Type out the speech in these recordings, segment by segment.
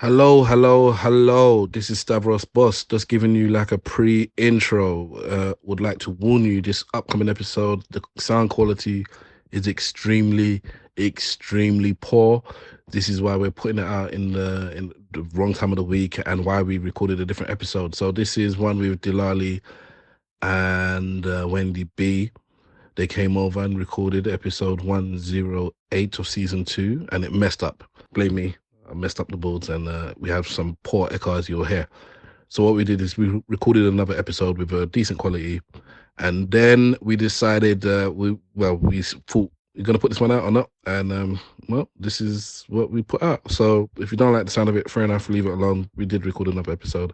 Hello, hello, hello. This is Stavros Boss, just giving you like a pre-intro. Would like to warn you, this upcoming episode, the sound quality is extremely poor. This is why we're putting it out in the wrong time of the week and why we recorded a different episode. So this is one with Delali and Wendi B. They came over and recorded episode 108 of season 2 and it messed up. Blame me. I messed up the boards and we have some poor echo as you'll hear. So what we did is we recorded another episode with a decent quality, and then we decided we thought we're gonna put this one out or not, and this is what we put out. So if you don't like the sound of it, fair enough, leave it alone. We did record another episode,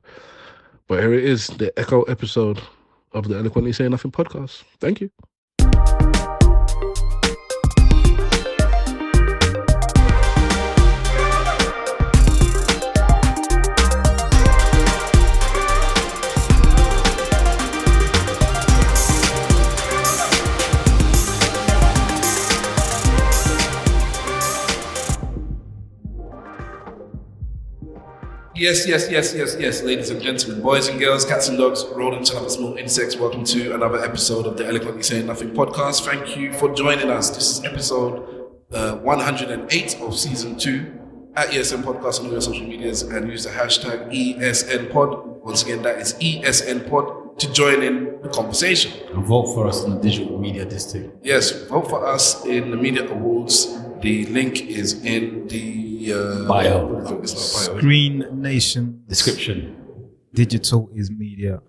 but here it is, the echo episode of the Eloquently Saying Nothing podcast. Thank you. Yes, ladies and gentlemen, boys and girls, cats and dogs, rodents and other small insects, welcome to another episode of the Eloquently Saying Nothing podcast. Thank you for joining us. This is episode 108 of season 2 at ESN Podcast on all your social medias, and use the hashtag ESN Pod. Once again, that is ESN Pod to join in the conversation. And vote for us in the digital media district. Yes, vote for us in the media awards. The link is in the bio. Screen Nation Description. Digital is media.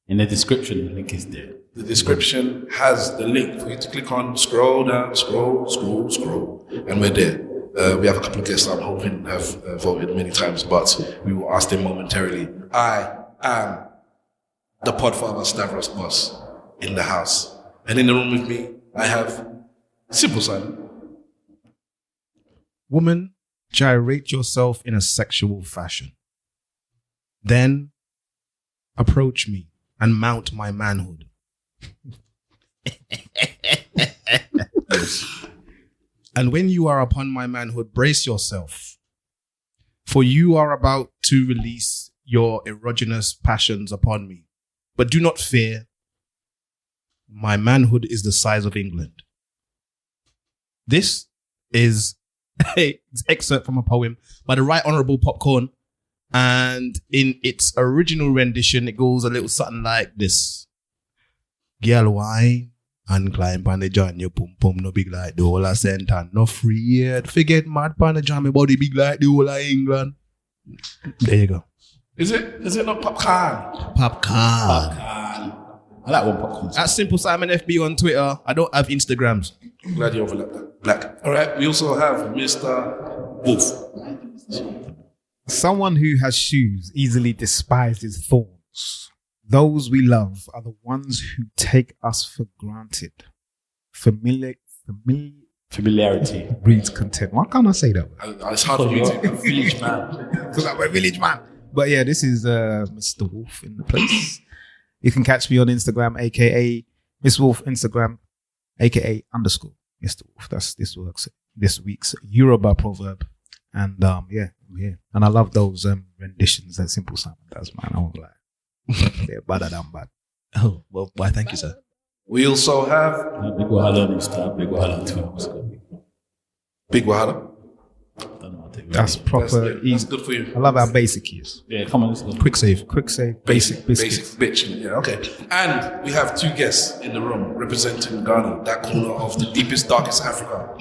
In the description, the link is there. The description has the link for you to click on, scroll down, scroll, and we're there. We have a couple of guests I'm hoping have voted many times, but we will ask them momentarily. I am the Podfather Stavros Boss in the house. And in the room with me, I have Simple Simon. Woman, gyrate yourself in a sexual fashion. Then approach me and mount my manhood. And when you are upon my manhood, brace yourself, for you are about to release your erogenous passions upon me. But do not fear, my manhood is the size of England. This is an excerpt from a poem by the Right Honourable Popcorn, and in its original rendition, it goes a little something like this. Girl wine and climb on the joint, your pum pum no big like the whole of St. Anne, no free yet. Forget mad pan the jam, my body big like the whole of England. There you go. Is it not popcorn? Popcorn. I like one popcorn. At Simple Simon FB on Twitter. I don't have Instagrams. Glad you overlapped that. Black. All right. We also have Mr. Wolf. Someone who has shoes easily despises thorns. Those we love are the ones who take us for granted. Familiarity breeds contempt. Why can't I say that? It's hard for me to. Village man. Because I'm a village man. But yeah, this is Mr. Wolf in the place. You can catch me on Instagram, aka Miss Wolf Instagram, aka _ Mr. Wolf. That's this week's Yoruba proverb. And I'm here. And I love those renditions that Simple Simon does, man. I won't lie. They're better than bad. Oh, well, why thank you, sir. We also have Big Wahala on Insta, Big Wahala on Twitter. Big Wahala. That's proper. That's good for you. I love how basic he is. Yeah, come on, let's go. Quick save. Basic bitch. Yeah, okay. And we have 2 guests in the room representing Ghana, that corner of the deepest, darkest Africa.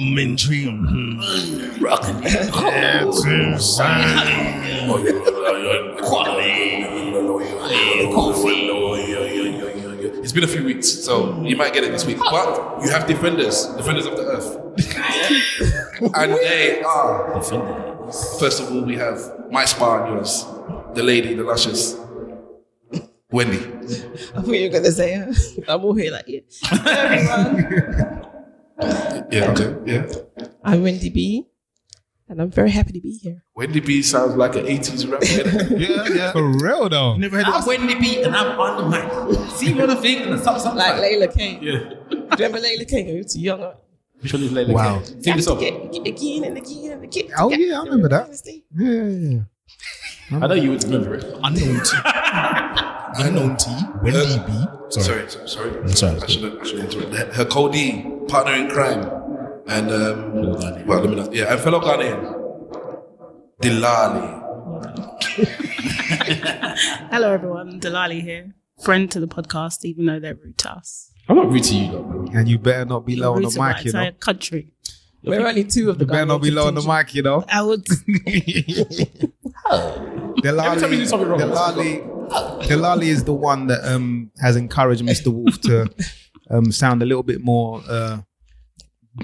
It's been a few weeks, so you might get it this week. But you have defenders of the earth. And they are, first of all, we have my spa and yours, the lady, the luscious, Wendi. I thought you were going to say, I'm all here like, yeah. Everyone. Yeah, okay, yeah. I'm Wendi B, and I'm very happy to be here. Wendi B sounds like an 80s rapper. Yeah. For real though. Never heard I'm of Wendi B and I'm on the mic. See what I think? And something Like Layla King. Yeah. Do you remember Layla King? Who's too young? Which one is Layla? Wow. Sing the song. Again and again and again. Oh, yeah, I remember that. Yeah. I know you would remember it. Unknown T. Unknown T. Wendi B. Sorry. Sorry. I should interrupt. Her codeine, partner in crime, and well, let me know. Yeah, and fellow Ghanaian, Delali. Hello, everyone. Delali here. Friend to the podcast, even though they're rude to us. I'm not rude to you, though. And you better not be low on Rude the to my mic, you know. entire country. We're only two of the You better not be low on the mic, you know. I would. Every time you do something wrong, Delali is the one that has encouraged Mr. Wolf to sound a little bit more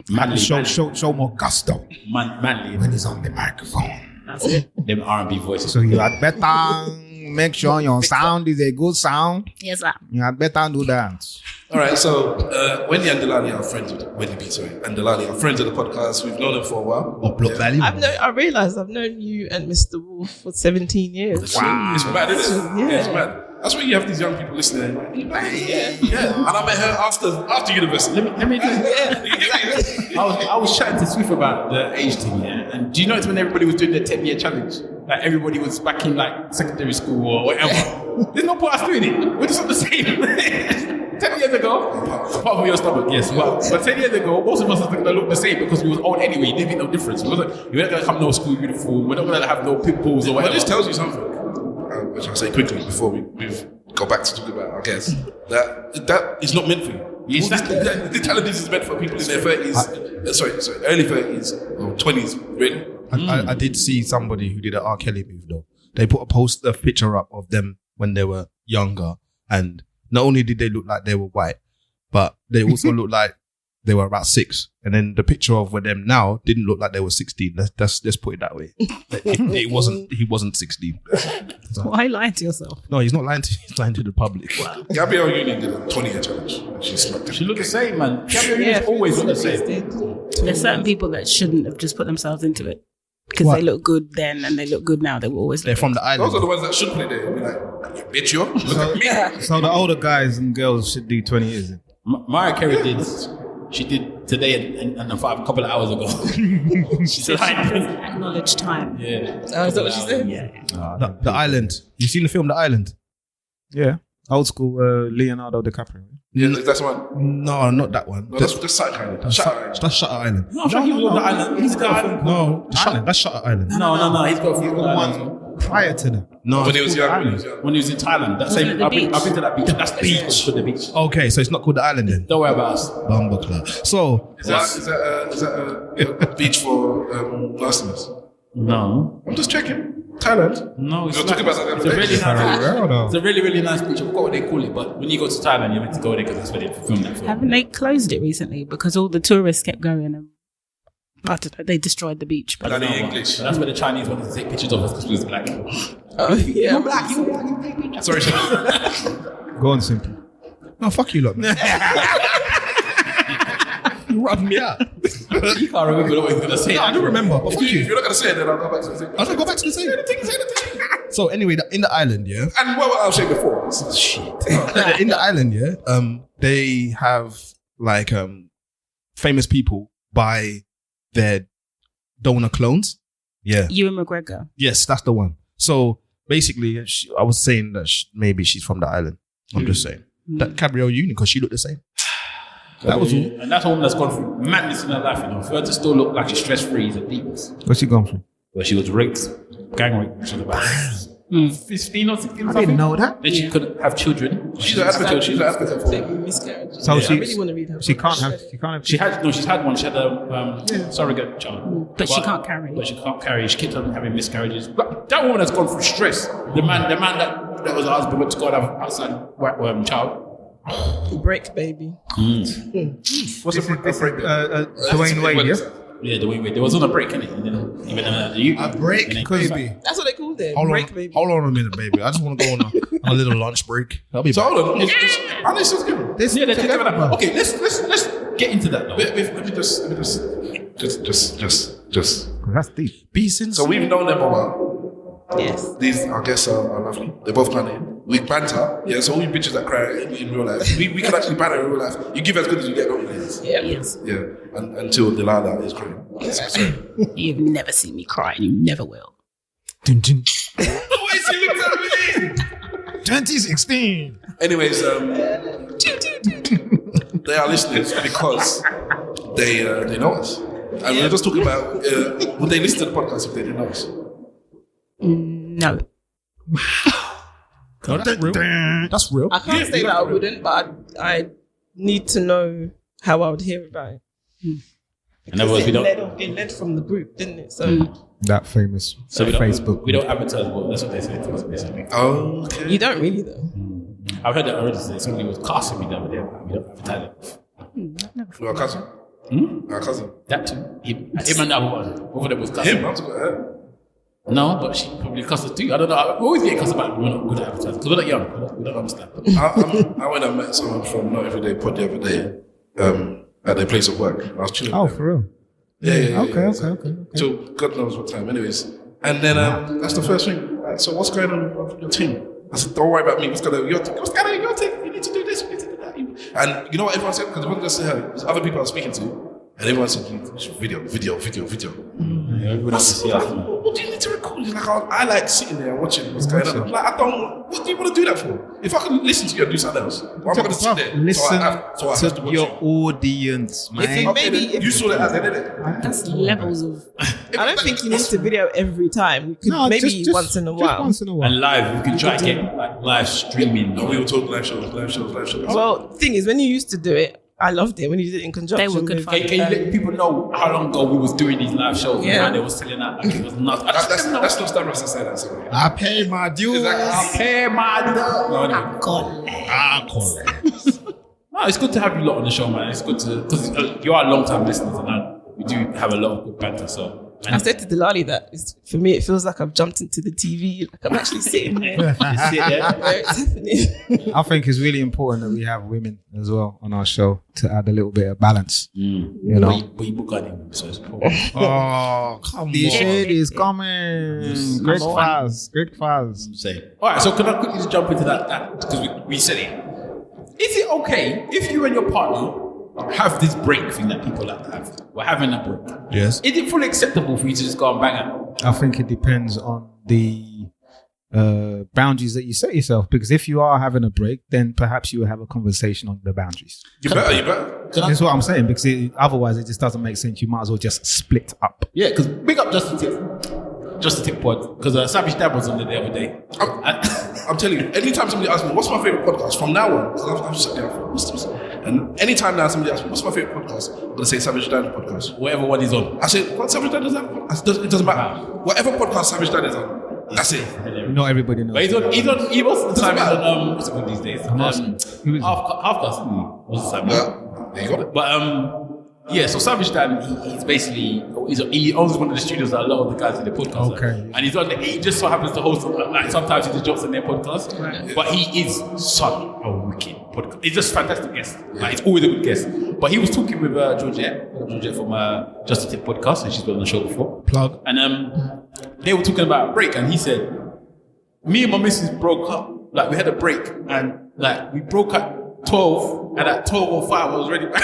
manly, show more gusto manly. when he's on the microphone. That's it. Them R&B voices. So you had better make sure your sound is a good sound. Yes, sir. You had better do that. All right, so Wendi and Delali are friends with Wendi B, sorry, and Delali are friends of the podcast. We've known them for a while. Or Block Valley. I realised I've known you and Mr. Wolf for 17 years. Wow, it's mad, isn't it? Yeah. It's mad. That's why you have these young people listening. Yeah. And I met her after university. Let me just, I was chatting to Swift about the age thing, yeah. And do you notice when everybody was doing their 10-year challenge? Like everybody was back in like secondary school or whatever. There's no point us doing it. We're just not the same. 10 years ago, apart from your stomach, yes. But 10 years ago, most of us are gonna look the same because we was old anyway. It didn't make no difference. We're not gonna come no school uniform. We're not gonna have no pimples or whatever. Well, this tells you something. Which I'll say quickly before we go back to talk about our guests. That is not meant for you. Yes, The talent is meant for people in their 30s. Sorry, early 30s or 20s, really. I did see somebody who did an R. Kelly move though. They put a picture up of them when they were younger, and not only did they look like they were white, but they also looked like they were about 6. And then the picture of them now didn't look like they were 16. Let's put it that way. He wasn't 16. So, Why lie to yourself? no, he's not lying to you. He's lying to the public. Gabrielle Union did a 20-year challenge. She smacked it. She look the same, man. Gabrielle always look the same. There's certain people that shouldn't have just put themselves into it because What? they look good then and they look good now. They will always They're look from the Those island. are the ones that should put it there. You'll be like, bitch, you look at me. So the older guys and girls should do 20 years. Mariah Carey did. She did today and a couple of hours ago. She's lying. acknowledge time. Yeah. Oh, is that what she said? Yeah. The Island. You seen the film The Island? Yeah. Old school Leonardo DiCaprio. Yeah, that's one. No, not that one. No, that's Shutter Island. Shutter Island. That's Shutter Island. No, I'm sure he was on the island. He's got a film. No, that's Shutter Island. No. He's got a film. One prior to that. No. When he was young. When he was in Thailand. That Was same. it the I've been beach? to that beach. That's the beach. For the beach. Okay, so it's not called The Island then. Don't worry about us. Bumbleclaw. So, Is that a beach for Londoners? No. I'm just checking. Thailand. No, it's We were not. talking about that It's the a other really day. nice. It's a really, really nice beach. I forgot what they call it, but when you go to Thailand, you're meant to go there because that's where they film that film. Haven't they closed it recently because all the tourists kept going and I don't know, they destroyed the beach. But Bloody No, English. but that's where the Chinese wanted to take pictures of us because we was black. Oh, yeah. Sorry, Sean. Go on, Simple. no, fuck you lot, man. You rubbed me out. You can't remember what he was going to say. No, I don't remember, but fuck If you. you're not going to say it, then I'll go back to the thing. I'll go back to the same. So anyway, in the island, yeah. And what I was saying before. Shit. In the island, yeah. They have like famous people buy their donor clones. Yeah. Ewan McGregor. Yes, that's the one. So basically, I was saying that maybe she's from the island. I'm just saying that Gabrielle Union because she looked the same. That was all. And that's a woman that's gone through madness in her life, you know. For her to still look like she's stress-free is a deepness. Where's she gone from? Where she was raped, gang raped, she was about 15 or 16 or something. I didn't know that. Then she couldn't have children. She's an advocate. She's an advocate for Miscarriage. So I she really want to read her. she can't have She's had one. She had a surrogate child. But she can't carry. But she can't carry. She keeps on having miscarriages. But that woman has gone through stress. The man that was her husband went to go and have outside child. Break, baby. What's the break? Dwayne Wade, yeah? Yeah, the way there was on a break, innit? And then even A break, baby. That's what they called it. Hold Break, on, baby. hold on a minute, baby. I just want to go on a little lunch break. I'll be So back. hold on. And this is good. This Yeah, they're together, together. bro. Okay, let's get into that though. Let me just. That's deep. Be sincere. So we've known them a while. Yes. These, our guests are lovely. They're both Ghanaian. We banter, yeah. So all you bitches that cry in real life, we can actually banter in real life. You give as good as you get, don't you? Yes. Yeah. Until Delali is crying. Sorry. You've never seen me cry, and you never will. Dun, dun. The way she looked at me. 2016. Anyways, they are listeners because they know us, and we were just talking about would they listen to the podcast if they didn't know us? No. No, that's real. That's real. I can't say that I wouldn't, but I need to know how I would hear about it. In other words, It led from the group, didn't it? So That famous Facebook. We don't advertise, but that's what they say to us basically. Oh, okay. you don't really though. I've heard that already. Somebody was casting me the other day. We don't advertise it. Our cousin. Our cousin. That too. Him and the other one. Both of them was cussing. Him. I'm talking about her. No, but she probably cussed us too. I don't know. We always get cussed about it. We're not good at advertising because we're not young. We don't understand. I went and met someone from Not Everyday Pod the other day at their place of work. I was chilling. Oh, with them. for real? Yeah. Okay. Till God knows what time. Anyways, and then that's the first thing. Like, so what's going on with your team? I said, don't worry about me. What's going on with your team? What's going on with your team? You need to do this. You need to do that. And you know what everyone said? Because it wasn't just her. There's other people I was speaking to, and everyone said, video. Everyone else is here. What do you need to record? He's like, I like sitting there and watching what's going on. I'm like, I don't. What do you want to do that for? If I can listen to you and do something else, well, I'm not going to sit there. Listen so I have to watch your you. audience, man. You saw that as an edit. That's levels of. I don't think you need to video every time. You could maybe just once in a just while. once in a while. And live, you can try to get like live streaming. No, we were talking live shows. Well, the thing is, when you used to do it, I loved it when you did it in conjunction. They were good with- fun. Can you let people know how long ago we was doing these live shows Yeah. and they was selling out like it was nuts? I just That's didn't know. not Star Wars to say that. Sorry. I pay my dues. Exactly. Hey, my dog. No, anyway. No, it's good to have you lot on the show, man. It's good to because you are long-time listeners and we do have a lot of good banter. So I said to Delali that for me, it feels like I've jumped into the TV. Like I'm actually sitting there you sit there. where it's happening. I think it's really important that we have women as well on our show to add a little bit of balance. You know. But you book on him, so it's important. Oh, come the shade is coming. Great fast. Say. All right, so can I quickly just jump into that because we said it. Is it okay if you and your partner have this break thing that people like to have? We're having a break. Yes. Is it fully acceptable for you to just go and bang out? I think it depends on the boundaries that you set yourself. Because if you are having a break, then perhaps you will have a conversation on the boundaries. You better. That's what I'm saying. Because otherwise, it just doesn't make sense. You might as well just split up. Yeah, because big up Just the Tip Pod, because Savage Dad was on there the other day. I'm telling you, anytime somebody asks me, what's my favorite podcast? From now on, because I'm sitting there, what's this? And anytime now somebody asks me, what's my favorite podcast? I'm going to say Savage Dad podcast. Whatever one is on. I say, what Savage Dad is that? It doesn't matter. Whatever podcast Savage Dad is on, that's it. Not everybody knows. But he most of the time he's on, what's it called these days? Who is Half-Cast, isn't he? What's the time? There you got it. But yeah, so Savage Dan, he's basically he owns one of the studios that a lot of the guys in the podcast. Okay. And he's on. He just so happens to host. Like sometimes he just jumps in their podcast. Right. But he is such a wicked podcast. He's just a fantastic guest. Like he's always a good guest. But he was talking with Georgette from Just a Tip podcast, and she's been on the show before. Plug. And they were talking about a break, and he said, "Me and my missus broke up. Like we had a break, and like we broke up." 12 and at 12:05 I was ready back.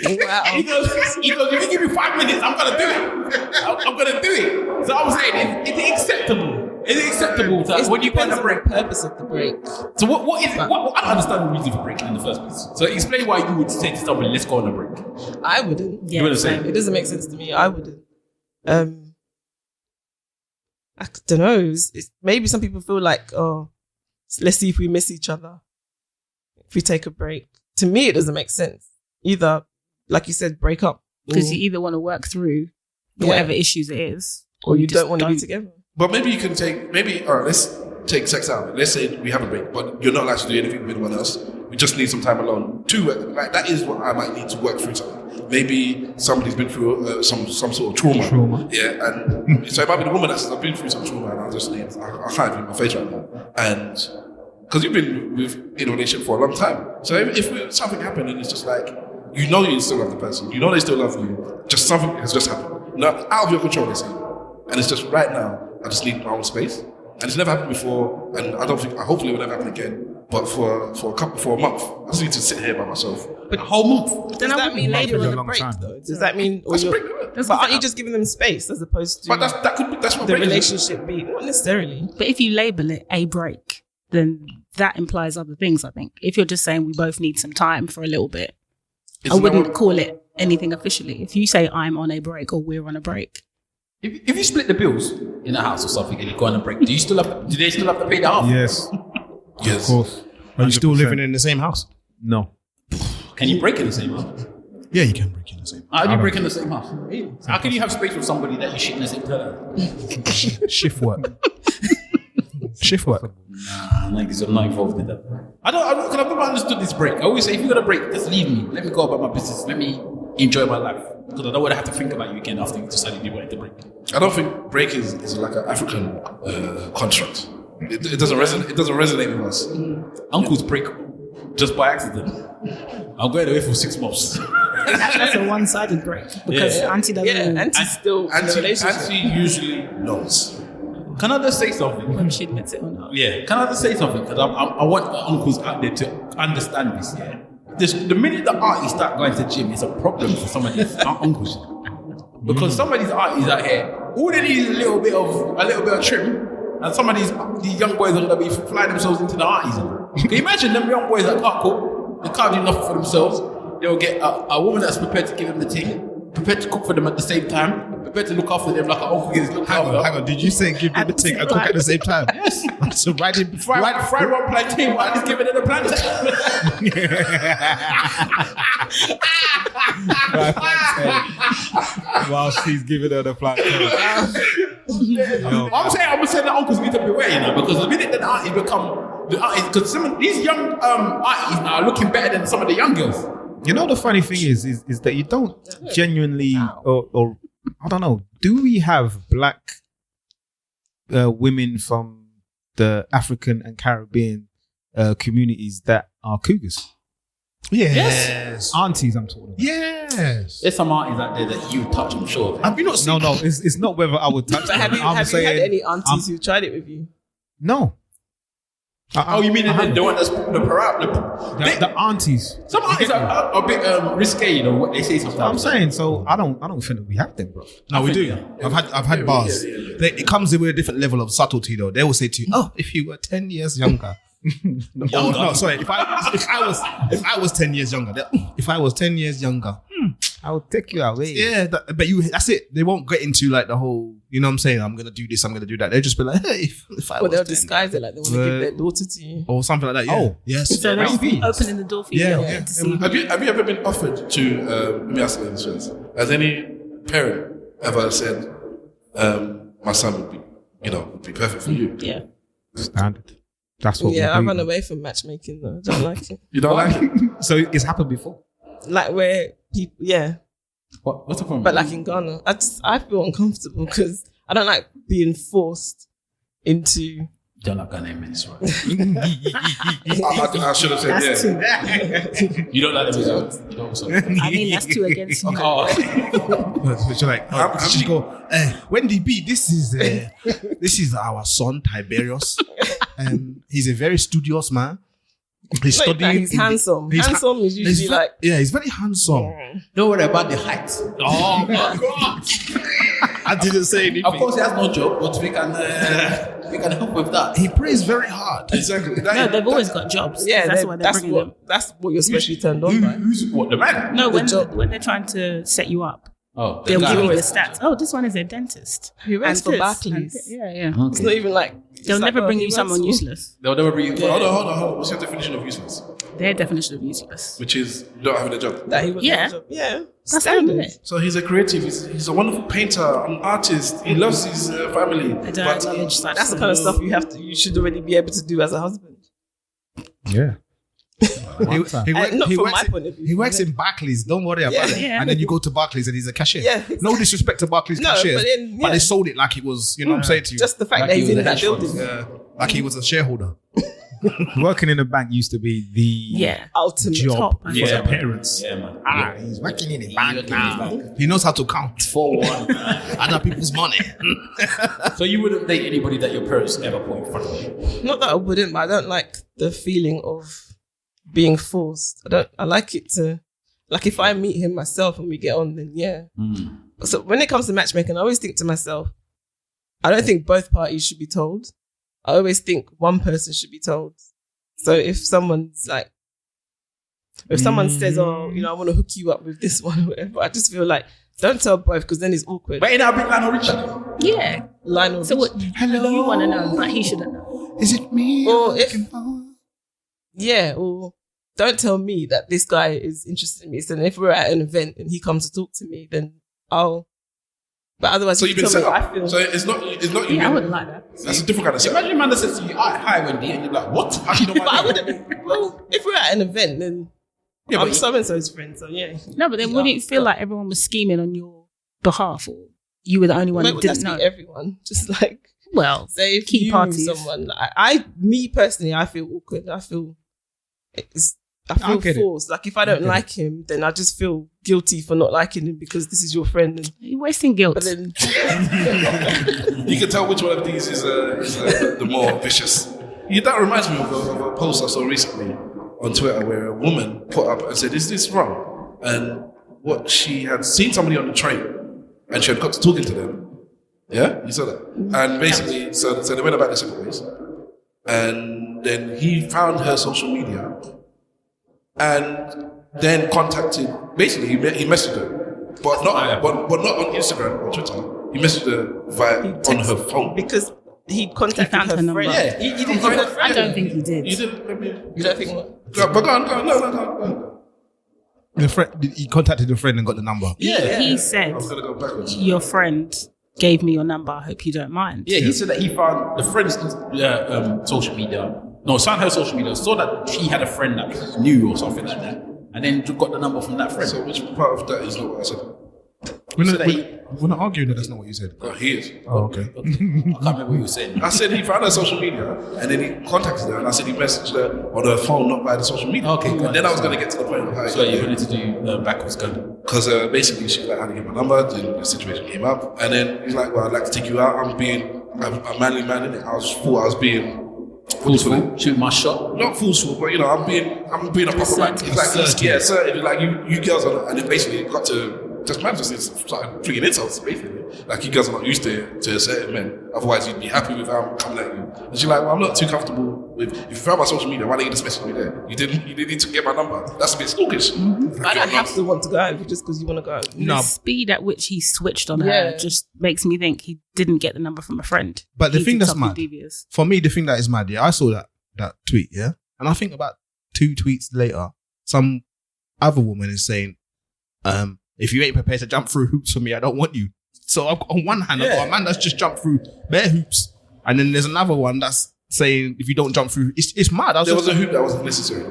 Wow. He goes, if you give me 5 minutes, I'm gonna do it. I'm gonna do it. So I was saying, is it acceptable? Is it acceptable to, when you go on a break? The purpose of the break. So what is it? I don't understand the reason for breaking in the first place. So explain why you would say to somebody, let's go on a break. I wouldn't. Yeah, You wouldn't say? It doesn't make sense to me. I wouldn't. I don't know. Maybe some people feel like, oh, let's see if we miss each other if we take a break. To me, it doesn't make sense. Either, like you said, break up. Because you either want to work through whatever issues it is, or you just don't want to be together. But maybe you can all right, let's take sex out. Let's say we have a break, but you're not allowed to do anything with anyone else. We just need some time alone. Like that is what I might need to work through something. Maybe somebody's been through some sort of trauma. Yeah, and so it might be the woman that says, I've been through some trauma and I can't even my face right now. And because you've been in a relationship for a long time. So if something happened and it's just like, you know you still love the person, you know they still love you, just something has just happened. Not out of your control, they say. And it's just right now, I just need my own space. And it's never happened before, and hopefully it will never happen again. But for a month, I just need to sit here by myself. But a whole month. Does that mean month you're is a on a long break time. though? Does that mean? Or That's a you're, break. but aren't you just giving them space as opposed to But that's what the break is. relationship being? Not necessarily. But if you label it a break, then that implies other things, I think. If you're just saying we both need some time for a little bit, I Isn't that wouldn't what- call it anything officially. If you say I'm on a break or we're on a break, If you split the bills in a house or something and you go on a break, do they still have to pay the half? Yes, Yes. of course. Are you still 100%. living in the same house? No. Can you break in the same house? Yeah, you can break in the same. How do you break in the same house? How can you have space with somebody that you shit in the same toilet? Shift work. Shift work. Nah, like I'm not involved in that. I don't, because I've never understood this break. I always say, if you're gonna break, just leave me. Let me go about my business. Let me enjoy my life. Because I don't want to have to think about you again after you decided you wanted to break. I don't think break is like an African construct. It doesn't resonate. It doesn't resonate with us. Uncles break just by accident. I'm going away for 6 months. that's a one-sided break because Yeah. auntie doesn't Yeah, know Auntie's still in a relationship. Auntie usually knows. Can I just say something? whether she admits it or not. Yeah, can I just say something? Because I want uncles out there to understand this. Yeah, the minute the aunties start going to gym, it's a problem for some of these uncles. Because some of these aunties out here, all they need is a little bit of trim, and some of these young boys are gonna be flying themselves into the aunties. Can you imagine them young boys that can't cook? They can't do nothing for themselves. They'll get a woman that's prepared to give them the thing, prepared to cook for them at the same time, prepared to look after them like an uncle is looking after. Hang on. Did you say give me the thing and cook at the same time? Yes. So right in, Fry one plantain, but at least give it a plantain. Whilst he's giving her the flat. I'm saying that uncles need to beware, you know, because the minute that the aunties become the aunties, because some of these young aunties now are looking better than some of the young girls. You know, the funny thing is that you don't genuinely, or I don't know, do we have black women from the African and Caribbean communities that are cougars? yes. Aunties, I'm talking about. Yes. There's some aunties out there that you touch, I'm sure. Have you not seen? No, it's not whether I would touch But have them. you I'm had saying, any aunties who tried it with you? no. Oh, you mean the one that's the The aunties. some aunties are a bit risque, you know, what they say sometimes. I'm saying, so I don't think that we have them, bro. No, we do. I've had bars. It comes with a different level of subtlety, though. They will say to you, "Oh, if you were 10 years younger." No, sorry. If I was 10 years younger, if I was 10 years younger, I would take you away. yeah. But that's it. They won't get into like the whole. You know what I'm saying? I'm gonna do this. I'm gonna do that. They'll just be like, "Hey, if I Or was they'll 10, disguise it like they want to give their daughter to you. or something like that." Yeah. Oh. yes. So they're Maybe. opening the door for you Yeah. to see. Have you ever been offered to? Let me ask you this first. Has any parent ever said, "My son would be perfect for you"? Yeah. Standard. That's what Yeah, I we do. run away from matchmaking though. I don't like it. You don't like it? So it's happened before. Like where people, yeah. What's the problem? But like in Ghana, I feel uncomfortable because I don't like being forced into. don't like Ghanaian men, it's right. I should have said That's yeah. two. You don't like them as well. You don't so. I mean, that's two against one. Oh, But you're like, she go, Wendi B, this is our son Tiberius. He's a very studious man. He's Like, studying. he's handsome. he's Handsome is he's usually like. he's very handsome. don't worry about the height. Oh my god! I didn't say anything. Of course, he has no job, but we can help with that. He prays very hard. Exactly. No, they've always got jobs. Yeah, that's why they're bringing them. that's what you're supposed to be turned on by. Who's what the man? No, job. when they're trying to set you up, Oh, they'll guy. give you the stats. Oh, this one is a dentist. He works And for this, Barclays. and yeah. It's not even like. They'll never bring he you works someone for- useless. They'll never bring you. Hold on. What's your definition of useless? Their definition of useless. Which is not having a job. That he was Yeah. Yeah. That's Standard. it. So he's a creative. He's a wonderful painter, an artist. He loves his family. They don't But acknowledge such That's the kind of stuff you should already be able to do as a husband. Yeah. He works not from my point of view. He works in Barclays. Don't worry about it. Yeah. And then you go to Barclays and he's a cashier. Yeah. No disrespect to Barclays No, cashiers, but then, but yeah. they sold it like it was. You know what I'm saying to you? Just the fact Like that he he's was in a that hedge fund. building. like he was a shareholder. Working in a bank used to be the Ultimate job top, for yeah, the man. parents. Yeah, man. He's working in a bank now. He knows how to count 4-1. other people's money. So you wouldn't date anybody that your parents ever put in front of you? Not that I wouldn't, but I don't like the feeling of being forced. I like it to, like if I meet him myself and we get on, then yeah. So when it comes to matchmaking, I always think to myself, I don't think both parties should be told. I always think one person should be told. So if someone's like, if someone says, oh, you know, I want to hook you up with this one or whatever, I just feel like, don't tell both because then it's awkward. But ain't that a big Lionel Richie? Yeah. Lionel. So what? Hello. You want to know, but he shouldn't know. Is it me? Or if, yeah, or don't tell me that this guy is interested in me. So then if we're at an event and he comes to talk to me, then I'll. But otherwise, So if you've you been tell set me, up. I feel. So it's not you. Yeah, I being- wouldn't like that. That's a different kind of setup. Imagine a man that says to you, hi Wendy, and you're like, what? How do you know But my I name? wouldn't. Well, if we're at an event, then Yeah, I'm but so and so's friend. So yeah. No, but then wouldn't you feel like everyone was scheming on your behalf, or you were the only one Well, who it didn't wouldn't have know? to be everyone. Just like Well, say if key you parties. someone. Like, me personally, I feel awkward. I feel get it. forced. Like if I don't like him, then I just feel guilty for not liking him because this is your friend. And, You're wasting guilt. but then You can tell which one of these is the more vicious. Yeah, that reminds me of a post I saw recently on Twitter where a woman put up and said, "Is this wrong?" And what she had seen somebody on the train, and she had got to talking to them. Yeah, you saw that. And basically, so they went about their separate ways, and then he found her social media, and then contacted. Basically, he messaged her, but not on Instagram or Twitter. He messaged her on her phone. because he contacted He found her her number. friend. Yeah. He didn't find her friend. I don't think he did. You didn't. Maybe. You don't think what? But go on. No. The friend, he contacted a friend and got the number. Yeah. He I said, was gonna go backwards. your friend gave me your number. I hope you don't mind. Yeah, he said that he found the friend's social media. No, found her social media. Saw that she had a friend that he knew or something like that, and then got the number from that friend. So which part of that is not what I said? We're not arguing that that's not what you said. Oh, he is. Oh, okay. I can't remember what you were saying. I said he found her social media and then he contacted her and I said he messaged her on her phone, not by the social media. Okay, and good. then I was going to get to the point of how So you wanted to do backwards gun. because basically she was like, how to get my number, then the situation came up and then he's like, well, I'd like to take you out. I'm a manly man, innit? I was being Forceful, shoot my shot. not forceful, but you know, I'm being a proper man. It's like, assertive. Like you girls are, and then basically it got to just man just started freaking insults basically. Like you girls are not used to assertive men. Otherwise, you'd be happy with how I'm coming at you. And she's like, well, I'm not too comfortable with. If you found my social media, why didn't you just message me there? You didn't need to get my number. That's a bit stalkish. I don't have to want to go out just because you want to go out. The speed at which he switched on Yeah. her just makes me think he didn't get the number from a friend. But the He thing did that's something mad, devious. for me, the thing that is mad, yeah, I saw that tweet, yeah, and I think about 2 tweets later, some other woman is saying, if you ain't prepared to jump through hoops for me, I don't want you. So I've got, on one hand, I've got a man that's just jumped through bare hoops, and then there's another one that's saying if you don't jump through, it's mad. There was a hoop that wasn't necessary.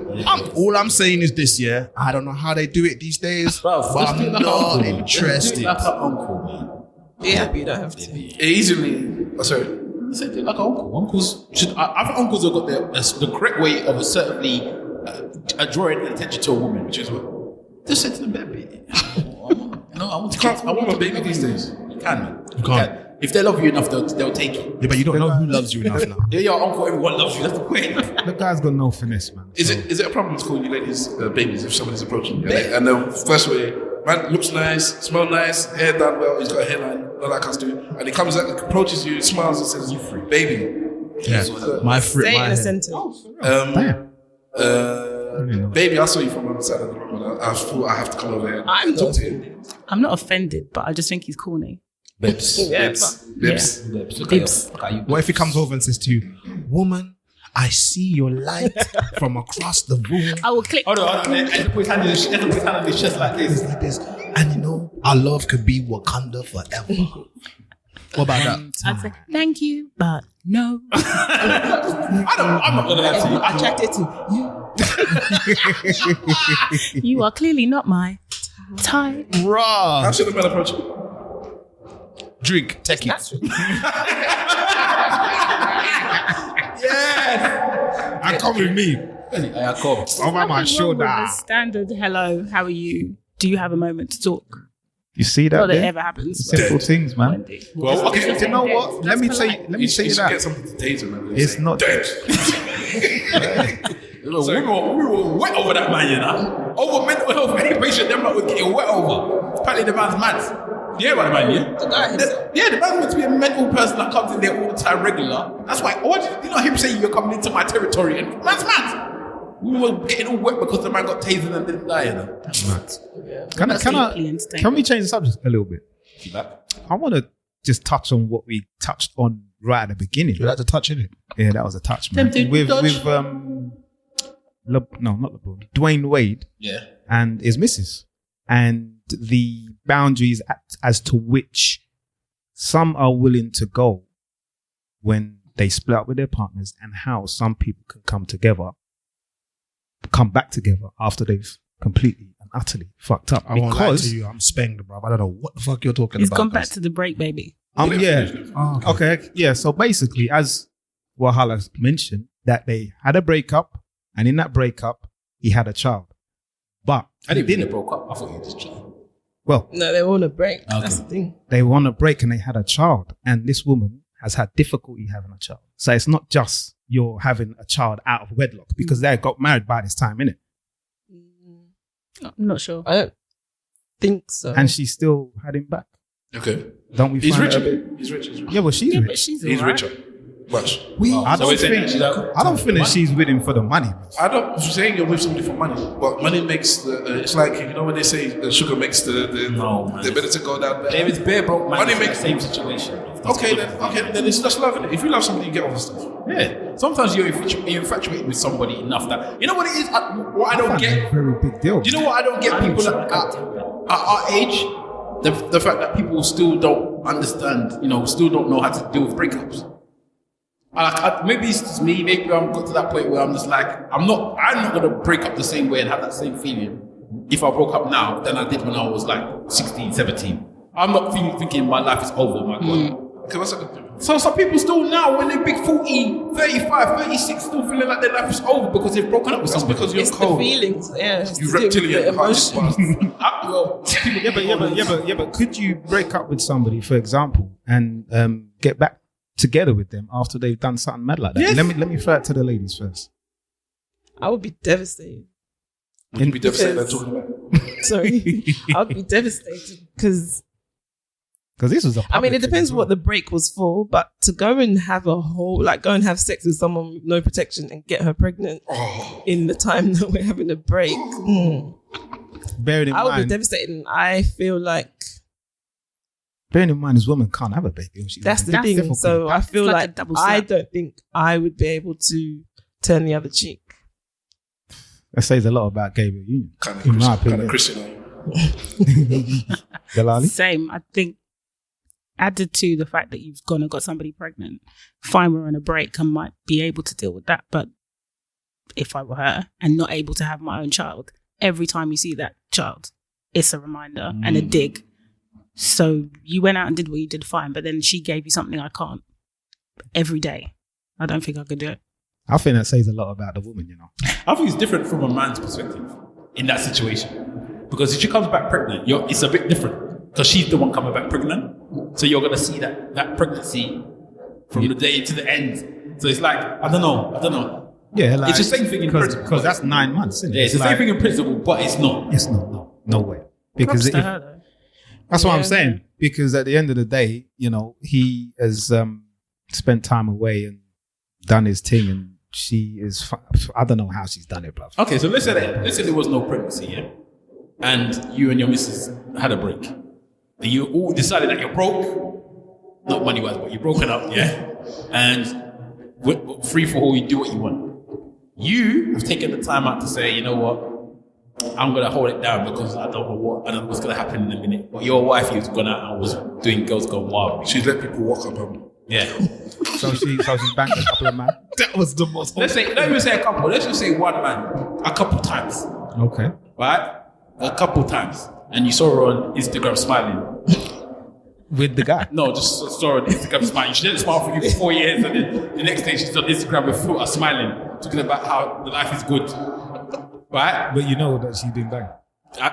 All I'm saying is this, yeah. I don't know how they do it these days, Bro, but just do it I'm like not an uncle. interested. Just do it like an uncle, man. Yeah, but you don't have to. Easily, sorry. You said do it like an uncle. Uncles should. I think uncles have got the correct way of assertively drawing attention to a woman, which is what. Just say to them, baby. No, I want to. Can't I want a baby these days. You can, man. You can't. If they love you enough, they'll take it. Yeah, but you don't know who loves you enough now. They're your uncle. Everyone loves you. That's the point. The guy's got no finesse, man. Is it a problem to call you ladies babies if somebody's approaching you? And the first way, man looks nice, smell nice, hair done well, he's got a hairline, all that kind of stuff. And he comes up, approaches you, smiles and says, "You free, baby." Yeah, my friend. Say it in a My sentence. Baby, I saw you from the other side of the room. And I thought I have to come over here. I'm and talk not. to you. I'm not offended, but I just think he's corny. Babes. Yeah, Bibs. Look Bibs. at you. What if he comes over and says to you, "Woman, I see your light from across the room." I will click. Hold on. And put his hand in his chest like this. It's like this, and you know, our love could be Wakanda forever. What about that? I'd say, thank you, but no. I'm not gonna lie to you. Attracted to you. You are clearly not my type. How Raw. should a man approach you? Drink, take it. Yes. I come with me. I come. Over my Nothing wrong shoulder. with the standard hello, how are you? Do you have a moment to talk? You see that? Not that it there? ever happens. Simple things, man. Wendy. Well, okay. You know what? Let me tell you. Let me tell you Get that. something to taser, man. It's not. dead. We were wet over that man, you know. Over mental health patient, them man was getting wet over. Apparently the man's mad. Yeah, about the man, yeah? The guy himself. Yeah, the man's meant to be a mental person that comes in there all the time regular. That's why, you know him saying you're coming into my territory and man's mad. We were getting all wet because the man got tasered and didn't die, you know. Can we change the subject a little bit? I want to just touch on what we touched on right at the beginning. You like to touch it? Yeah, that was a touch, man. With not LeBron, Dwayne Wade, Yeah. and his missus, and the boundaries as to which some are willing to go when they split up with their partners, and how some people can come back together after they've completely and utterly fucked up. I won't lie to you, I'm spenged, bro. I don't know what the fuck you're talking He's about. gone back to the break, baby. Yeah. Okay. Yeah. So basically, as Wahala mentioned, that they had a breakup, and in that breakup, he had a child. But I didn't think they broke up. I thought he was just cheating. well, No, they were on a break. Okay. That's the thing. they were on a break and they had a child, and this woman has had difficulty having a child. So it's not just you're having a child out of wedlock, because they got married by this time, innit? I'm not sure. I don't think so. And she still had him back. Okay. Don't we? He's find it a richer. bit- He's rich. Yeah, well, she's Yeah, but rich. she's He's alright. richer. Much. I So don't we're saying think. she's like- I don't think that she's with him for the money. Bro. I don't. I'm saying you're with somebody for money, but money makes the. It's like, you know when they say the sugar makes the No, man. the ability to go down there. David's bare broke man. Money Money makes- makes the same situation. Okay, then it's just love, innit? If you love somebody, you get all the stuff. Yeah. Sometimes you're infatuated with somebody enough that you know what it is. What I don't That's a get. very big deal. Do you know what I don't get? People at our age, the fact that people still don't understand, still don't know how to deal with breakups. Maybe it's just me. Maybe I'm got to that point where I'm just like, I'm not gonna break up the same way and have that same feeling if I broke up now than I did when I was like 16, 17. I'm not thinking my life is over. My God. Okay, what's that? So some people still now, when they're big 40, 35, 36, still feeling like their life is over because they've broken up with That's somebody. because you're it's the cold. feelings. Yeah. It's You to do with reptilian the hearted emotion. bastard. Well, But could you break up with somebody, for example, and get back together with them after they've done something mad like that? Yes. Let me throw it to the ladies first. I would be devastated. Would you be devastated Because- talking about? Sorry. I would be devastated because, Because this was a. I mean, public it thing depends as what the break was for, but to go and have go and have sex with someone with no protection and get her pregnant in the time that we're having a break, Bearing in I would be mind, devastated. And I feel like bearing in mind, this woman can't have a baby. Or she's that's the having thing. difficulty. So I feel like a like double I slap. don't think I would be able to turn the other cheek. That says a lot about Gabriel Union. Kind In my of opinion. Christian. Delali? Same. I think added to the fact that you've gone and got somebody pregnant, fine, we're on a break, I might be able to deal with that. But if I were her and not able to have my own child, every time you see that child, it's a reminder and a dig. So you went out and did what you did, fine, but then she gave you something I can't every day. I don't think I could do it. I think that says a lot about the woman, you know. I think it's different from a man's perspective in that situation. Because if she comes back pregnant, it's a bit different. Because she's the one coming back pregnant. So you're going to see that pregnancy from the day to the end. So it's like, I don't know. Yeah, like, It's the same thing in principle. Because that's 9 months, isn't it? Yeah, it's the same thing in principle, but it's not. It's not, no way. Because Props to if, her, though. that's what I'm Yeah. saying. Because at the end of the day, you know, he has spent time away and done his thing, and she is. I don't know how she's done it, bruv. Okay, so let's say there was no pregnancy, yeah? And you and your missus had a break. And you all decided that you're broke, not money-wise, but you're broken up, yeah? And free for all, you do what you want. You have taken the time out to say, you know what, I'm going to hold it down because I don't know what's going to happen in a minute. But your wife, who's gone out and was doing Girls Gone Wild. She's let people walk up on. Yeah. So she's banked a couple of man. That was the most. Let's even say a couple. Let's just say one man. A couple times. Okay. Right? A couple times. And you saw her on Instagram smiling. With the guy. No, just saw her on Instagram smiling. She didn't smile for you for 4 years, and then the next day she's on Instagram with her smiling. talking about how the life is good, right? But you know that she didn't bang.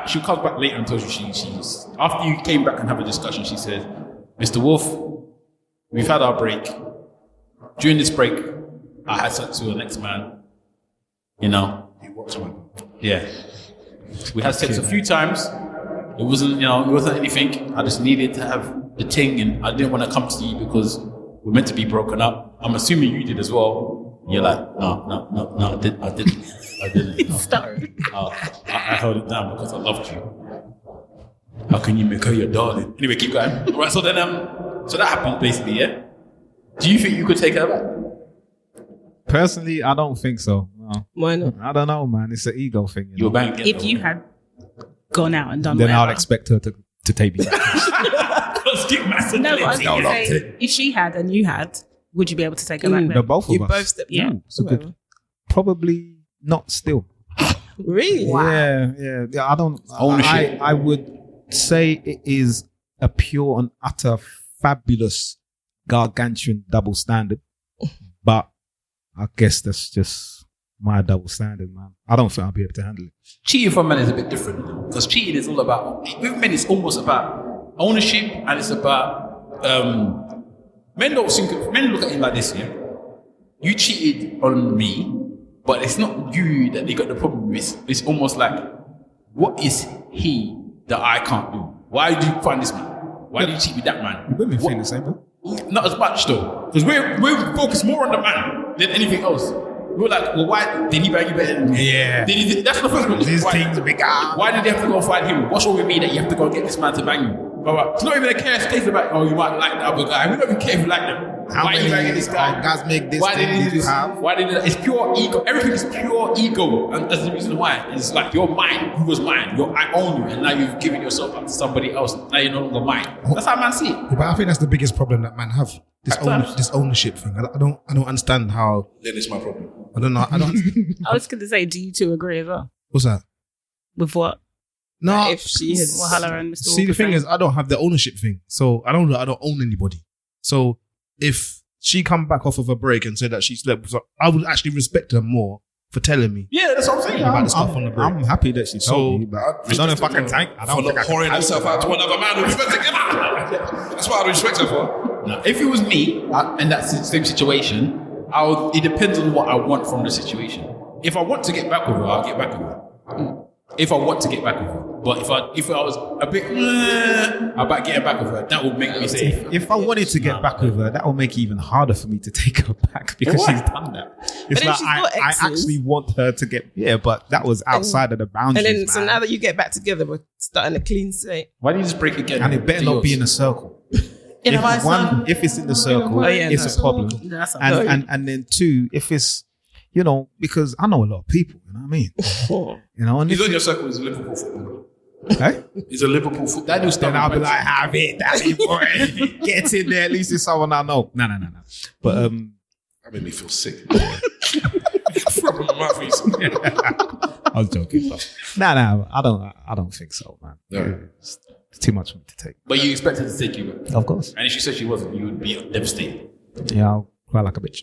She comes back later and tells you she's after you came back and have a discussion. She said, "Mr. Wolf, we've had our break. During this break, I had sex with the next man. You know, yeah, we had sex a few times. It wasn't anything. I just needed to have the thing, and I didn't want to come to you because we're meant to be broken up. I'm assuming you did as well. You're like, no, I didn't. No. Sorry. I held it down because I loved you. How can you make her your darling? Anyway, keep going. All right, so then, so that happened basically, yeah? Do you think you could take her back? Personally, I don't think so. No. Why not? I don't know, man. It's an ego thing. You were banging. If you had gone out and done then whatever. I'll expect her to take me back. No, I was going to say, if she had and you had, would you be able to take her back The then? both of You us. both stepped Yeah. down. It's a good. Probably not still. Really? Yeah. I don't. Ownership. I would say it is a pure and utter fabulous gargantuan double standard, but I guess that's just my double standard, man. I don't think I'll be able to handle it. Cheating for men is a bit different because cheating is all about, with men it's almost about ownership and it's about, men look at it like this, yeah? You cheated on me, but it's not you that they got the problem with. It's almost like, what is he that I can't do? Why did you find this man? Why did you cheat with that man? Women What- feel the same, bro. Not as much though, because we're focused more on the man than anything else. We're like, well, why did he bang you better than me? Yeah. That's the first one. These Why? things bigger. Why did they have to go find him? What's wrong with me that you have to go get this man to bang you? It's not even a care case about, oh, you might like the other guy. We don't even care if you like them. How Why are you many banging this guy? orgasmic this Why thing did he did do you this? have? Why did it? It's pure ego. Everything is pure ego, and that's the reason why. It's like you're mine. You was mine. I own you, and now you've given yourself up to somebody else. Now you're no longer mine. That's how man see it. But I think that's the biggest problem that man have. This ownership thing. I don't understand how. Then it's my problem. I don't know. I don't. I was going to say, do you two agree as well? What's that? With what? No. If she had Wahala and Mr. See, the Wolf thing saying? is, I don't have the ownership thing, so I don't own anybody. So if she come back off of a break and said that she slept, so I would actually respect her more for telling me Yeah, that's what I'm saying. about the stuff on the break. I'm happy that she told me, but I don't know if I can tank. I don't For think not I can pouring tank herself out to another man who respects her. That's what I respect her for. No, if it was me in that same situation, it depends on what I want from the situation. If I want to get back with her, I'll get back with her. If I want to get back with her. But if I was a bit about getting back with her, that would make me say, If I wanted to get back with her, that will make it even harder for me to take her back because Why? she's done that. It's then like she's got I exes. actually want her to get, but that was outside of the And boundaries, then, so man. now that you get back together, we're starting a clean slate. why do you just break again? And it better not be in a circle. If it's in the circle, Oh, yeah, it's no. a problem. That's a- And then two, if it's, because I know a lot of people, you know what I mean? And He's if, on your circle. He's a Liverpool footballer. hey? He's a Liverpool footballer. That new stuff. Then I'll be like, have it, daddy boy. Get in there, at least it's someone I know. No. But That made me feel sick. From my mouth. I was joking. No, I don't think so, man. No. It's too much for me to take. But you expected to take you back. Of course. And if she said she wasn't, you would be devastated. Yeah, I'll cry like a bitch.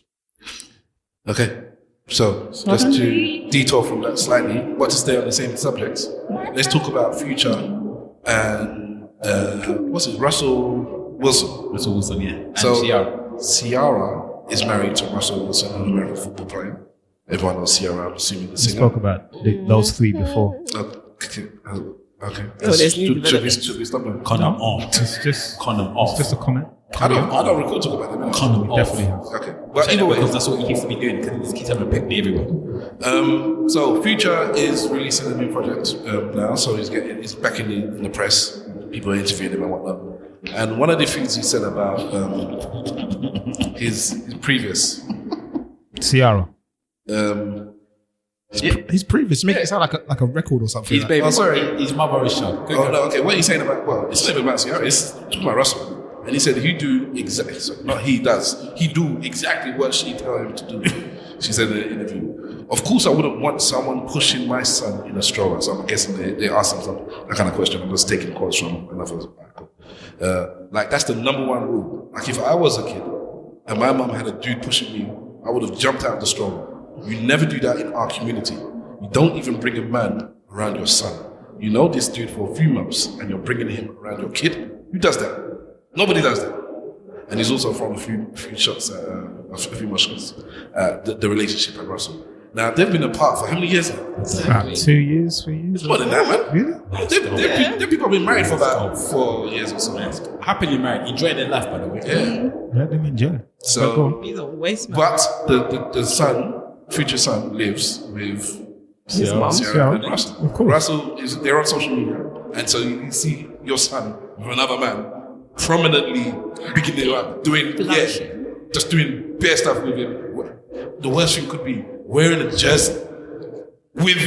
Okay. So just to detour from that slightly, but to stay on the same subject, let's talk about Future and Russell Wilson. Russell Wilson, yeah. And So Ciara. Ciara is married to Russell Wilson, an American football player. Everyone knows Ciara, I'm assuming the We singer. spoke about those three before. Okay. there's new Should we developments. stop now? Condom on. It's just Condom off. a comment. I don't recall talking about them. Condom off. Definitely have. Okay. But Either either way, way, because that's what he used to be doing, because he keeps having a pick me everywhere. so Future is releasing a new project now, so he's back in the press. People are interviewing him and whatnot. And one of the things he said about his previous, Ciara. His previous make it sound like a record or something. His like. baby, Oh, sorry. his mother is shot. oh no, okay, what are you saying about? Well, it's not even about Ciara. It's talking about Russell. And he said he do exactly, not he does. He do exactly what she tell him to do. She said in the interview. Of course, I wouldn't want someone pushing my son in a stroller. So I'm guessing they asked him that kind of question. I'm just taking quotes from another article. Like that's the number one rule. Like if I was a kid and my mom had a dude pushing me, I would have jumped out of the stroller. You never do that in our community. You don't even bring a man around your son. You know this dude for a few months and you're bringing him around your kid. Who does that? Nobody does that. And he's also from a few shots, a few more shots, the relationship at Russell. Now, they've been apart for how many years now? About 2 years, 3 years. It's more than that, man. Really? Them people have been married for about 4 years or so. Happily married, enjoy their life, by the way. Yeah. Let them enjoy. So, He's a waste man. but the son, future son, lives with His mum. Sarah and Russell. Of course. Russell they're on social media, and so you see your son with another man prominently beginning up doing just doing bare stuff with him. The worst thing could be wearing a jersey with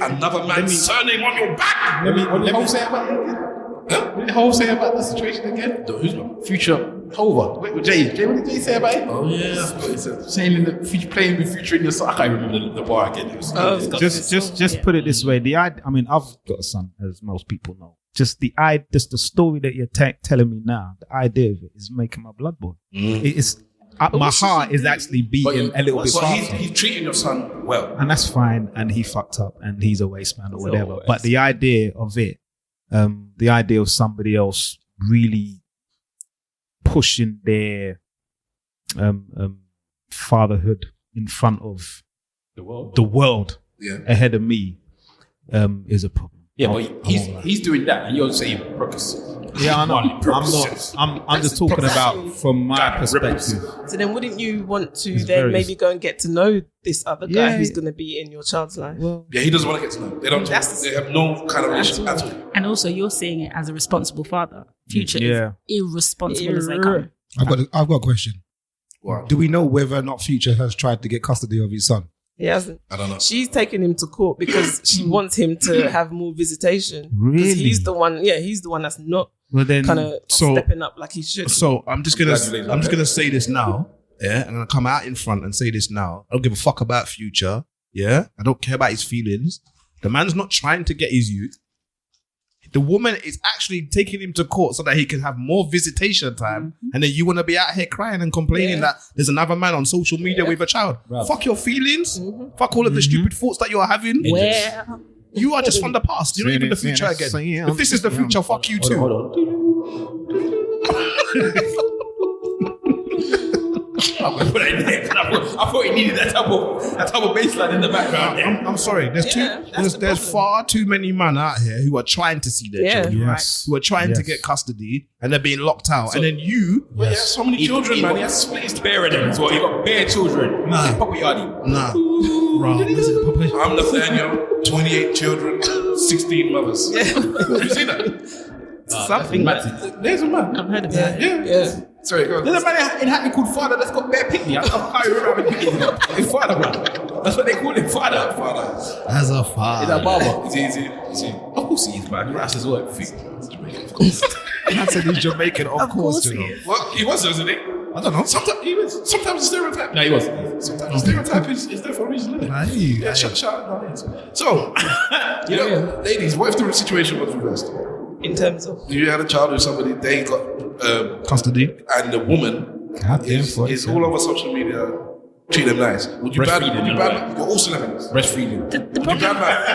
another man's surname on your back. What did Hov say about that? Huh? What did Hov say about the situation again? Who's man? Future Hova. Wait, Jay, what did Jay say about it? Oh yeah. Saying in the future, playing with Future in your son. I can't remember the bar again. It was Just put it this way. I mean, I've got a son, as most people know. Just the story that you're telling me now, the idea of it is making my blood boil. It's my heart is actually beating a little bit faster. He's treating your son well. And that's fine. And he fucked up and he's a waste man or whatever. But the idea of it, the idea of somebody else really pushing their fatherhood in front of the world ahead of me is a problem. Yeah, but he's doing that, and you're saying progress. Yeah, I know. I'm just talking about from my perspective. So then wouldn't you want to It's then very- maybe go and get to know this other guy Yeah. who's going to be in your child's life? Well, Yeah, he doesn't want to get to know. They don't. They have no kind of relationship at all. And also, you're seeing it as a responsible father. Future Yeah. is irresponsible as they come. I've got a question. Wow. Do we know whether or not Future has tried to get custody of his son? He hasn't. I don't know. She's taking him to court because she wants him to have more visitation. 'Cause Really? he's the one. Yeah, he's the one that's not well then, kind of so- stepping up like he should. So I'm just gonna Congratulations. say this now. Yeah, I'm gonna come out in front and say this now. I don't give a fuck about Future. Yeah, I don't care about his feelings. The man's not trying to get his youth. The woman is actually taking him to court so that he can have more visitation time. And then you want to be out here crying and complaining that there's another man on social media with a child. Fuck your feelings. Fuck all of the stupid thoughts that you're having. Where You are just from the past. You're not even the future again. If this is the future, fuck you too. Hold on. I put it in there. I thought he needed that type of baseline in the background. I'm sorry. There's that's far too many men out here who are trying to see their Yeah. children, Yes. who are trying to Yes. get custody, and they're being locked out. And then you, But he has so many children, man. He has split his bare them as well. He got bare children. Nah. Papa Yardi. nah, bro, this is population. I'm Nathaniel, 28 children, 16 mothers. Have you seen that? Something. There's a man. I've heard of that. Yeah. Sorry, go on. There's a man in Hackney called Father that's got bare picnic. I can't remember having picnic. It's Father, bro. That's what they call him, Father. As a He's a father. barber. Is he? Of course he is, man. He raps as well. Jamaican, of course. I said he's Jamaican, of course, you know. Well, he was, wasn't he? I don't know. Sometimes he was. Sometimes the stereotype. No, he was. Sometimes the stereotype is there for a reason, isn't it? Yeah, shout out. So, ladies, what if the situation was reversed? In terms of You had a child with somebody, they got Custody. and the woman is all over social media, treat them nice. Would you ban? Breastfeeding, Would you you ban? know. You're all celebrities. Breastfeeding. the Would you problem, ban that?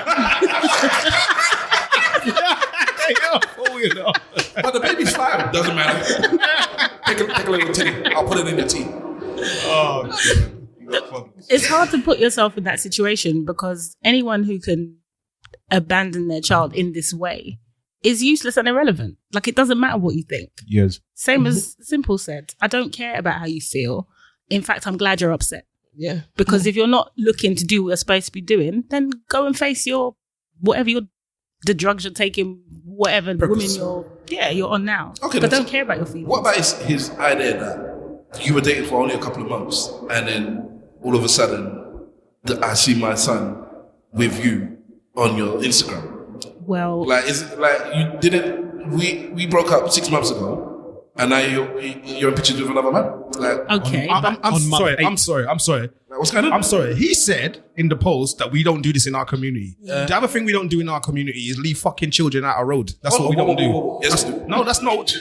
But the baby's fine. Doesn't matter. Take a little tea. I'll put it in your tea. it's hard to put yourself in that situation because anyone who can abandon their child in this way is useless and irrelevant. Like, it doesn't matter what you think. yes. Same as Simple said. I don't care about how you feel. In fact, I'm glad you're upset. yeah, Because if you're not looking to do what you're supposed to be doing, then go and face your the drugs you're taking, whatever women you're on now. Okay, but then don't care about your feelings. What about his idea that you were dating for only a couple of months and then all of a sudden I see my son with you on your Instagram? Well, Like, is it like you didn't? We broke up 6 months ago, and now you're in pictures with another man. Like, Okay, but I'm sorry. what's going on? I'm sorry. He said in the post that we don't do this in our community. The other thing we don't do in our community is leave fucking children out of road. That's what we don't do. Yes, No, that's not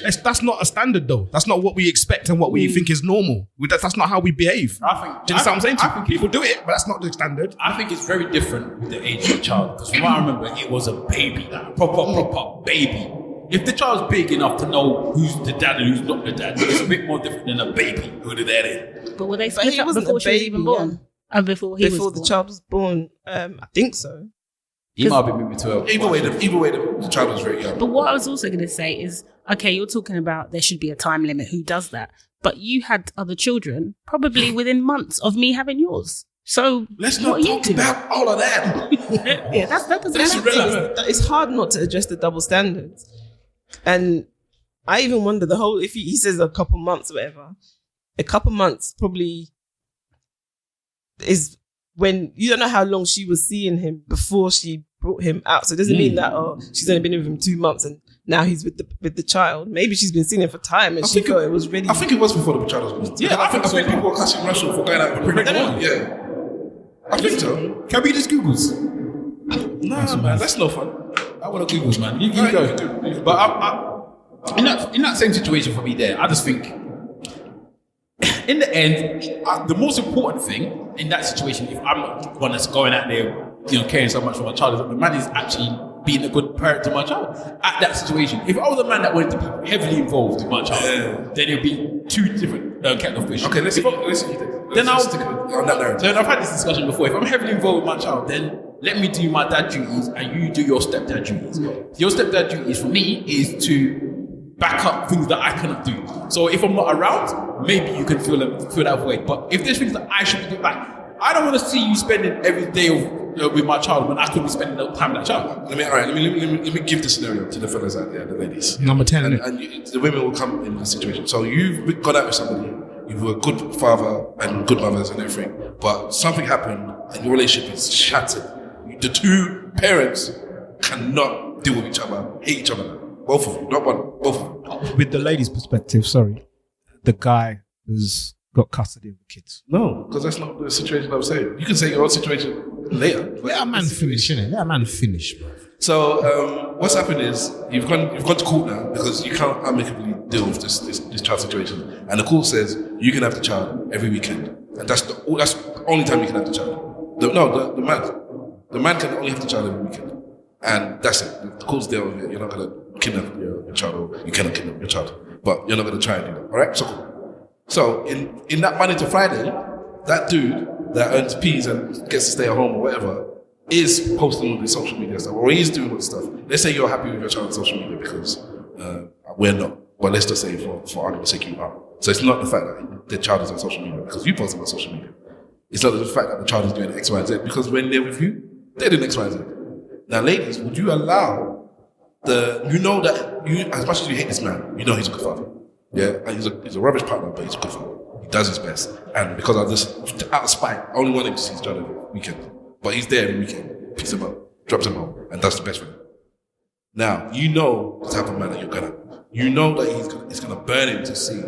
a standard though. That's not what we expect and what we think is normal. That's not how we behave. Do you understand what I'm saying? People do it, but that's not the standard. I think it's very different with the age of the child. Because from what I remember, it was a baby, like a proper baby. If the child's big enough to know who's the dad and who's not the dad, it's a bit more different than a baby who the dad is. But were they But split he up wasn't before a she was baby, even born? And before he was Before born? the child was born, I think so. He might have been maybe 12. Either way, the child was very young. But what I was also going to say is, okay, you're talking about there should be a time limit. Who does that? But you had other children probably within months of me having yours. So Let's what not are you talk doing? about all of that. Yeah, that doesn't That's matter. irrelevant. It's hard not to address the double standards. And I even wonder if he says a couple months or whatever, a couple months probably is when you don't know how long she was seeing him before she brought him out. So it doesn't mean that, she's only been with him 2 months and now he's with the child. Maybe she's been seeing him for time and she thought it was ready. I think it was before the child was born. Yeah, I think people were cussing Russell for going out with a pregnant woman. Yeah. I think so. Can we just Googles? No, man, that's no fun. I want to Googles, man. You go. But in that same situation for me there, I just think, in the end, the most important thing in that situation, if I'm not the one that's going out there, caring so much for my child, is that the man is actually being a good parent to my child. At that situation, if I was a man that wanted to be heavily involved with my child, then it'd be two different kettle of fish. Okay, let's stick on that narrative. So I've had this discussion before. If I'm heavily involved with my child, then let me do my dad duties and you do your stepdad duties. Your stepdad duties for me is to back up things that I cannot do. So if I'm not around, maybe you can feel that way. But if there's things that I should be doing, like, I don't want to see you spending every day with my child when I could be spending time with that child. Let me give the scenario to the fellas out there, the ladies. Number 10, and the women will come in the situation. So you've gone out with somebody, you were a good father and good mothers and everything, but something happened and your relationship is shattered. The two parents cannot deal with each other, hate each other. Both of them, not one, both of them. With the lady's perspective, the guy has got custody of the kids. No, because that's not the situation I'm saying. You can say your own situation later. let a man finish, innit? Let a man finish, bro. So what's happened is you've gone to court now because you can't amicably deal with this child situation, and the court says you can have the child every weekend, and that's the only time you can have the child. The man can only have the child every weekend, and that's it. The court's there with it. You're not gonna kidnap your child, or you cannot kidnap your child, but you're not gonna try and do that. All right, so cool. So in that Monday to Friday, that dude that earns peas and gets to stay at home or whatever is posting all the social media stuff, or he's doing all the stuff. Let's say you're happy with your child on social media because we're not, but let's just say for argument's sake you are. So it's not the fact that the child is on social media because you post on social media. It's not the fact that the child is doing X, Y, and Z because when they're with you, they're doing X, Y, and Z. Now, ladies, would you allow as much as you hate this man, you know he's a good father. Yeah, and he's a rubbish partner, but he's a good father. He does his best. And because of this, out of spite, I only want him to see his child every weekend. But he's there every weekend, picks him up, drops him home, and does the best for him. Now, you know the type of man that you're gonna. You know that it's gonna burn him to see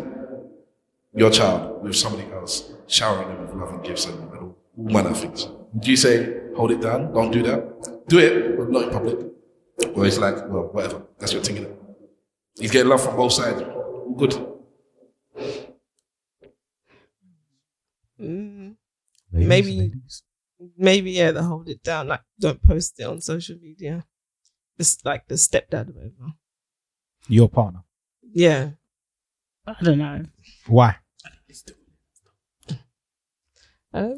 your child with somebody else, showering him with love and gifts and all manner of things. Would you say, hold it down, don't do that? Do it, but not in public. Or it's like, well, whatever, that's your thing, innit? He's getting love from both sides. All good. Maybe, yeah, they hold it down. Like, don't post it on social media. It's like the stepdad or whatever. Your partner. Yeah. I don't know. Why? Um,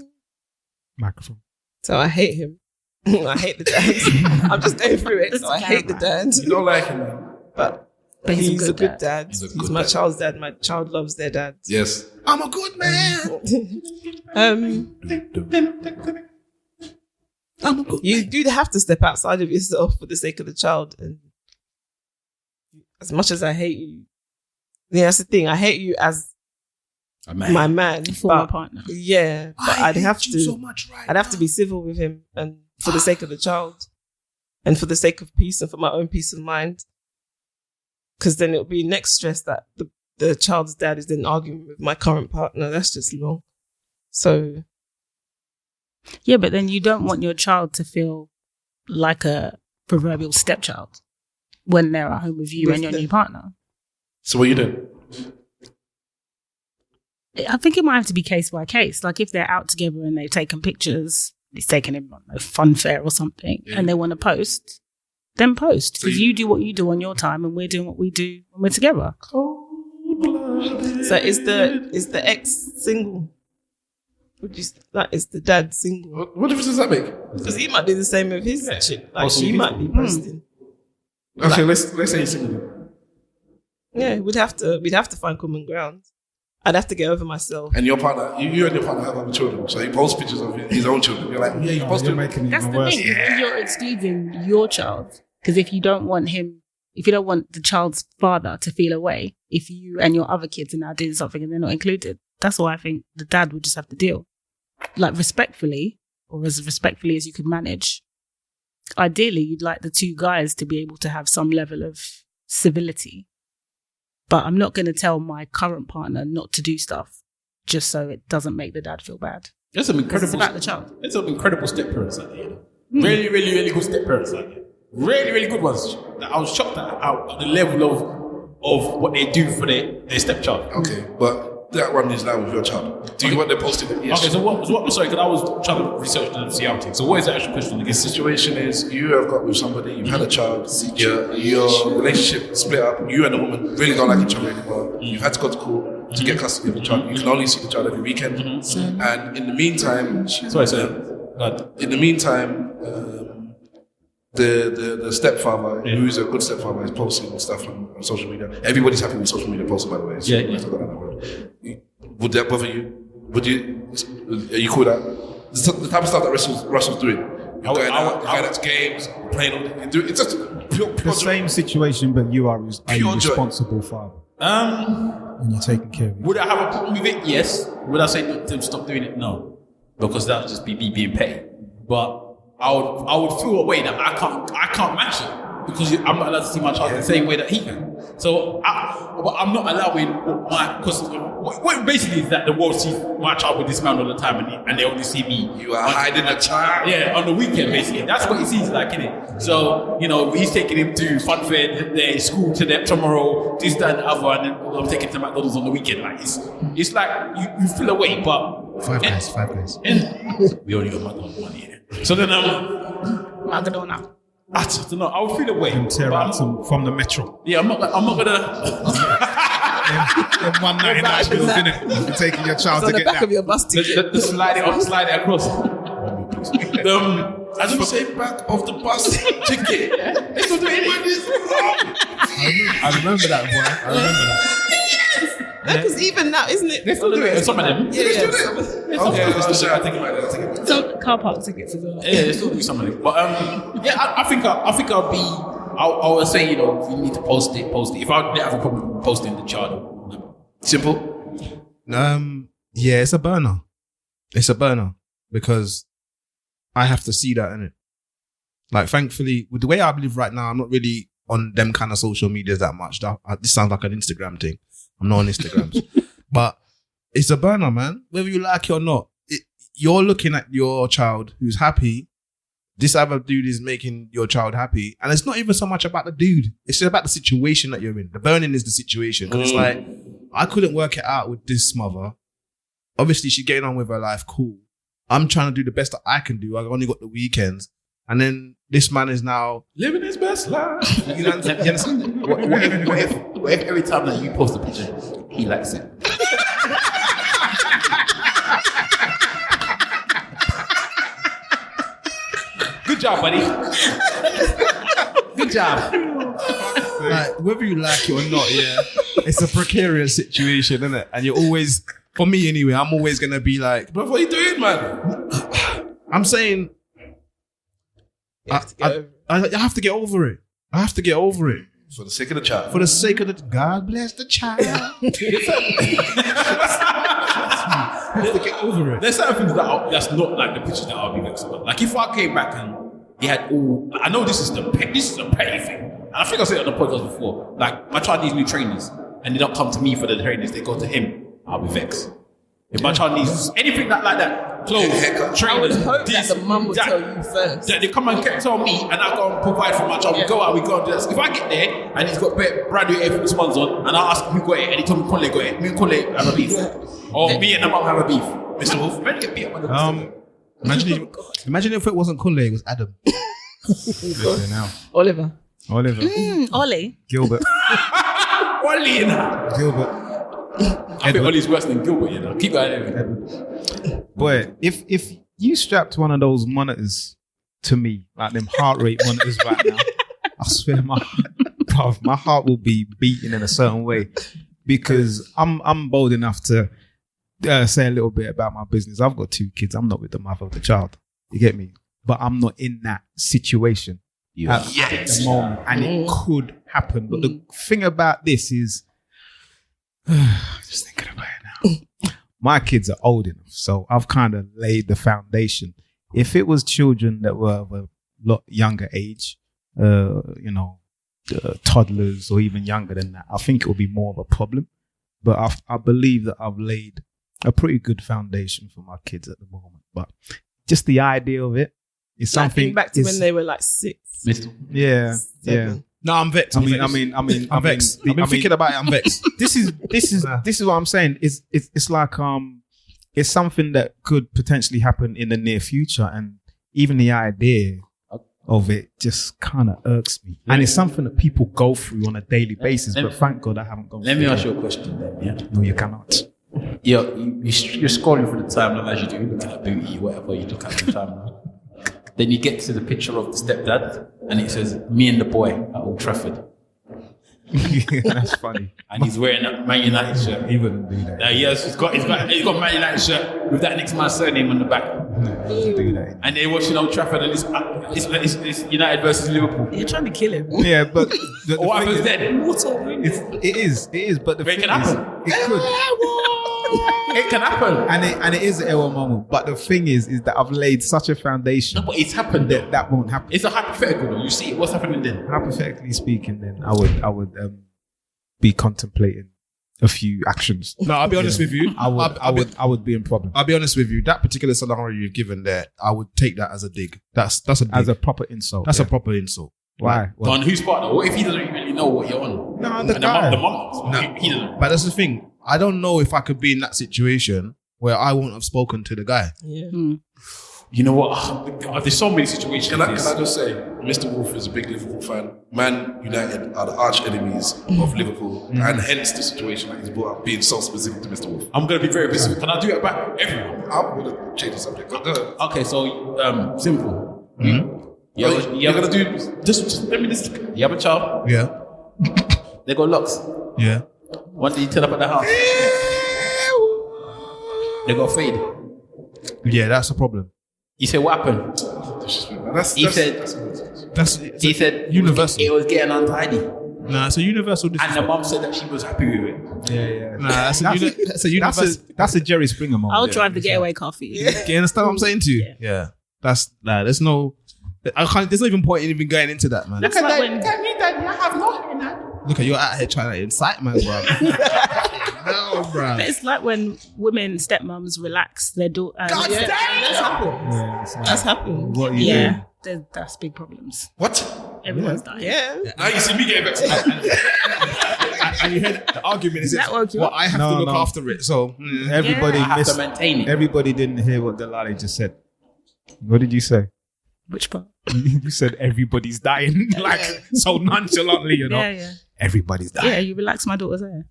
Microphone. so I hate him. I hate the dad. I'm just going through it. So I hate the dad. You don't like him, man. But he's a good dad. He's my child's dad. My child loves their dad. Yes. I'm a good man. You do have to step outside of yourself for the sake of the child. And as much as I hate you, yeah, that's the thing. I hate you as my man, Former partner. Yeah, but I'd have to. So much right I'd have to be civil with him, and for the sake of the child, and for the sake of peace, and for my own peace of mind. Because then it'll be next stress that the child's dad is then arguing with my current partner. That's just long. So Yeah, but then you don't want your child to feel like a proverbial stepchild when they're at home with you and your new partner. So what you doing? I think it might have to be case by case. Like if they're out together and they've taken pictures, it's taken them on a fun fair or something, and they want to post, then post. Because you do what you do on your time and we're doing what we do when we're together. So is the ex single? That is the dad single? What difference does that make? Because he might do the same with his chick. Like she might be posting. Okay, let's say he's single. Yeah, we'd have to find common ground. I'd have to get over myself. And your partner, you and your partner have other children, so he posts pictures of his own children. You're like, yeah, you posted. You're making it That's even the worse. thing. You're excluding your child. Because if you don't want the child's father to feel away, if you and your other kids are now doing something and they're not included, that's why I think the dad would just have to deal. Like respectfully, or as respectfully as you could manage. Ideally, you'd like the two guys to be able to have some level of civility. But I'm not going to tell my current partner not to do stuff just so it doesn't make the dad feel bad. There's some incredible. It's about the child. There's some incredible step parents out there. Really, really, really good step parents out there. Really, really good ones. I was shocked at the level of what they do for their stepchild. Okay, but that one is now with your child. Do you want them posted? Yes. Okay, so what? Sorry, because I was trying to research the reality. So what is the actual question? The situation is you have got with somebody, you've had a child, your relationship split up, you and the woman really don't like each other anymore. You've had to go to court to get custody of the child. You can only see the child every weekend. And in the meantime, the stepfather, who's a good stepfather, is posting stuff on social media. Everybody's happy with social media posts, by the way. So would that bother you? Are you cool with that? The type of stuff that Russell's doing. Going out to games, playing on it's just pure The same situation, but you are a Pure joy. responsible father. And you're taking care of it. Would I have a problem with it? Yes. Would I say to them stop doing it? No, because that would just be me being petty. But I would feel a way that I can't match it because I'm not allowed to see my child the same way that he can. So I'm not allowing because what basically is that the world sees my child with this man all the time and they only see me. You are hiding a child. Yeah, on the weekend basically. That's what he sees like, innit? So, he's taking him to fun fair, their school tomorrow, this, that, and the other, and then I'm taking him to McDonald's on the weekend. Like it's like you feel away, but Five guys. we only got McDonald's money here. So then McDonald's. I don't know. I would feel away. And tear but out some from the metro. Yeah, I'm not gonna. Them 199 bills, innit? You're taking your child It's on to the get back that. of your bus ticket. the slide it across. I don't say back of the bus ticket. It's not doing I remember that, boy. I remember that. Because even now, isn't it? They still do it. Some of them. Yeah. Okay, I think about it. So car park tickets as well. Yeah, they still do some of them. But I think I'll be. I would say you need to post it. If I didn't have a problem posting the child, simple. Yeah, it's a burner. It's a burner because I have to see that in it. Like, thankfully, with the way I live right now, I'm not really on them kind of social medias that much. This sounds like an Instagram thing. I'm not on Instagrams, but it's a burner, man. Whether you like it or not, you're looking at your child who's happy. This other dude is making your child happy, and it's not even so much about the dude. It's just about the situation that you're in. The burning is the situation because it's like I couldn't work it out with this mother. Obviously, she's getting on with her life. Cool. I'm trying to do the best that I can do. I've only got the weekends, and then this man is now Living his best life. You understand? What if every time that you post a picture, he likes it? Good job, buddy. Good job. Like, whether you like it or not, yeah, it's a precarious situation, isn't it? And you're always, for me anyway, I'm always gonna be like, But what are you doing, man? I'm saying, I have to get over it. I have to get over it. For the sake of the child. For the sake of the God bless the child. I have to get over it. There's certain things that's not like the pictures that I'll be vexed about. Like if I came back and he had all, I know this is a petty thing, and I think I said it on the podcast before. Like my child needs new trainers, and they don't come to me for the trainers, they go to him, I'll be vexed. If my child needs anything like that, clothes, trainers, I would hope this, that the mum would that, tell you first. that they come and tell me, and I go and provide for my child. We go out, we go and do this. If I get there and he's got brand new Air Force Ones on, and I ask him who got it, and he told me Kole got it, me and Kole have a beef, or me and the mum have a beef. Mr. Wolf, when you get beat up by the Imagine if it wasn't Kole, it was Adam. Now. Oliver. Ollie. Gilbert. Ollie, you know. Gilbert. I think Ollie's worse than Gilbert, you know. Keep going anyway. Boy, if you strapped one of those monitors to me, like them heart rate monitors right now, I swear my heart will be beating in a certain way, because I'm bold enough to say a little bit about my business. I've got 2 kids. I'm not with the mother of the child. You get me? But I'm not in that situation at the moment, and it could happen. But the thing about this is, just thinking about it now. My kids are old enough, so I've kind of laid the foundation. If it was children that were of a lot younger age, toddlers or even younger than that, I think it would be more of a problem. But I believe that I've laid a pretty good foundation for my kids at the moment. But just the idea of it is something. Back to when they were like 6. Yeah. No, I'm vexed. I mean, I'm vexed. I've been thinking about it. I'm vexed. This is what I'm saying. It's like it's something that could potentially happen in the near future, and even the idea of it just kind of irks me. And it's something that people go through on a daily basis. But thank God I haven't gone. Let me ask you a question then. Yeah. No, you cannot. You're scrolling through the timeline as you do, looking at booty, whatever you look at the timeline. Then you get to the picture of the stepdad, and it says, "Me and the boy at Old Trafford." That's funny. And he's wearing a Man United shirt. He wouldn't do that. Yes, he's got Man United shirt with that next man's surname on the back. No, he wouldn't do that. And they're watching Old Trafford, and it's United versus Liverpool. You're trying to kill him. Yeah, but What happens then? it is. But the It thing can is, happen. it could. It can happen. And it is an error moment. But the thing is that I've laid such a foundation No, but it's happened. that won't happen. It's a hypothetical though. You see what's happening then. Hypothetically speaking, then I would be contemplating a few actions. No, I'll be honest with you. I would be in problem I'll be honest with you. That particular scenario you've given there, I would take that as a dig. That's a dig. as a proper insult. That's a proper insult. Why? On whose part though? What if he doesn't really know what you're on? No, And the guy. the mom. He doesn't. But that's the thing. I don't know if I could be in that situation where I won't have spoken to the guy. Yeah. You know what? There's so many situations. Can I just say, Mr. Wolf is a big Liverpool fan. Man United are the arch enemies of Liverpool, and hence the situation that he's brought up being so specific to Mr. Wolf. I'm going to be very specific. Can I do it about everyone? I'm going to change the subject. Go ahead. Okay, so simple. You're going to do Just let me just. You have a child. Yeah. They got locks. Yeah. One day you turn up at the house. They got fade. Yeah, that's a problem. You say what happened? He said universal. It was getting untidy, Nah, it's a universal and the disrespect. mom said that she was happy with it. Yeah. Nah, that's a universal. That's a Jerry Springer moment. I'll drive the getaway car for you. Do you understand what I'm saying to you? Yeah. That's there's no. There's no even point in even going into that, man. That's like when Look at you're out here trying to incite man, bro. No, bro. it's like when women stepmoms relax their daughter. That's happened. That's happened. What are you Yeah, that's big problems. what? Everyone's dying. Yeah. Now you see me getting back to that. And you heard the argument is That woke you well, up? I have No, to look no. after it. So Everybody I have to missed. maintain it. Everybody didn't hear what Delali just said. What did you say? Which part? You said everybody's dying, like so nonchalantly, you know. Yeah. Everybody's dying. Yeah, you relax my daughter's hair.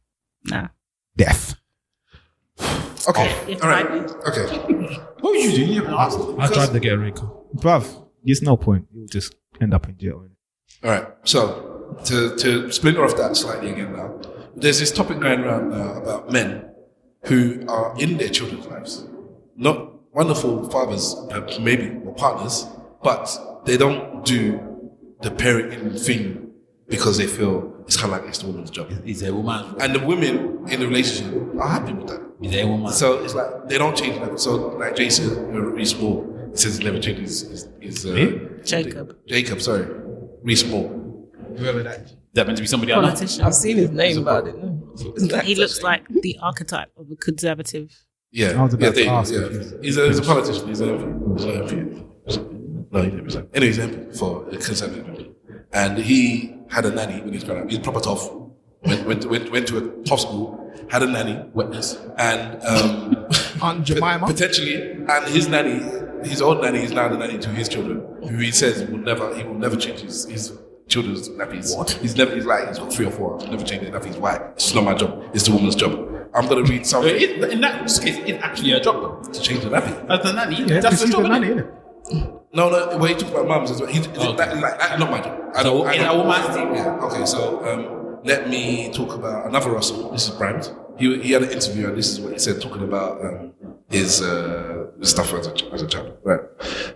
Nah. Death. Okay, You have all to right. hide me. Okay. What would you do? You haven't asked. I tried to get a car. Bruv, there's no point. You'll just end up in jail. All right. So to splinter off that slightly again now, there's this topic going around now about men who are in their children's lives, not wonderful fathers, maybe, or partners, but they don't do the parenting thing because they feel it's kind of like it's the woman's job. Is a woman? And the women in the relationship are happy with that. Is a woman? So it's like they don't change that. So like Jason Reese Moore, he says he never changes his Jacob. Sorry, Reese Moore. Whoever that. That meant to be somebody I know. Politician. I've seen his name about it. No. He looks like the archetype of a conservative. Yeah, I was about to ask yeah. if He's a politician. He's an MP. No, he didn't resign. Anyway, he's an MP for a Conservative MP. And he had a nanny when he was growing up. He's proper tough. Went to a tough school, had a nanny, wetness, and Aunt Jemima. potentially, and his nanny, his old nanny, is now the nanny to his children, who he says he will never change his children's nappies. What? He's got 3 or 4. He'll never change their nappies. Why? It's not my job. It's the woman's job. I'm gonna read So something in that case, it's actually a job though. to change the nappy. As the nanny, yeah, that's the she's job, the isn't nanny, it? innit? No, when he talks about mums as well, that's not my job. In our man's team. Yeah. Okay, so let me talk about another Russell. This is Brand. He had an interview, and this is what he said, talking about his stuff as a child. Right.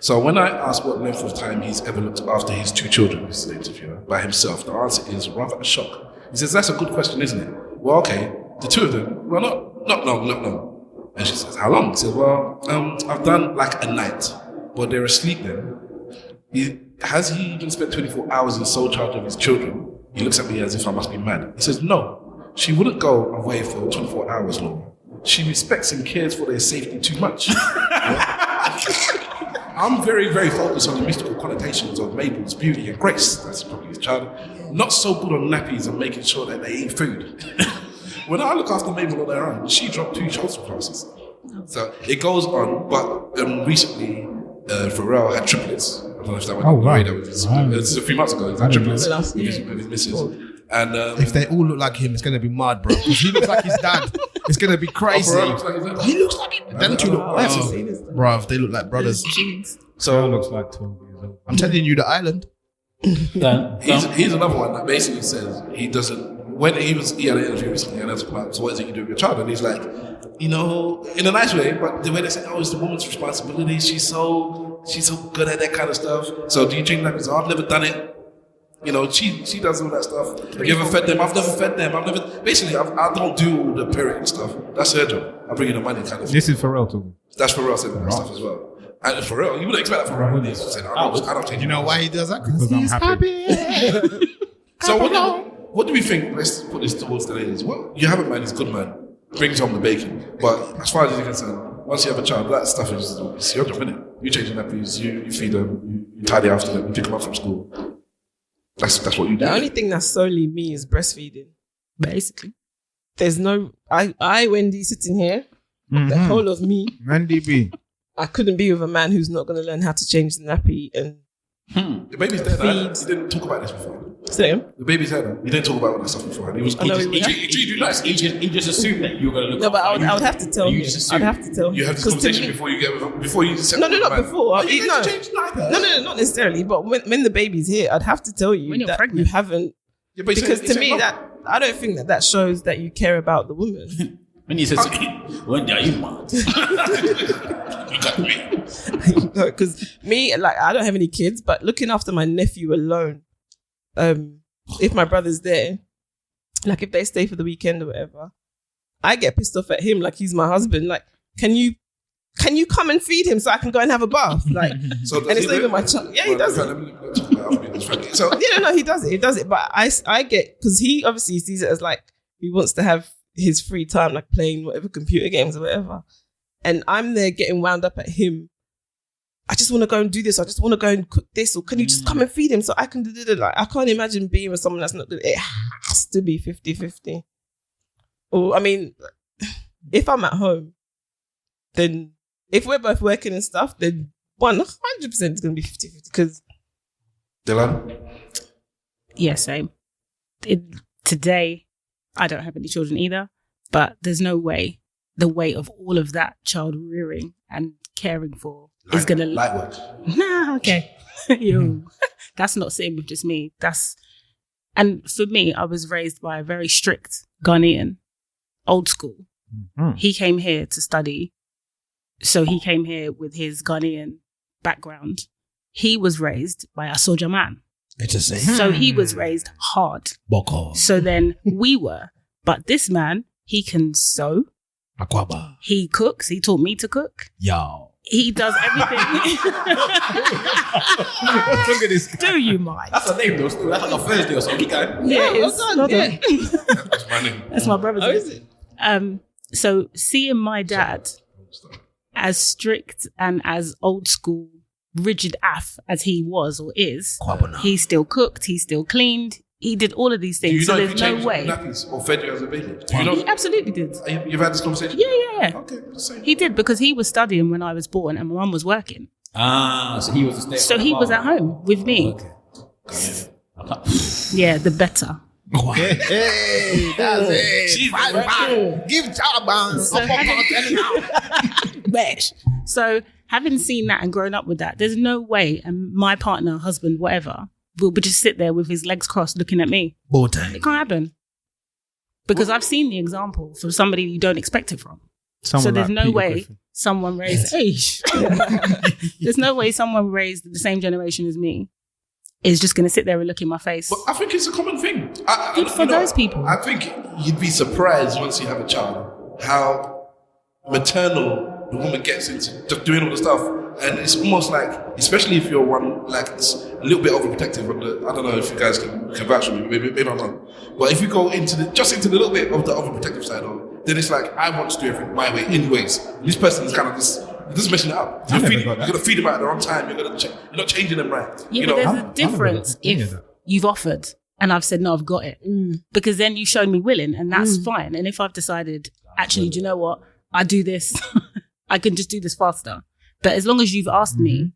So when I asked what length of time he's ever looked after his 2 children, this is the interviewer, by himself, the answer is rather a shock. He says, that's a good question, isn't it? Well, okay, the 2 of them, well, not long. And she says, how long? He says, well, I've done like a night, but they're asleep then. Has he even spent 24 hours in sole charge of his children? He looks at me as if I must be mad. He says, no, she wouldn't go away for 24 hours long. She respects and cares for their safety too much. I'm very, very focused on the mystical connotations of Mabel's beauty and grace. That's probably his child. Not so good on nappies and making sure that they eat food. When I look after Mabel on her own, she dropped 2 children classes. So it goes on, but recently Pharrell had triplets. I don't know if that went on the radar with his, this is a few months ago. He had triplets with his missus. And If they all look like him, it's gonna be mad, bro. Because he looks like his dad. It's gonna be crazy. Pharrell looks like his dad. He looks like him. Them 2 look bro. They look like brothers. So looks like 12 years old. I'm telling you, the island. he's another one that basically says he doesn't. When he had an interview recently, and I was about, so what is it you do with your child? And he's like, in a nice way, but the way they say, oh, it's the woman's responsibility. She's so good at that kind of stuff. So do you change that? Because I've never done it. She does all that stuff. Have you ever fed them? I've never fed them. Basically, I don't do all the parenting stuff. That's her job. I bring in the money kind of. This is Pharrell talking. That's Pharrell saying that stuff as well. And Pharrell, you would expect that from Pharrell. He's saying, I don't change. You know why he does that? Because I'm happy. So what do we think? Let's put this towards the ladies. Well, you have a man, he's a good man, brings home the bacon. But as far as you're concerned, once you have a child, that stuff it's your job, isn't it? You change the nappies, you feed them, you tidy after them, you pick them up from school. That's what you do. The only thing that's solely me is breastfeeding. Basically. There's no, Wendi, sitting here, the whole of me, Wendi B. I couldn't be with a man who's not going to learn how to change the nappy and The baby's dead. Feed. You didn't talk about this before. say him. The baby's dead. You didn't talk about all that stuff before. He I know he would. He just assumed that you were going to look No, but after I would have to tell You him. just I'd assumed. have to tell him. You have this 'Cause to conversation me- before you set No, up with not the man. before. Oh, you No. guys changed neither. No, not necessarily. But when the baby's here, I'd have to tell you When you're that pregnant. you haven't. Yeah, but he Because said- he to said me, no. that I don't think that shows that you care about the woman. When he says, when are you mad? Look at me. Because me, like, I don't have any kids, but looking after my nephew alone, if my brother's there, like if they stay for the weekend or whatever, I get pissed off at him like he's my husband. Like, can you come and feed him so I can go and have a bath? Like, So and it's not even my child. Yeah, he does it. Let me talk about other people's friendly. So No, he does it. He does it. But I get, because he obviously sees it as like he wants to have his free time, like playing whatever computer games or whatever. And I'm there getting wound up at him. I just want to go and do this. I just want to go and cook this. Or can you just come and feed him so I can do it? Like, I can't imagine being with someone that's not good. It has to be 50-50. Or, I mean, if I'm at home, then if we're both working and stuff, then 100% is going to be 50-50. Because Delali, Yeah, same. Today, I don't have any children either, but there's no way the weight of all of that child rearing and caring for is going to... light work. Nah, okay. Yo, that's not sitting with just me. And for me, I was raised by a very strict Ghanaian, old school. He came here to study. So he came here with his Ghanaian background. He was raised by a soldier man. It's a same. So he was raised hard. Boko. So then we were. But this man, he can sew. Aquaba. He cooks. He taught me to cook. Yo. He does everything. Look at this. Do you mind? That's a name though. Still. That's like a Thursday or something. Keep going. Yeah, well it's done, not yeah. a- That's my name. That's my brother's Oh, name. is it? So seeing my dad as strict and as old school, rigid af as he was or is, he still cooked, he still cleaned, he did all of these Do things. you So know if there's you no changed way. nappies or fed you as a baby? Do you know? He absolutely did. You've had this conversation? Yeah. Okay, just saying. He did because he was studying when I was born and my mum was working. So he was a stay. So he was at home with me. Okay. Yeah, the better. Hey, that's it. Give Taliban Bash. So having seen that and grown up with that, there's no way, and my partner, husband, whatever, will just sit there with his legs crossed looking at me. Ball time. It can't happen. Because I've seen the example from somebody you don't expect it from. Someone so there's like no Peter way Griffin. someone raised there's no way someone raised the same generation as me is just gonna sit there and look in my face. But I think it's a common thing. Good for those people. I think you'd be surprised once you have a child how maternal the woman gets into just doing all the stuff. And it's almost like, especially if you're one, like, it's a little bit overprotective on the, I don't know if you guys can vouch for me, maybe I'm wrong. But if you go into the little bit of the overprotective side of it, then it's like, I want to do everything my way anyways. This person is kind of just messing it up. You're going to feed them at the wrong time. You're not changing them right. Yeah, you but know? there's a difference if you've offered and I've said, no, I've got it. Because then you showed me willing and that's fine. And if I've decided, actually, do you know what? I do this. I can just do this faster. But as long as you've asked me,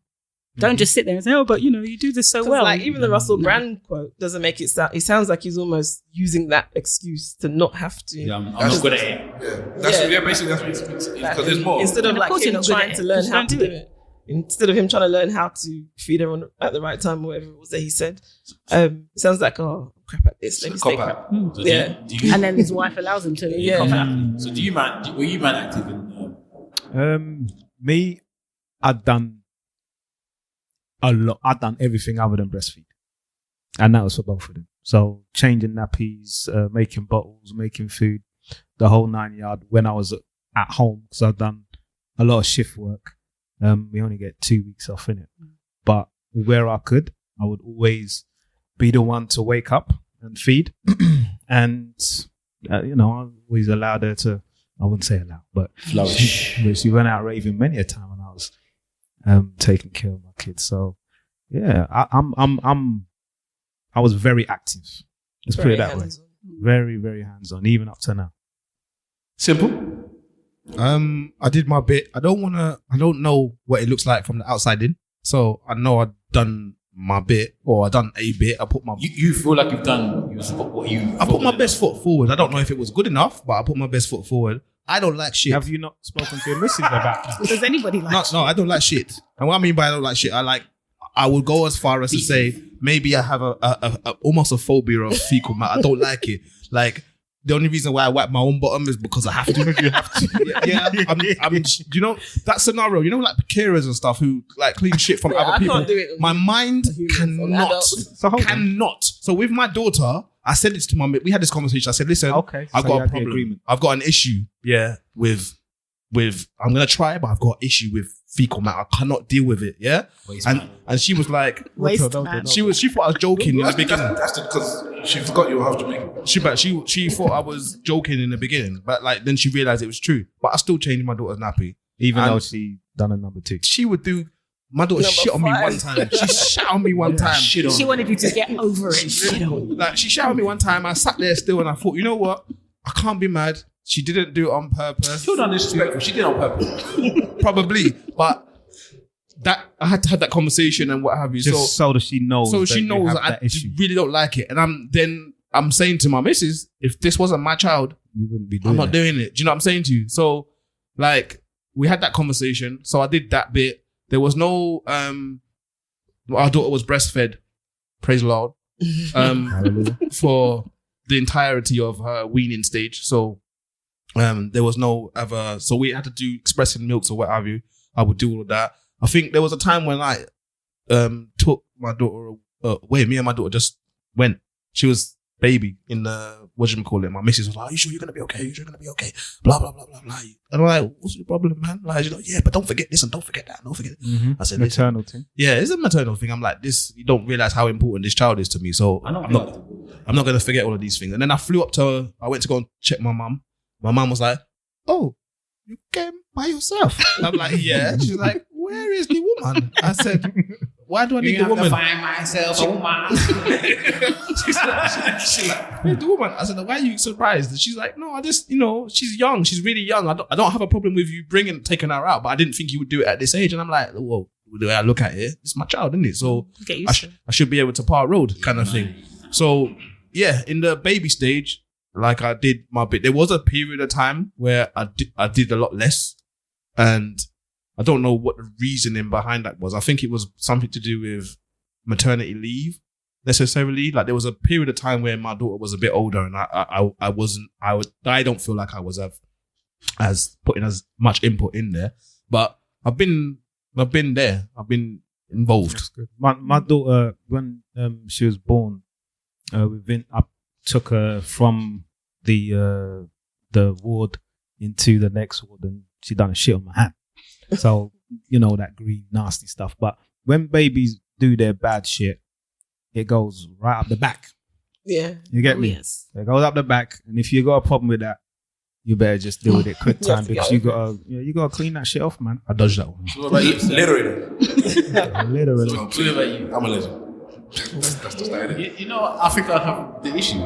don't just sit there and say, oh, but you do this so well. Like even the Russell Brand quote doesn't make it sound. It sounds like he's almost using that excuse to not have to. Yeah, I'm not good at it. Basically that's what it's because there's more. Instead of And of like course him you're not good trying at to it, learn just how don't to do do it. Instead of him trying to learn how to feed her at the right time or whatever it was that he said. It sounds like, oh, crap at this. Let me stay crap. So Yeah. do you, And then his wife allows him to. Yeah. So were you man active in? Me, I'd done a lot. I'd done everything other than breastfeed. And that was for both of them. So changing nappies, making bottles, making food, the whole 9 yard when I was at home, because I'd done a lot of shift work. We only get 2 weeks off in it. But where I could, I would always be the one to wake up and feed. And, I always allowed her to, I wouldn't say allow, but she went out raving many a time when I was taking care of my kids. So yeah, I was very active. Let's put it that way. Very, very hands-on, even up to now. Simple. I did my bit. I don't know what it looks like from the outside in. So I know I've done my bit, or I done a bit. I put my You feel like you've done what you. I put my best foot forward. I don't know if it was good enough, but I put my best foot forward. I don't like shit. Have you not spoken to your missus about that? Does anybody like No, I don't like shit. And what I mean by I don't like shit, I would go as far as to say maybe I have a almost a phobia of fecal matter. I don't like it. Like the only reason why I wipe my own bottom is because I have to. You have to. Yeah. I'm you know that scenario. You know, like carers and stuff who like clean shit from other I people. can't do it. My mind cannot. adults. So hold on. Cannot. So with my daughter, I said this to my. We had this conversation. I said, "Listen, Okay, I've so got you a had the problem. agreement. I've got an issue. Yeah, with I'm gonna try, but I've got an issue with fecal matter. I cannot deal with it. Yeah, and she was like, waste man? she thought I was joking in the beginning. That's because she forgot you were half Jamaican. She thought I was joking in the beginning, but like then she realized it was true. But I still changed my daughter's nappy. Even And though she done a number 2. she would do. My daughter Number shit on me 5. one time. She shat on me one time. Shit on. She wanted you to get over it. Like she shat on me one time. I sat there still and I thought, you know what? I can't be mad. She didn't do it on purpose. Still not disrespectful. She did it on purpose. Probably, but that I had to have that conversation and what have you. Just so that she knows. So that she you knows have that that issue. really don't like it, and I'm saying to my missus, if this wasn't my child, You wouldn't be doing I'm not that. doing it. Do you know what I'm saying to you? So, like, we had that conversation. So I did that bit. There was no our daughter was breastfed, praise the Lord, Hallelujah. for the entirety of her weaning stage. So there was no other. So we had to do expressing milks or what have you. I would do all of that. I think there was a time when I took my daughter away. Me and my daughter just went. She was baby in the, my missus was like, are you sure you're going to be okay? You sure you're going to be okay? Blah, blah, blah, blah, blah. And I'm like, what's the problem, man? Like, she's like, yeah, but don't forget this and don't forget that. Don't forget. I said, Maternal thing. yeah, it's a maternal thing. I'm like, this, you don't realize how important this child is to me. So I'm not going to forget all of these things. And then I flew up to her. I went to go and check my mum. My mum was like, oh, you came by yourself? And I'm like, yeah. She's like, where is the woman? I said, why do I need the woman? Find myself a woman. She's like, where's the woman? I said, why are you surprised? And she's like, no, I just, she's young. She's really young. I don't have a problem with you taking her out, but I didn't think you would do it at this age. And I'm like, whoa, the way I look at it, it's my child, isn't it? So I should be able to part road kind of thing. So yeah, in the baby stage, like I did my bit. There was a period of time where I did a lot less, and I don't know what the reasoning behind that was. I think it was something to do with maternity leave necessarily. Like there was a period of time where my daughter was a bit older, and I don't feel like I was as putting as much input in there, but I've been there. I've been involved. That's good. My daughter, when she was born, I took her from the ward into the next ward, and she done a shit on my hand. So that green nasty stuff. But when babies do their bad shit, it goes right up the back. Yeah, you get me? Yes, it goes up the back, and if you got a problem with that, you better just deal with it quick time because you gotta clean that shit off, man. I dodged that one. So what about you? Literally. Literally. So what about you? I'm a legend. That's just that. I think I have the issue.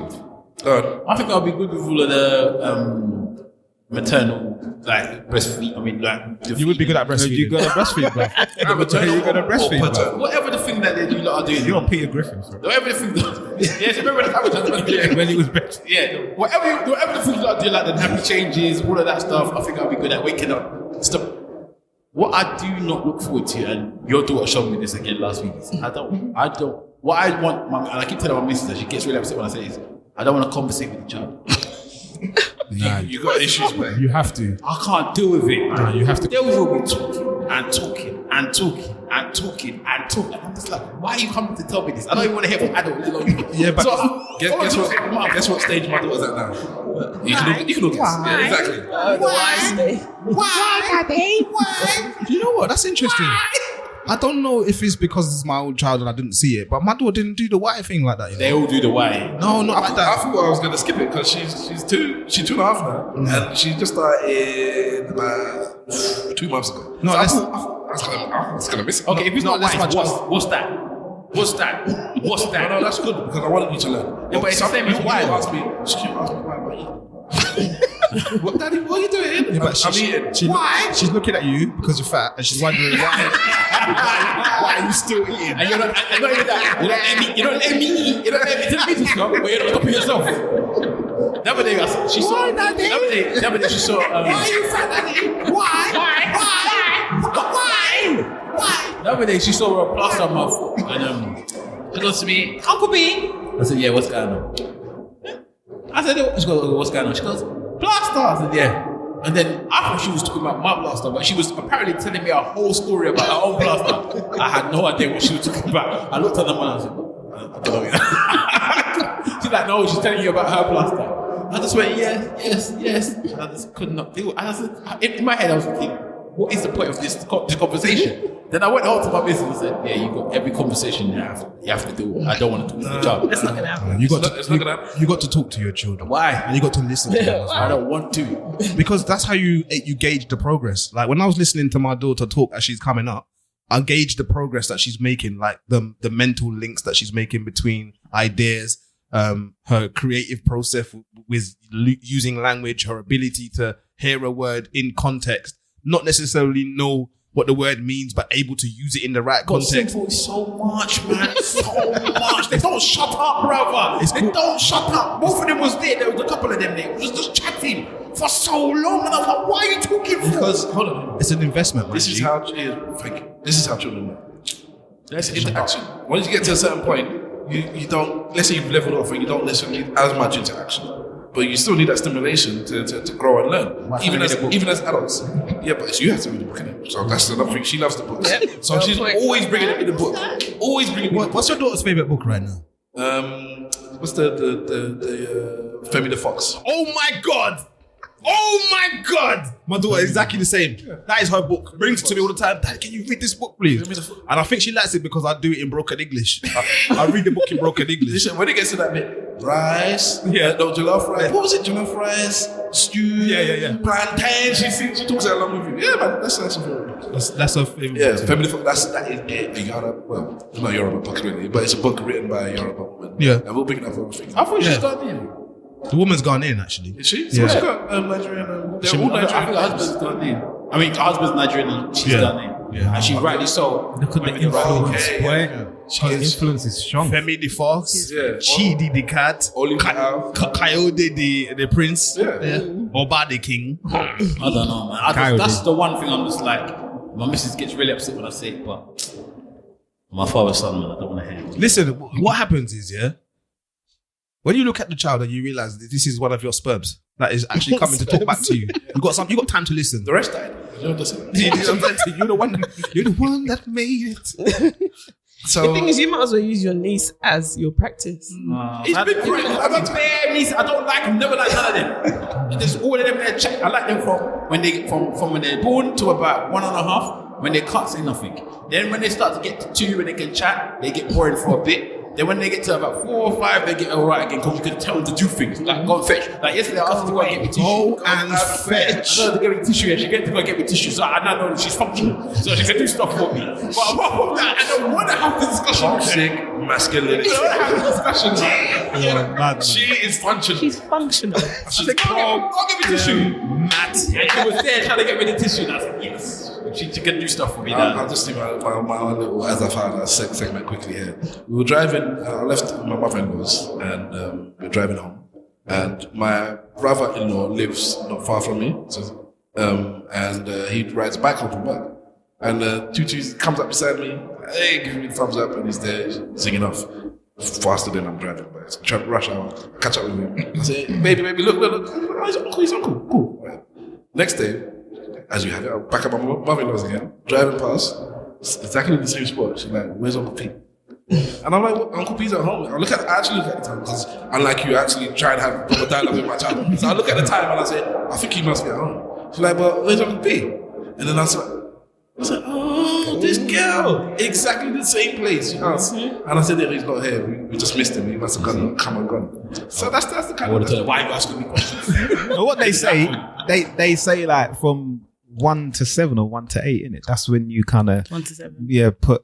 I think I'll be good with all of the maternal, like breastfeed. I mean, like you would be good at breastfeeding. You got to breastfeed, bro. You got to breastfeed, bro. Whatever the thing that they do, lot are doing. You're on Peter Griffin, bro. Whatever the thing. Yes, remember the time when he was breastfeeding. Yeah, whatever the things that I do, like the nappy changes, all of that stuff. I think I'll be good at waking up. Stuff. What I do not look forward to, and your daughter showed me this again last week. Is I don't. What I want, and I keep telling my missus that she gets really upset when I say this. I don't want to conversate with the child. Nah, you got issues, man. You have to. I can't deal with it. Nah, you have to. They will be talking and talking and talking and talking and talking. And I'm just like, why are you coming to tell me this? I don't even want to hear from adults, let alone you. Yeah, but guess what stage my daughter's at now? You can all guess. Yeah, exactly. Why, Daddy? Why? You know what? That's interesting. I don't know if it's because it's my own child and I didn't see it, but my daughter didn't do the white thing like that. They all do the white. No, not like that. I thought I was going to skip it because she's 2.5 now, and she just started about 2 months ago. No, so I was gonna miss it. Okay, if it's not that's white, my child. what's that? What's that? No, that's good because I wanted you to learn. Yeah, but it's the same as white. She keep asking me why am I eating? What, Daddy? What are you doing? Yeah, but I'm eating. Why? She's looking at you because you're fat, and she's wondering why are you still eating? And you're not even that. You don't let me eat. You don't let me tell me to stop, but you're not stopping yourself. The other day, she saw. The other day, she saw. Why are you fat, Daddy? Why? The other day, she saw a plaster on my foot, and she goes to me, Uncle B. I said, yeah, what's going on? I said, she goes, what's going on? She goes, plaster. I said, yeah. And then I thought she was talking about my plaster, but she was apparently telling me a whole story about her own plaster. I had no idea what she was talking about. I looked at them and I said, I don't know. She's like, no, she's telling you about her plaster. I just went, yes. And I just could not deal. And I said, in my head, I was thinking, what is the point of this conversation? Then I went home to my business and said, yeah, you got every conversation you have to do. I don't want to talk to the child. That's not going to happen. You got to talk to your children. Why? And you got to listen to them as well. I don't want to. Because that's how you gauge the progress. Like when I was listening to my daughter talk as she's coming up, I gauge the progress that she's making, like the mental links that she's making between ideas, her creative process with using language, her ability to hear a word in context, not necessarily know what the word means, but able to use it in the right context. So much, man. So much. They don't shut up, brother. Don't shut up. Both of them was there. There was a couple of them there. Was just chatting for so long. And I was like, why are you talking for? Because, hold on. It's an investment, man. This is how children learn. That's interaction. Once you get to a certain point, you don't, let's say you've leveled off and you don't necessarily need as much interaction. But you still need that stimulation to grow and learn. Even as adults. Yeah, but you have to read the book, innit? So that's another thing. She loves the books. Yep. So she's always bringing it in the book. Always bringing it. What's your daughter's favourite book right now? what's the Femi the Fox? Oh my God! Oh my God! My daughter is exactly the same. That is her book. Brings it to me all the time. Dad, can you read this book, please? And I think she likes it because I do it in broken English. I read the book in broken English. Listen, when it gets to that bit, rice, jollof rice. What was it? Jollof rice, stew, plantain. She talks along with you. Yeah, man, that's a favorite. That's her favorite. Yeah, Femi the Fox. That is a Yoruba. Well, it's not a Yoruba book really, but it's a book written by a Yoruba woman. Yeah, and we'll bring it up for everything. I thought she's Ghanaian. The woman's Ghanaian actually. Is she? So she's got Nigerian. They're all I think Nigerian. her husband's Ghanaian. I mean, her husband's Nigerian and she's Ghanaian. Yeah. And she rightly so. Look at the influence, boy. Her influence is strong. Femi the Fox, Yeah. Chidi the cat, Olive Cow. Coyote the prince, Yeah. Oba the king. I don't know, man. That's the one thing I'm just like, my missus gets really upset when I say it, but my father's son, man, I don't want to hear it. Listen, what happens is, when you look at the child and you realize that this is one of your sperms that is actually coming to talk back to you, you got time to listen. The rest died. You know what I'm saying? You're the one that made it. So The thing is, you might as well use your niece as your practice. He's been through it. I mean, bare niece. I don't like him. Never like none of them. There's all of them there. Check. I like them from when they're born to about 1.5. When they can't say nothing. Then when they start to get to 2 and they can chat, they get bored for a bit. Then when they get to about 4 or 5, they get alright again because you can tell them to do things. Like go and fetch. Like yesterday, I asked her to go and get me tissue. Go and fetch. I know to get me tissue, and she get to go and get me tissue. So I know that she's functional, so she can do stuff for me. But apart from that, I don't want to have the discussion. toxic masculinity. I don't have the discussion. Yeah. She is functional. She's functional. She said, go get me tissue. Matt. And she was there trying to get me the tissue. And I said, yes. She can do stuff for me now. I'll just do my own little as I found out segment quickly here. We were driving, I left my mother-in-law's and we were driving home. And my brother-in-law lives not far from me. So, and he rides a bike home from work. And Tutu comes up beside me, hey, giving me the thumbs up, and he's there singing off faster than I'm driving. But it's rush hour. I catch up with him. I say, baby, look. Oh, he's uncle. Cool. Right. Next day, as you have it, I'll back up my mother-in-law's again, driving past, it's exactly the same spot. She's like, where's Uncle Pete? And I'm like, well, Uncle Pete's at home. I actually look at the time, because unlike you, I actually try and have a dialogue with my child. So I look at the time and I say, I think he must be at home. She's like, well, where's Uncle Pete? And then I was like, oh, this girl, exactly the same place. You know? And I said, yeah, he's not here. We just missed him. He must have come and gone. So that's the kind of. Why are you asking me questions? What they say, they say like from 1 to 7 or 1 to 8, innit? That's when you kind of 1 to 7. put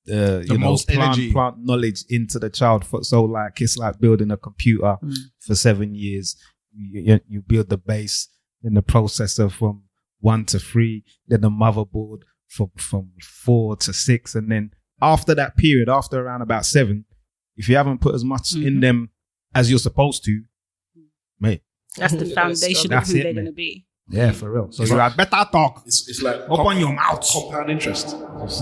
you know most energy. plant knowledge into the child. So like it's like building a computer for 7 years. You build the base, then the processor from 1 to 3, then the motherboard from 4 to 6, and then after that period, after around about 7, if you haven't put as much in them as you're supposed to, mate. That's the foundation of That's who it, they're man. going to be. Yeah, for real. So you had better talk. It's like Open your mouth. compound interest,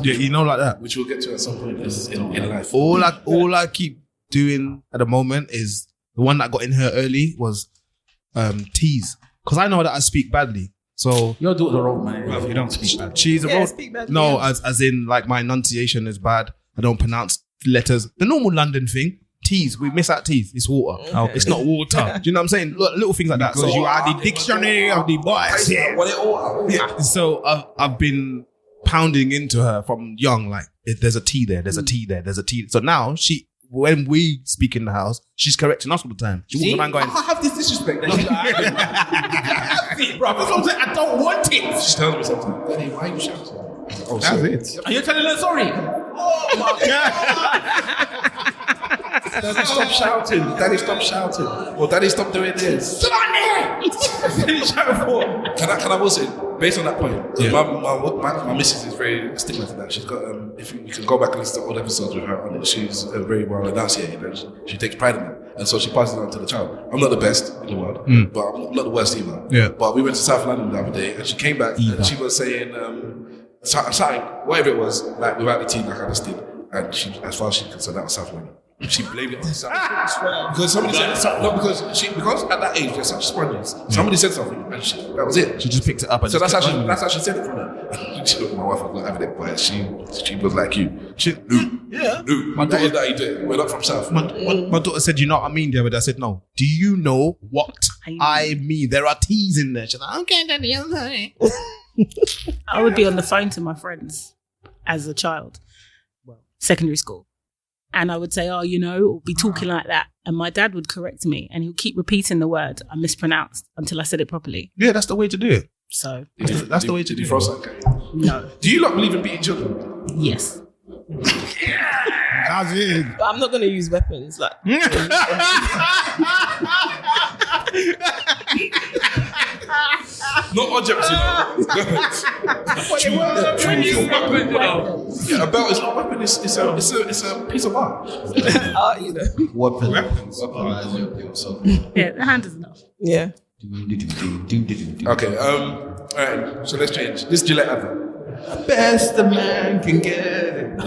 Yeah, you know, like that. which we'll get to at some point in life. All I keep doing at the moment is the one that got in here early was tease, because I know that I speak badly. So Your daughter's a wrong man. You don't speak bad. she's a Yeah, road. speak badly, No, yeah. as in like my enunciation is bad. I don't pronounce letters. The normal London thing. Teas. We miss out teas. It's water. Okay. It's not water. Do you know what I'm saying? Little things like that. Because So you are the dictionary of the boys. yeah. So I've been pounding into her from young, like there's a T there, there's a T there, there's a T. So now when we speak in the house, she's correcting us all the time. She walks around going, I have this disrespect. That she's like, I have it, bro. That's what I'm saying. I don't want it. She tells me sometimes, Daddy, why are you shouting? Oh, That's sorry. it. Are you telling her sorry? Oh my God. Daddy, stop shouting. Daddy, stop shouting. Or Daddy, stop doing this. Sit on there. What are you shouting for? Can I also say, based on that point, my missus is very stigma to that. She's got, if you can go back and listen to all episodes with her on it, she's very well enunciated and she takes pride in that. And so she passes it on to the child. I'm not the best in the world, but I'm not the worst either. Yeah. But we went to South London the other day and she came back and she was saying, something, whatever it was, like without the team, like I just did. And she, as far as she's concerned, that was South London. She blamed it on herself. Because somebody said no, because at that age they're such sponges. Somebody said something and that was it. She just picked it up. And So that's how she said it from her. My wife was not having it, but she was like you. My daughter that you do it. We're not from South. My daughter said, "You know what I mean?" The other day, I said, "No. Do you know what I mean? There are T's in there." She's like, "Okay, Daddy, okay." I would be on the phone to my friends as a child, secondary school. And I would say, or be talking like that. And my dad would correct me and he'll keep repeating the word I mispronounced until I said it properly. Yeah, that's the way to do it. So That's the way to do it. no. Do you not believe in beating children? Yes. That's it. But I'm not going to use weapons. Like, Not objects, you know. A belt is not a weapon. It's a piece of art. Weapons. Yeah, the hand is enough. yeah. Okay. All right. So let's change this Gillette advert. Best a man can get.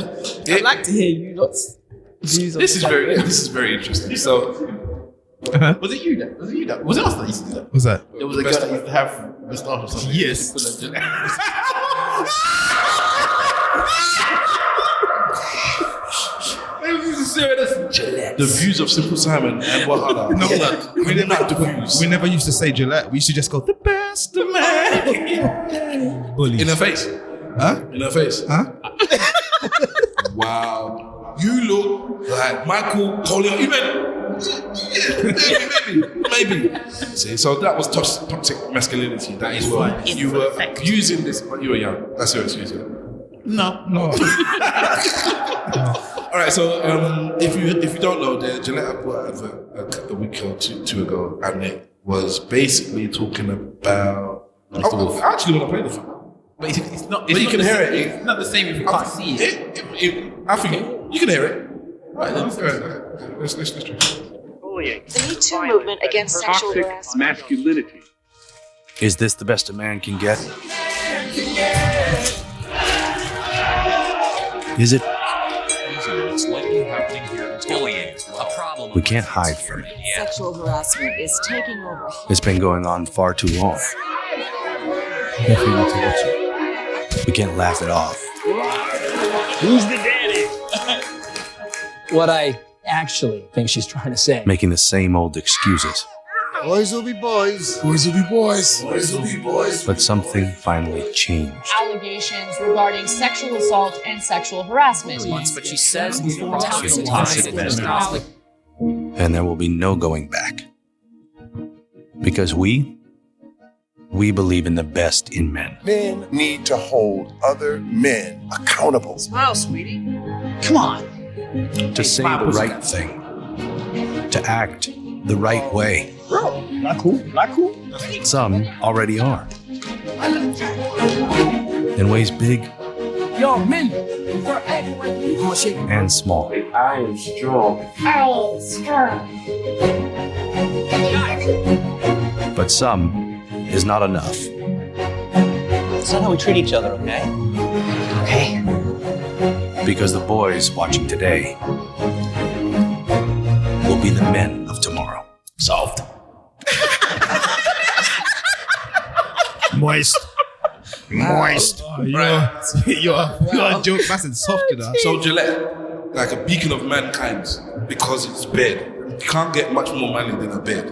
I'd like to hear you lot's views on This is very interesting. So Was it you that? Was it us that used to do that? What's that? There was a girl that used to have moustache or something. Yes. the views of Simple Simon and what other? No, we're not the views. We never used to say Gillette. We used to just go, "The best of man." Bullies. In her face. Huh? In her face. Huh? Wow. You look like Michael Corleone. Maybe. See, so that was toxic masculinity. That is why you were using this, but you were young. That's your excuse. Yeah? No. All right. So if you don't know, the Gillette advert a week or two ago, and it was basically talking about. I actually want to play this one. But it's not. But you can hear it. It's not the same if you can't see it. I think you can hear it. Right. Let's try. The Me Too movement against sexual harassment. Masculinity. Is this the best a man can get? Is it? It's likely happening here in bullying. A problem. We can't hide from it. Sexual harassment is taking over. It's been going on far too long. Definitely need to watch it. We can't laugh it off. Who's the daddy? What I actually think she's trying to say. Making the same old excuses. Boys will be boys. Boys will be boys. Boys will be boys. But something finally changed. Allegations regarding sexual assault and sexual harassment. But she says And there will be no going back. Because we believe in the best in men. Men need to hold other men accountable. Smile, sweetie. Come on. To say the right thing. To act the right way. Bro, not cool. Some already are. In ways big Yo, men, we're acting like we gonna shake. and small. I am strong. But some is not enough. That's not how we treat each other, okay? Okay. Because the boys watching today will be the men of tomorrow. Solved. Moist. You're a joke massive soft, you know. So Gillette, like a beacon of mankind, because it's bed. You can't get much more manly than a bed,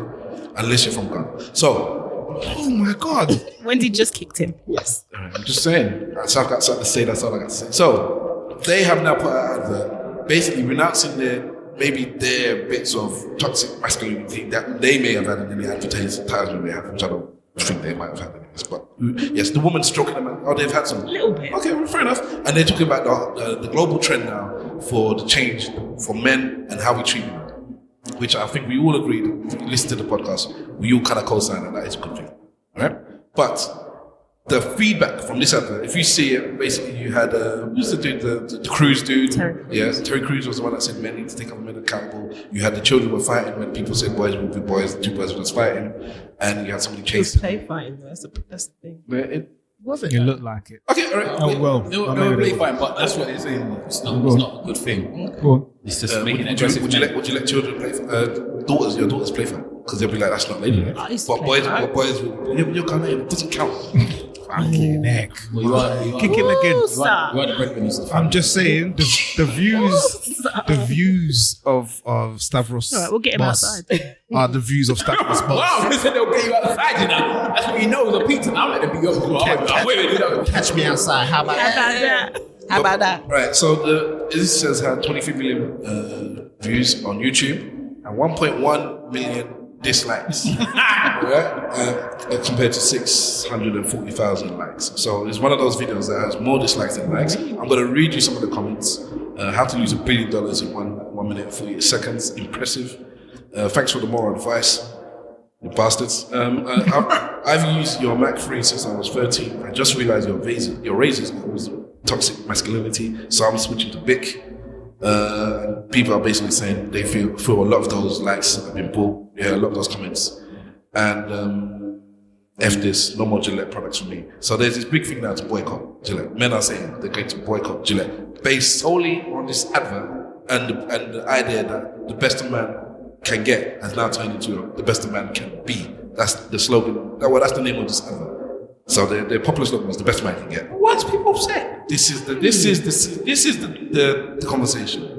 unless you're from Ghana. So, Oh my God. Wendy just kicked him. Yes. I'm just saying. That's all I got to say. That's all I got to say. So, they have now put out an advert, basically renouncing their bits of toxic masculinity that they may have had in the advertisement they have, which I don't think they might have had in this. But yes, the woman stroking them. Oh, they've had some. A little bit. Okay, well, fair enough. And they're talking about the global trend now for the change for men and how we treat women, which I think we all agreed. If you listen to the podcast, we all kind of co-sign that is a good thing. All right? But the feedback from this advert, if you see it, basically you had, who's the dude, the Cruz dude? Terry. Yes, Terry Crews was the one that said men need to take other men accountable. You had the children were fighting when people said boys will be boys, two boys were just fighting. And you had somebody It was chasing. play fighting. That's the thing. Was it? It looked like it. Okay, all right. Oh well. They were maybe play they fighting, but that's what they're saying. It's not a good thing. Go on. It's just Would making you, aggressive. would you let children play daughters, your daughters play fight? Because they'll be like, that's not ladylike. I used to But play boys, you're kind of, it doesn't count. Fucking neck. Well, you are Kick him again. you are the breadwinners. I'm just saying the views of Stavros All right, we'll get him Boss outside. are the views of Stavros Boss. Wow, they said they'll get you outside, you know. That's what you know is a pizza. Now let them be up. Catch me outside. How about that? How about that? Right, so this says had 23 million views on YouTube and 1.1 million dislikes, right? Compared to 640,000 likes. So it's one of those videos that has more dislikes than likes. I'm going to read you some of the comments. How to lose $1 billion in 1 minute and 48 seconds. Impressive. Thanks for the moral advice, you bastards. I've used your Mac free since I was 13. I just realized your razors cause toxic masculinity, so I'm switching to Bic. People are basically saying they feel a lot of those likes have been bought. Yeah, a lot of those comments. And F this, no more Gillette products for me. So there's this big thing now to boycott Gillette. Men are saying they're going to boycott Gillette based solely on this advert and the idea that the best a man can get has now turned into the best a man can be. That's the slogan. That's the name of this advert. So their popular slogan is the best man can get. What's people upset? This is the conversation.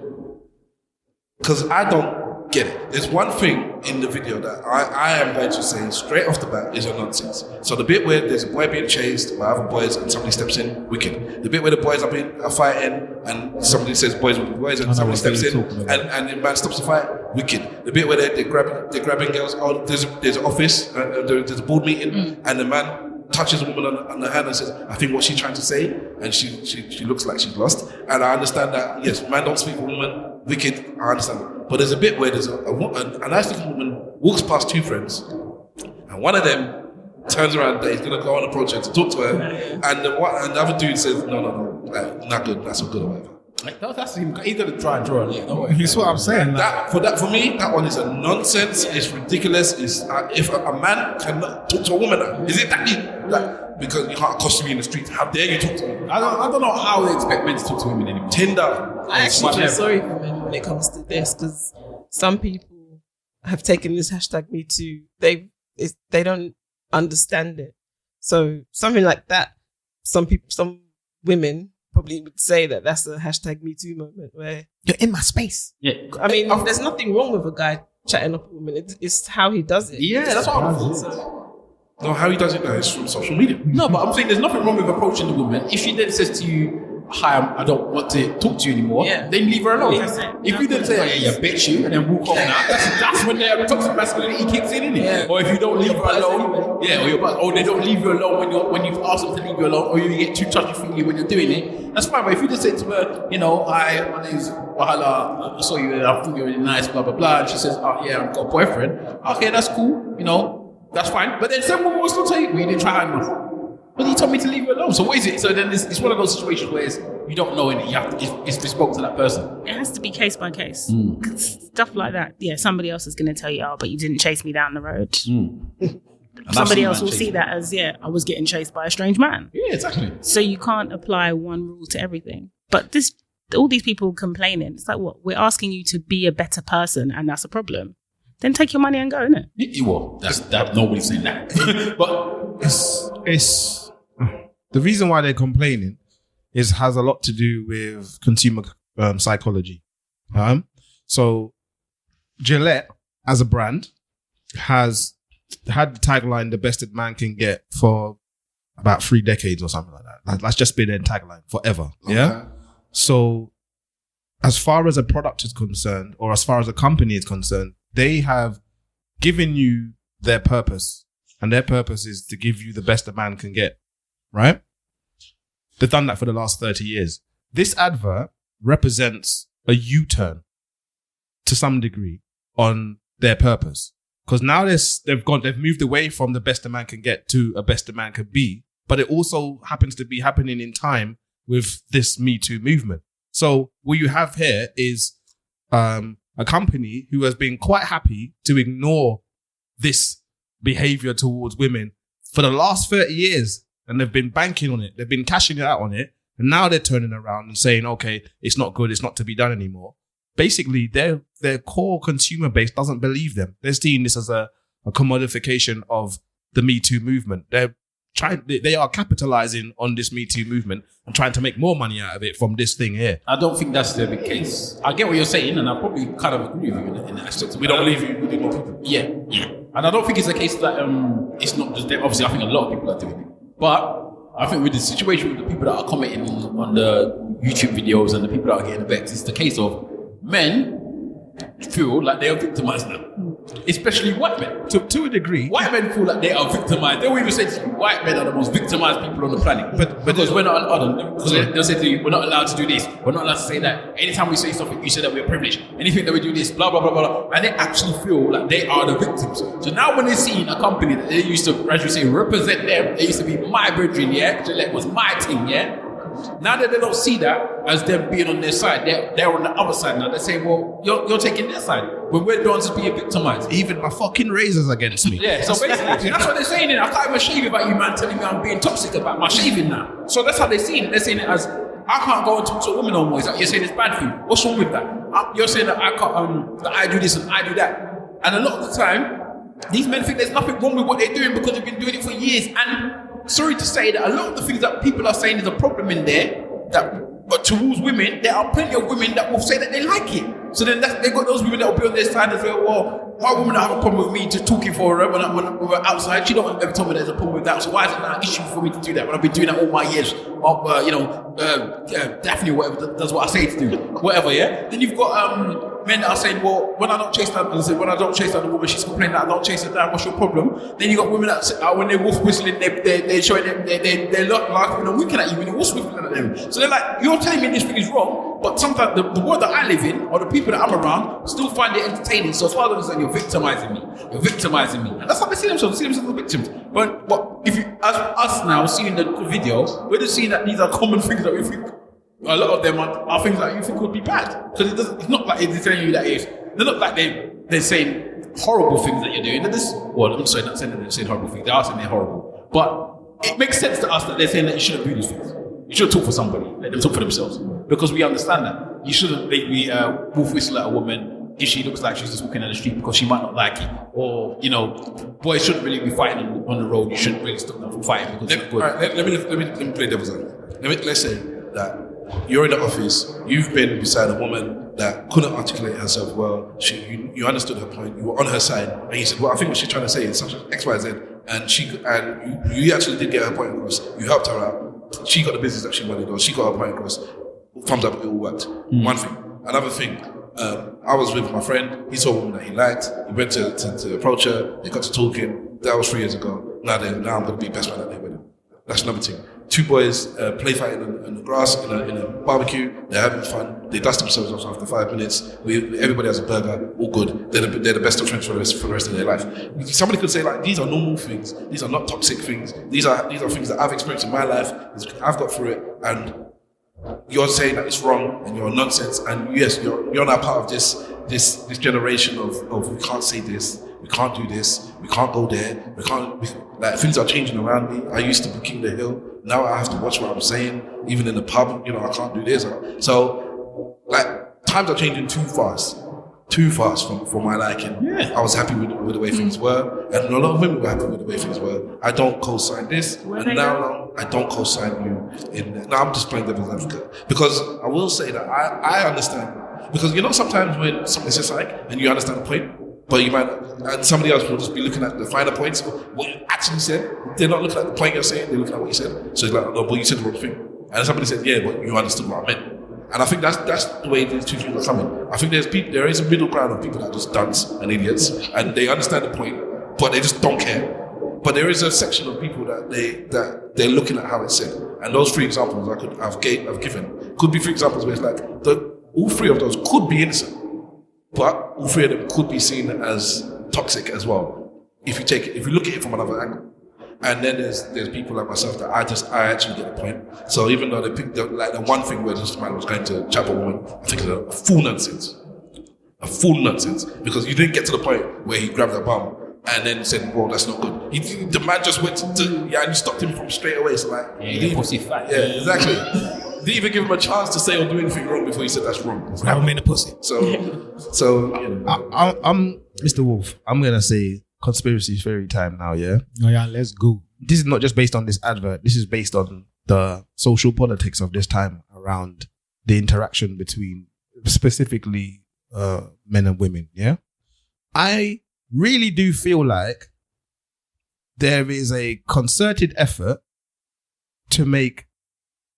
Because I don't get it. There's one thing in the video that I am going to say straight off the bat is a nonsense. So the bit where there's a boy being chased by other boys and somebody steps in, wicked. The bit where the boys are fighting and somebody says boys with boys and somebody steps in and the man stops the fight, wicked. The bit where they're grabbing girls, there's an office, there's a board meeting and the man touches a woman on the hand and says, I think what she's trying to say, and she looks like she's lost. And I understand that, yes, man don't speak for woman, wicked, I understand that. But there's a bit where there's a nice looking woman walks past two friends, and one of them turns around that he's going to go on approach her to talk to her, and the other dude says, no, not good, that's not good or whatever. Like, that's him. He's gonna try and draw a link. That's what I'm saying. That for me, that one is a nonsense. It's ridiculous. It's if a man cannot talk to a woman, is it that deep? Like, because you can't accost me in the street. How dare you talk to me? I don't know how they expect men to talk to women anymore. Tinder. I actually feel sorry for men when it comes to this because some people have taken this hashtag Me Too. They don't understand it. So something like that, some women probably would say that that's a hashtag Me Too moment where you're in my space. Yeah, I mean, there's nothing wrong with a guy chatting up a woman. It's how he does it. Yeah, that's what I'm saying. No, how he does it now is from social media. No, but I'm saying there's nothing wrong with approaching the woman. If she then says to you, hi, I don't want to talk to you anymore, then leave her alone. If you then say, yeah, bitch you, and then walk off now, that's when their toxic masculinity kicks in, isn't it? Yeah. Or if you don't leave her alone, or they don't leave you alone when you've asked them to leave you alone, or you get too touchy-feely when you're doing it, that's fine. But if you just say to her, hi, my name's Wahala, I saw you, I think you're really nice, blah, blah, blah, and she says, oh, yeah, I've got a boyfriend. Okay, that's cool, that's fine. But then someone will still tell you, well, you didn't try hard enough. But he told me to leave you alone. So what is it? So then it's one of those situations where you don't know anything. You have to, it's bespoke to that person. It has to be case by case. Stuff like that. Yeah, somebody else is going to tell you, but you didn't chase me down the road. Somebody else will see that as, I was getting chased by a strange man. Yeah, exactly. So you can't apply one rule to everything. But all these people complaining, it's like, what? We're asking you to be a better person, and that's a problem. Then take your money and go, innit? Well, that nobody's saying that. But it's the reason why they're complaining has a lot to do with consumer psychology. So Gillette as a brand has had the tagline "the best that man can get" for about 3 decades or something like that. That's just been their tagline forever. Okay. Yeah. So as far as a product is concerned, or as far as a company is concerned, they have given you their purpose, and their purpose is to give you the best a man can get, right? They've done that for the last 30 years. This advert represents a U-turn to some degree on their purpose. Because now they've moved away from the best a man can get to a best a man can be, but it also happens to be happening in time with this Me Too movement. So what you have here is a company who has been quite happy to ignore this behavior towards women for the last 30 years. and they've been banking on it. They've been cashing it out on it. And now they're turning around and saying, okay, it's not good. It's not to be done anymore. Basically, their core consumer base doesn't believe them. They're seeing this as a commodification of the Me Too movement. They are capitalizing on this Me Too movement and trying to make more money out of it from this thing here. I don't think that's the case. I get what you're saying, and I probably kind of agree with you in that aspect. We don't believe you. We do more people. Yeah. And I don't think it's a case that it's not just them. Obviously, I think a lot of people are doing it. But I think with the situation with the people that are commenting on the YouTube videos and the people that are getting vexed, it's the case of men feel like they are victimized now. Especially white men. To a degree. White men feel like they are victimized. They will even say to you, white men are the most victimized people on the planet. But because we're not allowed, they'll say to you, we're not allowed to do this. We're not allowed to say that. Anytime we say something, you say that we're privileged. Anything that we do this, blah, blah, blah, blah. And they actually feel like they are the victims. So now when they see a company that they used to, as you say, represent them, they used to be my brethren, yeah? So that was my thing, yeah? Now that they don't see that as them being on their side, they're on the other side now. They say, well, you're taking their side. When we're the ones being victimized. Even my fucking razor's against me. Yeah, so basically, that's what they're saying. I can't even shave about you, man, telling me I'm being toxic about my shaving now. So that's how they're seeing it. They're saying it as, I can't go and talk to a woman no more. You're saying it's bad for you. What's wrong with that? You're saying that I can't, that I do this and I do that. And a lot of the time, these men think there's nothing wrong with what they're doing because they've been doing it for years. And sorry to say that a lot of the things that people are saying is a problem in there, but towards women, there are plenty of women that will say that they like it. So then they've got those women that will be on their side and say, well, my woman don't have a problem with me just talking for her when we're outside. She don't ever tell me there's a problem with that. So why is it not an issue for me to do that when I've been doing that all my years? Daphne or whatever does what I say to do. Whatever, yeah? Then you've got men that are saying, well, when I don't chase down, when I don't chase down the woman, she's complaining that I don't chase her down. What's your problem? Then you got women that when they're wolf whistling, they're showing them, they're laughing and looking at you when you're wolf whistling at them. So they're like, you're telling me this thing is wrong, but sometimes the world that I live in or the people that I'm around still find it entertaining. So as far as I'm concerned, you're victimizing me. You're victimizing me. And that's how they see themselves. They see themselves as victims. But if you, as us now seeing the video, we're just seeing that these are common things that we think. A lot of them are things that you think would be bad. Because it's not like they're telling you that they're not like they're saying horrible things that you're doing. They're just, well, I'm sorry, not saying that they're saying horrible things. They are saying they're horrible. But it makes sense to us that they're saying that you shouldn't do these things. You should talk for somebody. Let them talk for themselves. Because we understand that. You shouldn't make me wolf whistle at a woman if she looks like she's just walking down the street because she might not like it. Or, boys shouldn't really be fighting on the road. You shouldn't really stop them from fighting because it's good. All right, let me play devil's advocate. Let's say that you're in the office, you've been beside a woman that couldn't articulate herself well, you understood her point, you were on her side, and you said, well, I think what she's trying to say is such X, Y, Z, and you actually did get her point across, you helped her out, she got the business that she wanted, or she got her point across, thumbs up, it all worked. One thing. Another thing, I was with my friend, he saw a woman that he liked, he went to approach her, they got to talking, that was 3 years ago, now I'm going to be best man at their wedding. That's another thing. Two boys play fighting in the grass in a barbecue. They're having fun. They dust themselves off after 5 minutes. Everybody has a burger. All good. They're the best of friends for the rest of their life. Somebody could say like, these are normal things. These are not toxic things. These are things that I've experienced in my life. I've got through it, and you're saying that it's wrong and you're nonsense. And yes, you're now part of this generation of we can't say this. We can't do this. We can't go there. Like things are changing around me. I used to be king of the hill. Now I have to watch what I'm saying. Even in the pub, I can't do this. So, like, times are changing too fast for my liking. Yeah. I was happy with the way things were, and a lot of women were happy with the way things were. I don't co-sign this, and now I don't co-sign you in there. Now I'm just playing devil's advocate because I will say that I understand because sometimes when something says like and you understand the point. But you might, and somebody else will just be looking at the finer points, what you actually said. They're not looking at the point you're saying, they're looking at what you said. So it's like, no, but you said the wrong thing. And somebody said, yeah, but you understood what I meant. And I think that's the way these two things are coming. I think there is a middle ground of people that are just dunce and idiots, and they understand the point, but they just don't care. But there is a section of people that they're looking at how it's said. And those 3 examples I've given could be 3 examples where it's like, all 3 of those could be innocent. But all 3 of them could be seen as toxic as well, if you look at it from another angle. And then there's people like myself that I actually get the point. So even though they picked the one thing where this man was going to chap a woman, I think it's a full nonsense. A full nonsense. Because you didn't get to the point where he grabbed her bum and then said, "Well, that's not good." The man just went and you stopped him from straight away. So like, pussy fat. Yeah, exactly. Didn't even give him a chance to say or do anything wrong before he said that's wrong. Grab him in the pussy. So I'm Mr. Wolf. I'm gonna say conspiracy theory time now. Yeah. Oh yeah, let's go. This is not just based on this advert. This is based on the social politics of this time around the interaction between specifically men and women. Yeah. I really do feel like there is a concerted effort to make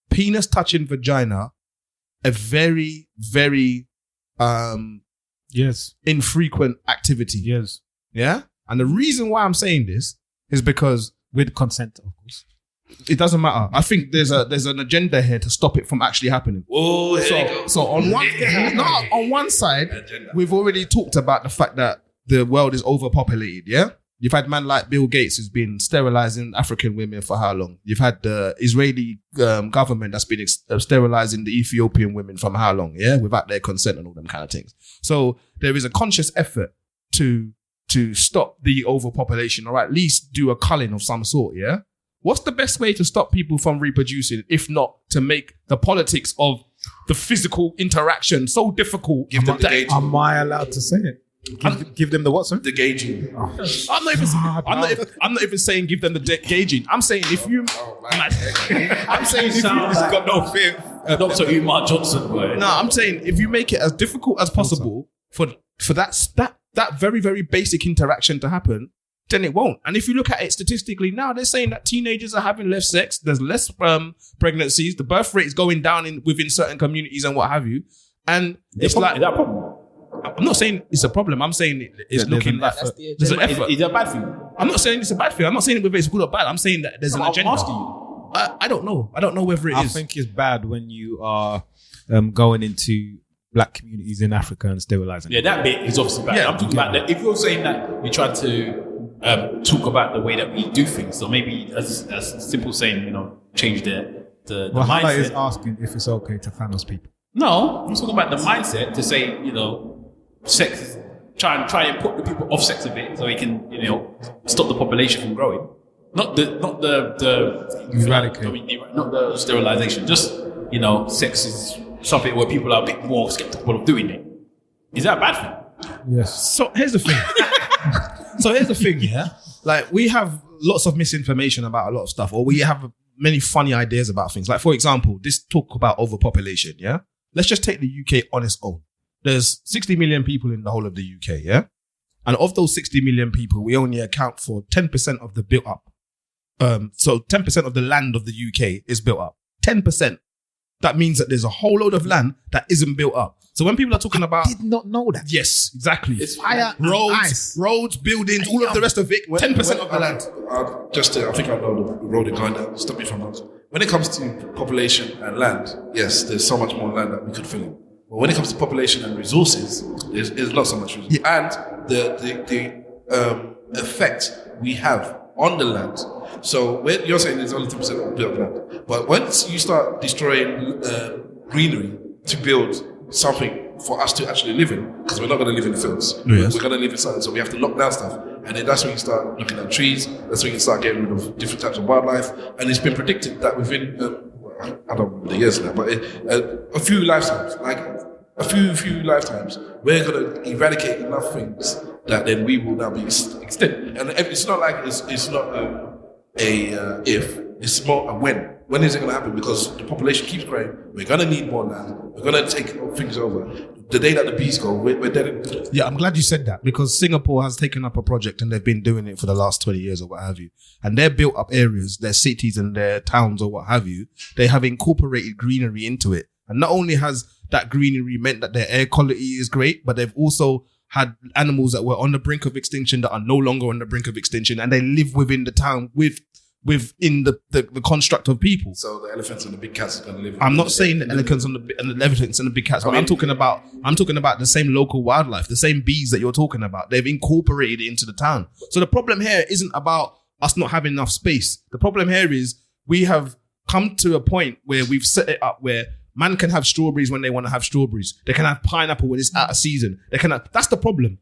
penis touching vagina a very, very infrequent activity. Yes. Yeah? And the reason why I'm saying this is because with consent, of course. It doesn't matter. I think there's an agenda here to stop it from actually happening. Oh, so on one side, we've already talked about the fact that the world is overpopulated, yeah? You've had man like Bill Gates who's been sterilizing African women for how long? You've had the Israeli government that's been sterilizing the Ethiopian women from how long? Yeah, without their consent and all them kind of things. So there is a conscious effort to stop the overpopulation, or at least do a culling of some sort. Yeah, what's the best way to stop people from reproducing, if not to make the politics of the physical interaction so difficult? Am I allowed to say it? Give them the what, sir? The gauging. I'm not even saying give them the gauging. I'm saying if you... I'm saying if you... got no fear. Dr. Umar Johnson, boy. No, I'm saying if you make it as difficult as possible for that very, very basic interaction to happen, then it won't. And if you look at it statistically now, they're saying that teenagers are having less sex, there's less pregnancies, the birth rate is going down within certain communities and what have you. And it's like... Is that a problem? I'm not saying it's a problem. I'm saying it's looking like there's an effort. Is that a bad thing? I'm not saying it's a bad thing. I'm not saying whether it's good or bad. I'm saying that there's an agenda. I'm asking you. I don't know. I don't know whether it is. I think it's bad when you are going into black communities in Africa and sterilizing. Yeah, that bit is obviously bad. Yeah, I'm talking about that. If you're saying that you try to talk about the way that we do things, so maybe as simple saying, change the mindset. Hala is asking if it's okay to Thanos people. No, I'm talking about the mindset to say, sex, try and put the people off sex a bit so we can, stop the population from growing. Not the eradicate. Not the sterilization. Just, sex is something where people are a bit more skeptical of doing it. Is that a bad thing? Yes. So here's the thing. Yeah. Like we have lots of misinformation about a lot of stuff, or we have many funny ideas about things. Like for example, this talk about overpopulation. Yeah. Let's just take the UK on its own. There's 60 million people in the whole of the UK, yeah? And of those 60 million people, we only account for 10% of the built up. So 10% of the land of the UK is built up. 10%. That means that there's a whole load of land that isn't built up. So when people are talking about... I did not know that. Yes, exactly. It's fire roads, buildings, all of the rest of it, 10% of the land. I think I know the road you're going down. Stop me if I'm wrong. When it comes to population and land, yes, there's so much more land that we could fill in. But when it comes to population and resources, there's not so much resources. Yeah. And the effect we have on the land. So when you're saying there's only 10% of built land. But once you start destroying greenery to build something for us to actually live in, because we're not going to live in the fields. Yes. We're going to live in something, so we have to knock down stuff. And then that's when you start looking at trees, that's when you start getting rid of different types of wildlife. And it's been predicted that within, I don't remember the years now, but a few lifetimes, we're going to eradicate enough things that then we will now be extinct. And it's not like it's not if, it's more a when. When is it going to happen? Because the population keeps growing. We're going to need more land. We're going to take things over. The day that the bees go, we're dead. Yeah, I'm glad you said that, because Singapore has taken up a project and they've been doing it for the last 20 years or what have you. And their built up areas, their cities and their towns or what have you, they have incorporated greenery into it. And not only has that greenery meant that their air quality is great, but they've also had animals that were on the brink of extinction that are no longer on the brink of extinction, and they live within the town within the construct of people. So the elephants and the big cats are going to live. I'm not saying the elephants and the elephants and the big cats, but I'm talking about the same local wildlife, the same bees that you're talking about. They've incorporated it into the town. So the problem here isn't about us not having enough space. The problem here is we have come to a point where we've set it up where man can have strawberries when they want to have strawberries. They can have pineapple when it's out of season. That's the problem.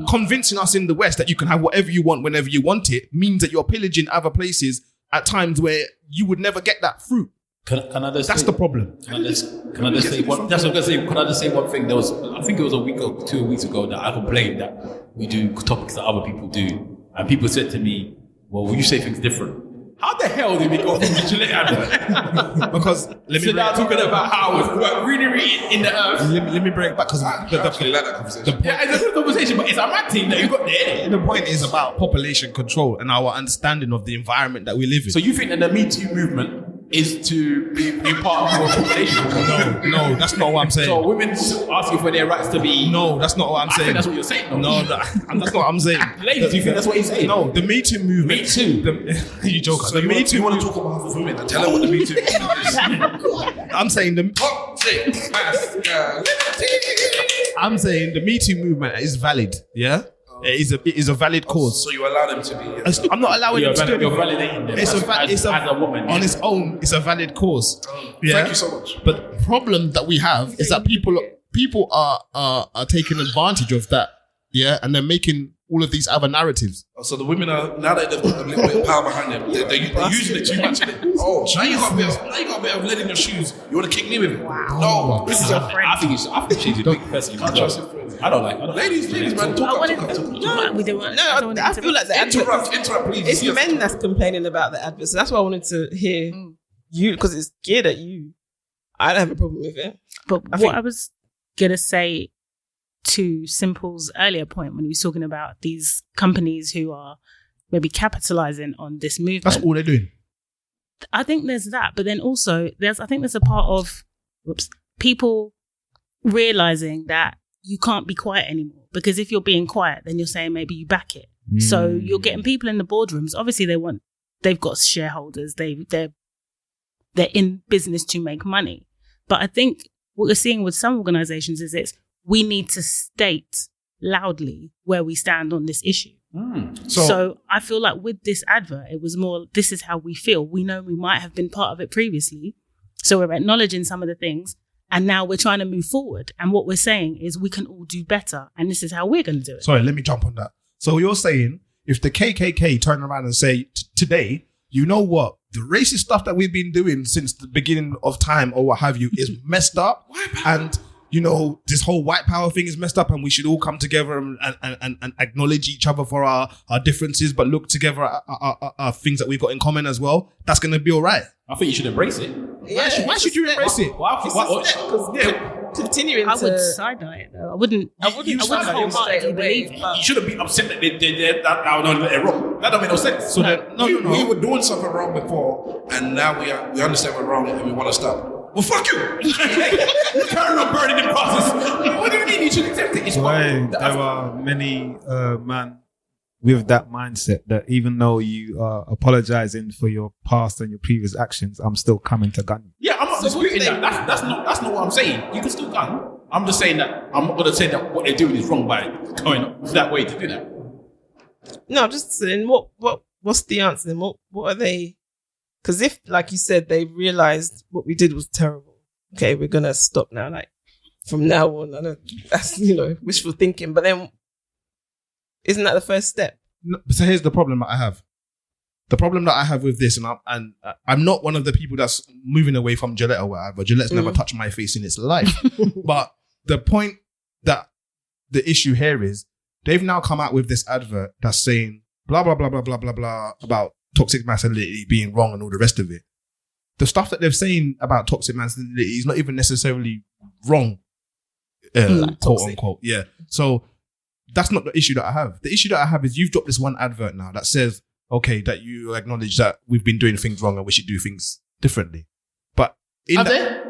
Convincing us in the West that you can have whatever you want whenever you want it means that you're pillaging other places at times where you would never get that fruit. Can I just That's say, the problem. Can I just say one? That's what I'm gonna say. Can I just say one thing? There was, I think it was a week or 2 weeks ago that I complained that we do topics that other people do, and people said to me, "Well, you say things different." How the hell did we go from the Gillette advert? Because so now talking about how it's greenery in the earth. Let me bring it back because I actually like that conversation. Yeah, it's a good conversation, but it's a mad thing that you got there. The point is about population control and our understanding of the environment that we live in. So you think that the Me Too movement is to be part of your population? No, that's not what I'm saying. So women asking for their rights to be... No, that's not what I'm I saying. think that's what you're saying. No, that's not what I'm saying. Ladies, do you think that's what he's saying? No, the Me Too movement. Me Too? You joker. So the Me Too, you want to talk about the women and tell her what the Me Too is. I'm saying I'm saying the Me Too movement is valid. Yeah, it is a valid cause. So you allow them to be. I'm not allowing them to do it. You're validating them as a woman. On its own, it's a valid cause. Thank you so much. But the problem that we have is that people are taking advantage of that. Yeah, and they're making all of these other narratives. So the women are, now that they've got a little bit of power behind them, they're using it too much. Oh, now you got a bit of lead in your shoes. You want to kick me with it? Wow. No, this is your friend. I think she's a big person. You can't trust her. I don't like. Ladies, man, talk up. I feel like the Interrupt, please. It's men that's complaining about the advert, so that's why I wanted to hear you, because it's geared at you. I don't have a problem with it. But I was gonna say to Simple's earlier point when he was talking about these companies who are maybe capitalizing on this movement. That's all they're doing. I think there's that, but then also there's a part of people realizing that you can't be quiet anymore, because if you're being quiet, then you're saying maybe you back it. So you're getting people in the boardrooms. Obviously, they've got shareholders. They're in business to make money. But I think what we're seeing with some organizations is we need to state loudly where we stand on this issue. So I feel like with this advert, it was more, this is how we feel. We know we might have been part of it previously. So we're acknowledging some of the things, and now we're trying to move forward. And what we're saying is we can all do better. And this is how we're going to do it. Sorry, let me jump on that. So you're saying if the KKK turn around and say today, you know what? The racist stuff that we've been doing since the beginning of time or what have you is messed up. And you know, this whole white power thing is messed up, and we should all come together and acknowledge each other for our differences, but look together at things that we've got in common as well. That's going to be all right. I think you should embrace it. Why should you embrace it? Continuing I would side note it though. I wouldn't wholeheartedly believe it. You shouldn't be upset that they're wrong. That don't make no sense. So we were doing something wrong before, and now we understand we're wrong and we want to stop. Well, fuck you! Carrying on burning in process. What do you mean you should accept it? It's fine. There are many men with that mindset that even though you are apologizing for your past and your previous actions, I'm still coming to gun you. Yeah, I'm not disputing that. That's not what I'm saying. You can still gun. I'm just saying that I'm not going to say that what they're doing is wrong by going that way to do that. No, I'm just saying, what's the answer? Then what are they? Because if, like you said, they realized what we did was terrible. Okay, we're gonna stop now. Like from now on, I know that's wishful thinking. But then, isn't that the first step? No, so here's the problem that I have. The problem that I have with this, and I'm not one of the people that's moving away from Gillette or whatever. Gillette's never touched my face in its life. But the point that the issue here is, they've now come out with this advert that's saying blah blah blah blah blah blah blah about toxic masculinity being wrong and all the rest of it. The stuff that they're saying about toxic masculinity is not even necessarily wrong, quote unquote. Yeah. So that's not the issue that I have. The issue that I have is you've dropped this one advert now that says, okay, that you acknowledge that we've been doing things wrong and we should do things differently. But Have they?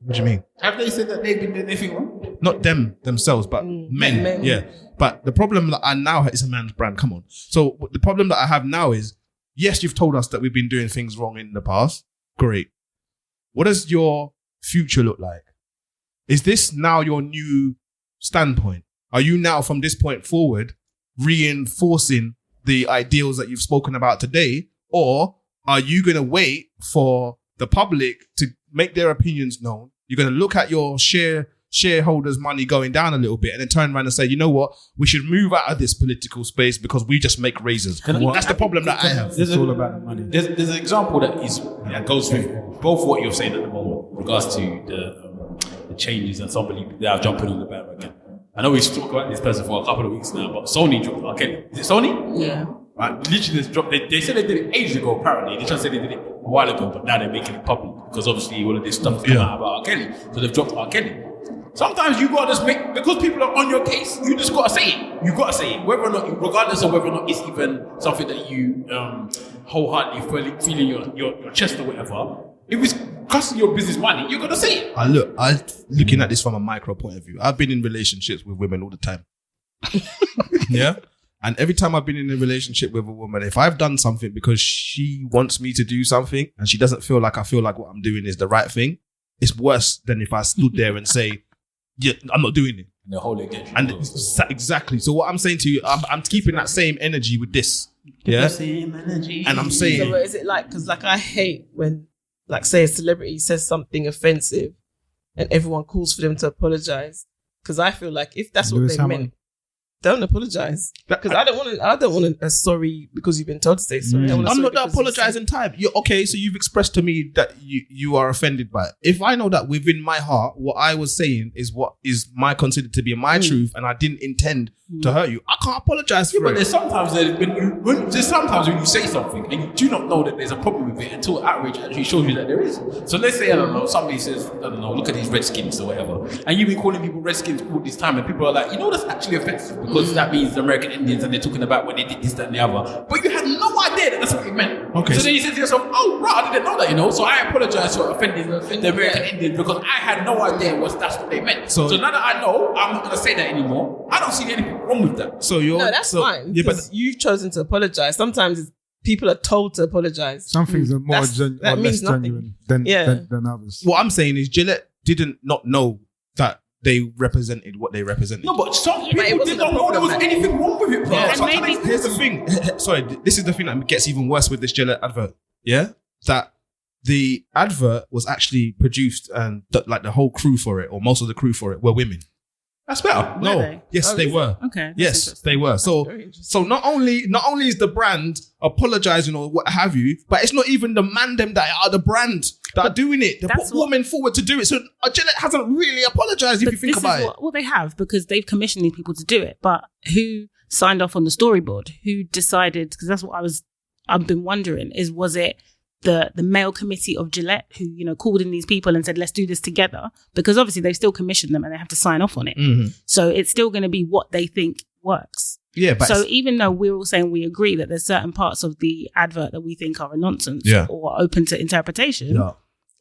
What do you mean? Have they said that they've been doing anything wrong? Not themselves, but men. Yeah. But the problem that I now have is a man's brand. Come on. So the problem that I have now is, yes, you've told us that we've been doing things wrong in the past. Great. What does your future look like? Is this now your new standpoint? Are you now from this point forward reinforcing the ideals that you've spoken about today? Or are you going to wait for the public to make their opinions known? You're going to look at your shareholders' money going down a little bit and then turn around and say, you know what, we should move out of this political space because we just make razors. That's the problem that I have. It's all about the money. There's an example that goes with both what you're saying at the moment in regards to the changes and somebody that are jumping on the bandwagon. I know we've talked about this person for a couple of weeks now, but Sony dropped R. Kelly. Is it Sony? Yeah. Right, literally just dropped. They said they did it ages ago. Apparently, they just said they did it a while ago, but now they're making it public because obviously all of this stuff has come out about R. Kelly. So they've dropped R. Kelly. Sometimes you gotta just make, because people are on your case, you just gotta say it. You gotta say it, whether or not, regardless of whether or not it's even something that you wholeheartedly feel in your chest or whatever. If it's costing your business money, you gotta say it. I'm looking at this from a micro point of view. I've been in relationships with women all the time. Yeah. And every time I've been in a relationship with a woman, if I've done something because she wants me to do something and she doesn't feel like I feel like what I'm doing is the right thing, it's worse than if I stood there and say, yeah, I'm not doing it. And they hold it against you. And exactly. So what I'm saying to you, I'm keeping that same energy with this. Yeah. Same energy. And I'm saying, So is it like, because like I hate when, like, say a celebrity says something offensive and everyone calls for them to apologize. Because I feel like if that's what they meant, don't apologize. Because I don't want a sorry because you've been told to say sorry. I'm not that apologizing type. You're okay, so you've expressed to me that you are offended by it. If I know that within my heart, what I was saying is what is considered to be my truth, and I didn't intend to hurt you, I can't apologize for but it. there's sometimes when you say something and you do not know that there's a problem with it until outrage actually shows you that there is. So let's say, I don't know, somebody says, I don't know, look at these Redskins or whatever, and you've been calling people Redskins all this time, and people are like, you know, that's actually offensive because that means the American Indians, and they're talking about when they did this, that, and the other. But you had no idea that that's what it meant. Okay. So then you say to yourself, oh, right, I didn't know that, you know. So I apologize for offending the American Indians because I had no idea that's what they meant. So now that I know, I'm not going to say that anymore. I don't see anything wrong with that. So No, that's fine. Yeah, but you've chosen to apologize. Sometimes people are told to apologize. Some things are more that means less nothing. genuine than others. what I'm saying is Gillette didn't not know that they represented what they represented. No, but some people did not know there was anything wrong with it, bro. Yeah, Sometimes maybe- Here's the thing. Sorry, this is the thing that gets even worse with this Gillette advert. Yeah, that the advert was actually produced and like the whole crew for it, or most of the crew for it, were women. that's better. No, Were they? yes, they were. Okay. that's Yes, interesting. they were. So not only is the brand apologizing or what have you, but it's not even the man them that are the brand that are doing it. They that's put women forward to do it. So Gillette hasn't really apologized if But you think this about is it. well, they have, because they've commissioned these people to do it. But who signed off on the storyboard? Who decided? Because that's what I've been wondering. Was it the male committee of Gillette who called in these people and said, let's do this together? Because obviously they've still commissioned them and they have to sign off on it. Mm-hmm. So it's still going to be what they think works. Yeah, but So even though we're all saying we agree that there's certain parts of the advert that we think are a nonsense or open to interpretation,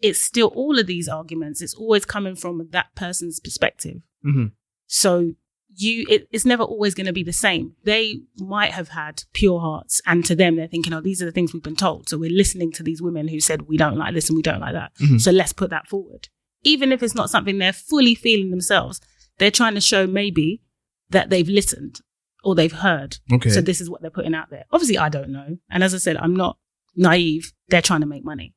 it's still all of these arguments. It's always coming from that person's perspective. Mm-hmm. So it's never always going to be the same. They might have had pure hearts, and to them, they're thinking, oh, these are the things we've been told. So we're listening to these women who said, we don't like this and we don't like that. Mm-hmm. So let's put that forward. Even if it's not something they're fully feeling themselves, they're trying to show maybe that they've listened or they've heard. Okay. So this is what they're putting out there. Obviously, I don't know. And as I said, I'm not naive. They're trying to make money.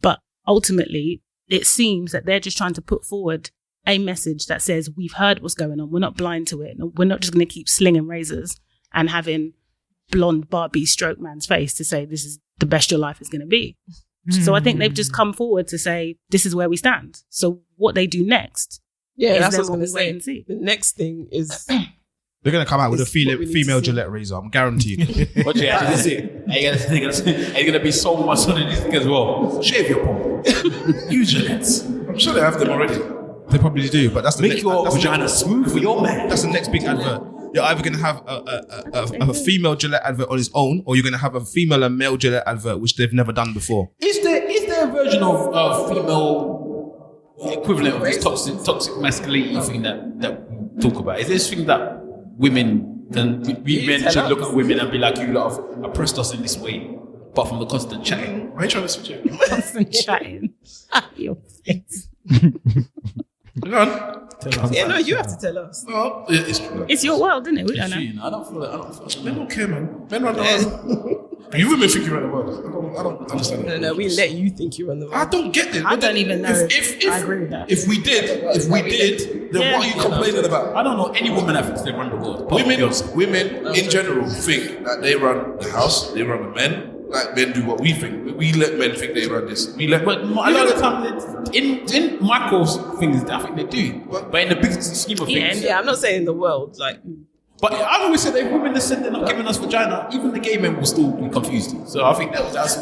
But ultimately, it seems that they're just trying to put forward a message that says, we've heard what's going on. We're not blind to it. We're not just going to keep slinging razors and having blonde Barbie stroke man's face to say, this is the best your life is going to be. So I think they've just come forward to say, this is where we stand. So what they do next, that's then what I was we'll wait going and to see. say. The next thing is they're going to come out with a It's what we need female to see. Gillette razor. I'm guaranteed. But yeah, this is it. It's gonna be so much on this thing as well. Shave your pump. Use Gillettes. I'm sure they have them already. They probably do, but that's the Make next, your that's the vagina next- smooth for your man. That's the next big advert. You're either going to have a female Gillette advert on its own, or you're going to have a female and male Gillette advert, which they've never done before. Is there a version of female equivalent of this toxic masculinity thing that we talk about? Is there this thing that women we men should look at women and be like, you lot have oppressed us in this way, apart from the constant chatting? Why are you trying to switch it? Constant chatting. Your face. Hang on. yeah, no, you have to tell us. Well, it's true. It's your world, isn't it? We don't know. I don't feel that. Men don't care, man. Men run the world. You women think you run the world. I don't understand that. No, we let you think you run the world. I don't get it. I don't even know. If I agree with that. If we did, then what are you complaining about? I don't know any woman that thinks they run the world. Women in general think that they run the house, they run the men. Like men do what we think. We let men think they run this. But a lot of the time, in micro things, I think they do. But in the big scheme of things, Yeah, I'm not saying the world. Like, but I've always said that if women said they're not giving us vagina, even the gay men will still be confused. So I think that's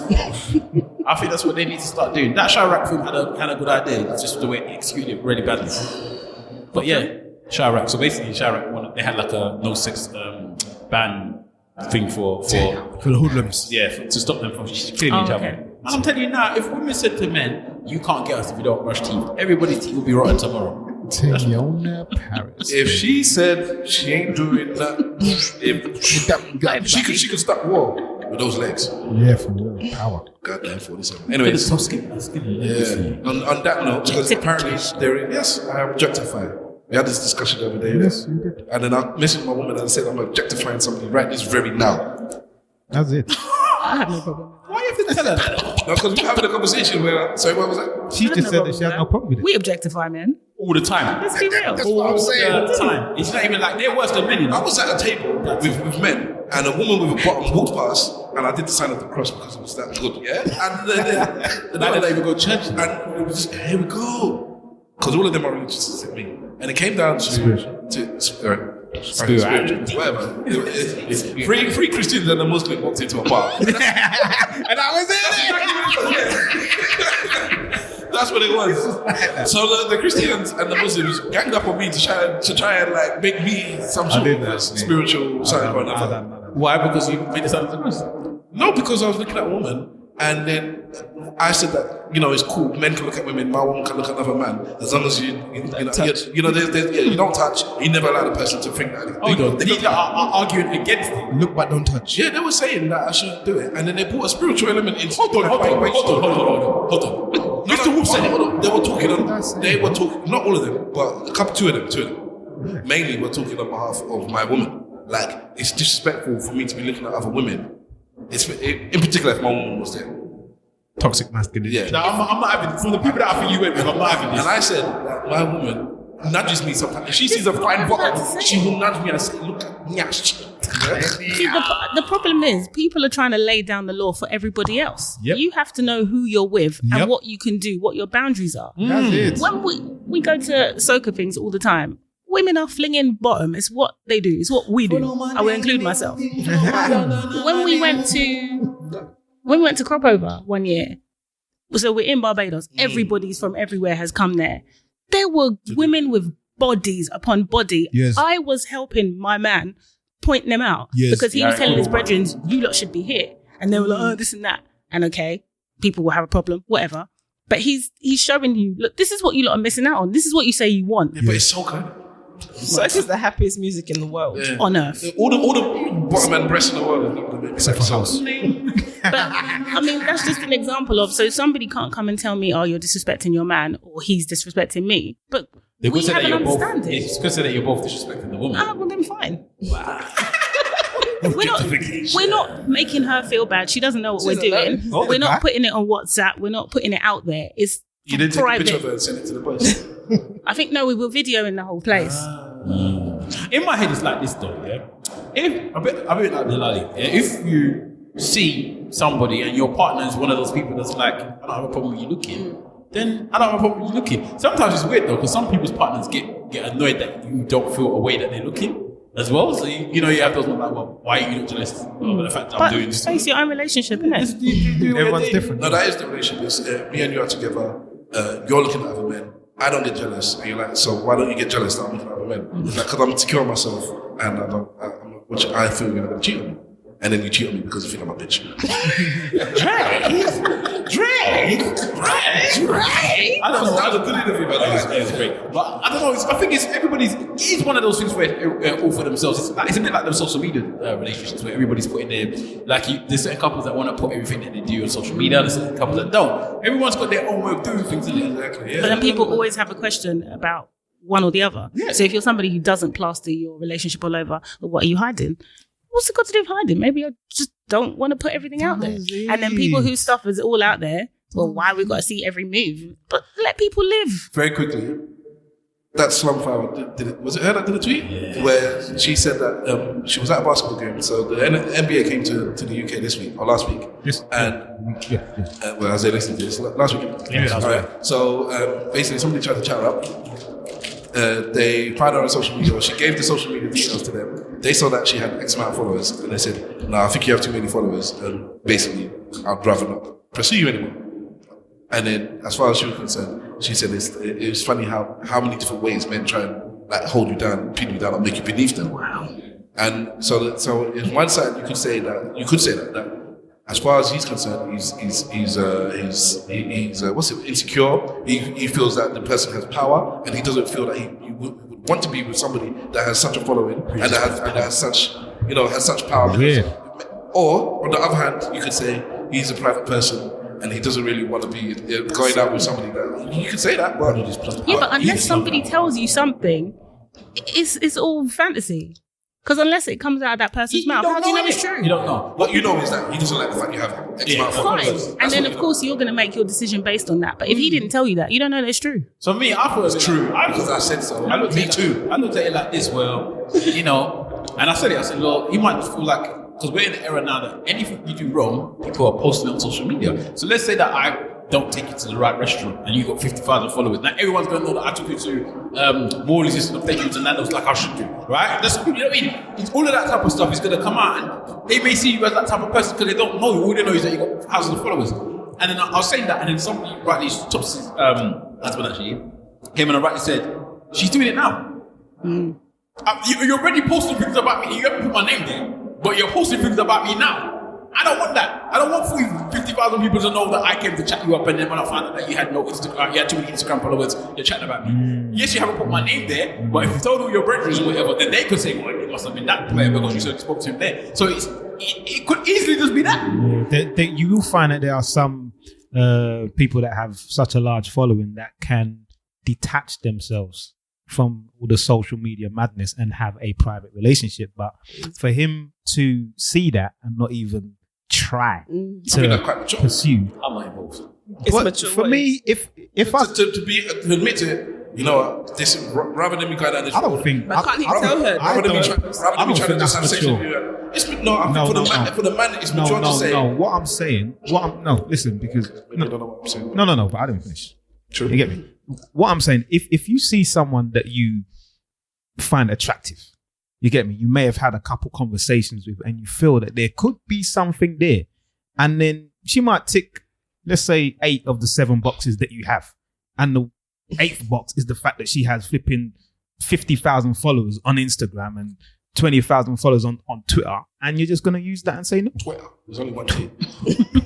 what they need to start doing. That Chirac film had a good idea. It's just the way it executed it really badly. But yeah, Chirac. So basically, Chirac they had like a no sex ban thing for the hoodlums. Yeah, to stop them from killing each other. And I'm telling you now, if women said to men, "You can't get us if you don't brush teeth," everybody's teeth will be rotten tomorrow. Tiona Paris. If she said she ain't doing that, she could stop war with those legs. Yeah, for real. Power. Goddamn 47. Anyways, so skinny. Yeah. On that note, because apparently I objectify. We had this discussion the other day. Yes, you did. And then I messaged my woman and said I'm objectifying somebody right this very now. That's it. I have no problem. Why you have to tell her that? No, because we're having a conversation where. Sorry, what was that? She just said that she has no problem with it. We objectify men. All the time. Let's be real. That's what I'm saying. All the time. It's not even like they're worse than men. I was at a table with men, and a woman with a bottom walked past, and I did the sign of the cross because it was that good, yeah? And then Now they don't even go to church. And it was just, here we go. Because all of them are religious except me. And it came down to spiritual, whatever. Three Christians and a Muslim walked into a bar. And I was there. That's what it was. So the Christians and the Muslims ganged up on me to try and like make me some sort of spiritual something or another. Why? Because you made the sign of the cross? No, because I was looking at a woman and then I said that, it's cool. Men can look at women, my woman can look at another man. As long as you don't touch, you never allow the person to think that. These are arguing against it. Look but don't touch. Yeah, they were saying that I shouldn't do it. And then they brought a spiritual element into Hold on. Mr. Wolf said it. They were talking, not all of them, but two of them. Mainly we're talking on behalf of my woman. Like, it's disrespectful for me to be looking at other women. In particular, if my woman was there. Toxic masculinity. Yeah. No, I'm not having, from the people that I think you went with, I'm not having this. And I said that my woman nudges me sometimes. If she sees a fine bottom, she will nudge me and say, look at me. See, the problem is people are trying to lay down the law for everybody else. Yep. You have to know who you're with Yep. and what you can do, what your boundaries are. That's it. When we go to soca things all the time, women are flinging bottom. It's what they do. It's what we do. I will include myself. When we went to Crop Over one year, so we're in Barbados. Everybody's from everywhere has come there. There were women with bodies upon body. Yes. I was helping my man point them out because he was telling his brethren, you lot should be here. And they were like, oh, this and that. And okay, people will have a problem, whatever. But he's showing you, look, this is what you lot are missing out on. This is what you say you want. Yeah, but it's so good. Sex is the happiest music in the world. On earth. All the bottom and breasts in the world is not going to make me sex house. But I mean, that's just an example of, so somebody can't come and tell me, oh, you're disrespecting your man or he's disrespecting me. But we have an understanding. It's because that you're both disrespecting the woman. Ah, well then fine. We're not making her feel bad. She doesn't know what we're doing. We're not putting it on WhatsApp. We're not putting it out there. It's You didn't take a private. picture of her and send it to the post. I think no, we were videoing the whole place. In my head, it's like this though, yeah. If I bet like Delali, yeah? If you see somebody and your partner is one of those people that's like, I don't have a problem with you looking, then I don't have a problem with you looking. Sometimes it's weird though, because some people's partners get annoyed that you don't feel a way that they're looking as well. So you have those ones like, well, why are you not jealous over the fact that I'm doing this? But it's your own relationship, isn't it? Everyone's different. No, that is the relationship. It's, me and you are together. You're looking at other men. I don't get jealous. And you're like, so why don't you get jealous that I'm looking at other men? It's like, because I'm secure in myself and which I feel you're going to cheat on me. And then you cheat on me because you think I'm a bitch. Drake. I don't know. That was a good interview, by the way. It's great. But I don't know. I think it's one of those things where all for themselves. It's a bit like the social media relationships where everybody's putting their, there's certain couples that want to put everything that they do on social media. There's certain couples that don't. Everyone's got their own way of doing things. Exactly. Yeah. But then people always have a question about one or the other. Yeah. So if you're somebody who doesn't plaster your relationship all over, well, what are you hiding? What's it got to do with hiding? Maybe you're just don't want to put everything out there. And then people whose stuff is all out there, well, why we got to see every move? But let people live. Very quickly, that slum flower, was it her that did a tweet? Yeah. Where she said that she was at a basketball game. So the NBA came to the UK this week, or last week. Yes. And, well, as they listened to this, last week. Yeah, all right. So basically, somebody tried to chat her up. They found her on social media, or she gave the social media details to them. They saw that she had X amount of followers, and they said, "No, I think you have too many followers, and basically, I'd rather not pursue you anymore." And then, as far as she was concerned, she said it was funny how many different ways men try and like hold you down, pin you down, or make you beneath them. Wow. And so in one side, you could say that as far as he's concerned, he's insecure. He feels that the person has power, and he doesn't feel that he would want to be with somebody that has such a following and that has such power. Yeah. Or on the other hand, you could say he's a private person and he doesn't really want to be going out with somebody that you could say that. But unless somebody tells you something, it's all fantasy. Because unless it comes out of that person's mouth, how do you know it's true? You don't know. What you know is that he doesn't like the fact you have X amount of followers. Fine. And then, of course, you're going to make your decision based on that. But if he didn't tell you that, you don't know that it's true. So me, I thought it's true because I said so. I looked at it like this. Well, and I said, look, you might feel like, because we're in an era now that anything you do wrong, people are posting on social media. So let's say that I don't take you to the right restaurant and you got 50,000 followers. Now everyone's going to know that I took you to Morley's instead of taking you to Nando's like I should do, right? That's, you know what I mean? It's all of that type of stuff is going to come out, and they may see you as that type of person because they don't know you. All they know is that you got thousands of followers. And then I was saying that, and then somebody rightly husband actually came and rightly said, she's doing it now. You're already posting things about me. You haven't put my name there, but you're posting things about me now. I don't want that. I don't want 50,000 people to know that I came to chat you up, and then when I found out that you had no Instagram, you had too many Instagram followers, you're chatting about me. Yes, you haven't put my name there, but if you told all your brethren or whatever, then they could say, well, it must have been that player because you spoke to him there. So it could easily just be that. You will find that there are some people that have such a large following that can detach themselves from all the social media madness and have a private relationship. But for him to see that and not even try to pursue, I'm not involved. For me, if I to admit to it, you know, this rather than me going down this I don't think. But can't he tell her? Rather than me trying to just have sex with you, it's for the man. It's mature to say. No, what I'm saying. Listen, because you don't know what I'm saying. No. But I didn't finish. True. You get me? What I'm saying, if you see someone that you find attractive, you get me? You may have had a couple conversations with, and you feel that there could be something there, and then she might tick, let's say, 8 of the 7 boxes that you have, and the 8th box is the fact that she has flipping 50,000 followers on Instagram and 20,000 followers on Twitter, and you're just going to use that and say no. Twitter. There's only one tweet.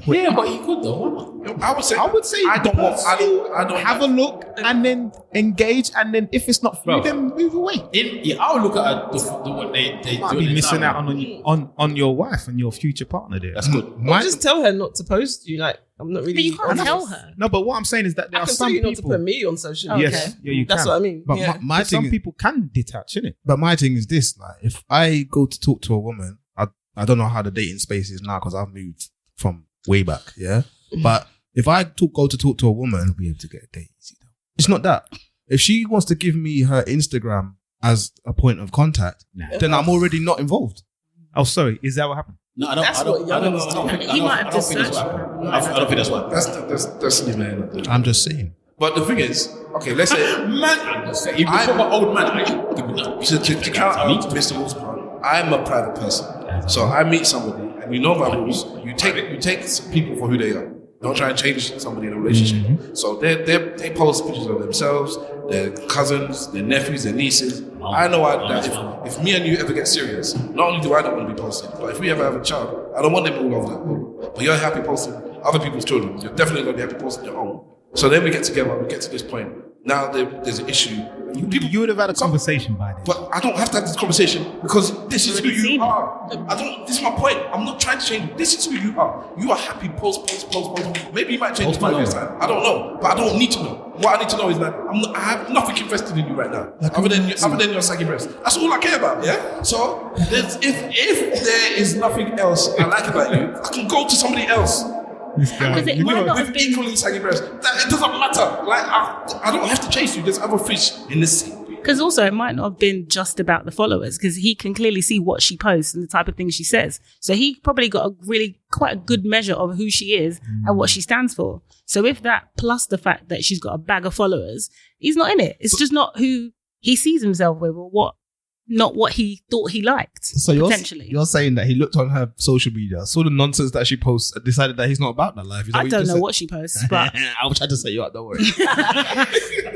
Yeah, but you could though. I would say I don't have a look and then engage, and then if it's not free, then move away. I would look at what they you might be missing out on your wife and your future partner there. That's good. Just tell her not to post you. Like, I'm not really. But you can't tell her. No, but what I'm saying is that there are some people not to put me on social media. media. Yes, yeah, you That's can. what I mean. But my thing some people can detach, innit? But my thing is this: like, if I go to talk to a woman, I don't know how the dating space is now because I've moved from way back. Yeah, but if I go to talk to a woman, You'll be able to get a date easy though. it's not that. If she wants to give me her Instagram as a point of contact, then I'm already not involved. Oh, sorry, is that what happened? No, I don't think that's why. That's the man. I'm just saying. But the thing is, okay, let's say I'm just saying. If you talk about old man, to count out Mr. Wolf's part, I'm a private person. So I meet somebody, and you know my rules. You take people for who they are. Don't try and change somebody in a relationship. Mm-hmm. So they post pictures of themselves, their cousins, their nephews, their nieces. I know that if me and you ever get serious, not only do I not want to be posted, but if we ever have a child, I don't want them all over that. But you're happy posting other people's children. You're definitely going to be happy posting your own. So then we get together, we get to this point. Now there's an issue. You would have had a conversation by then. But I don't have to have this conversation because this is who you are. This is my point. I'm not trying to change you. This is who you are. You are happy, post. Maybe you might change 5 years time. I don't know. But I don't need to know. what I need to know is that I have nothing invested in you right now, other than your saggy breast. That's all I care about. Yeah. So if there is nothing else I like about you, I can go to somebody else. Because it might not have With been. equally saggy breast. It doesn't matter. Like I don't have to chase you. There's other fish in the sea. Because also, it might not have been just about the followers, because he can clearly see what she posts and the type of things she says. So he probably got quite a good measure of who she is and what she stands for. So if that, plus the fact that she's got a bag of followers, he's not in it. It's just not who he sees himself with, or not what he thought he liked. So potentially. you're saying that he looked on her social media, saw the nonsense that she posts, and decided that he's not about that life. I don't know what she posts, but I was trying to say you out. Don't worry.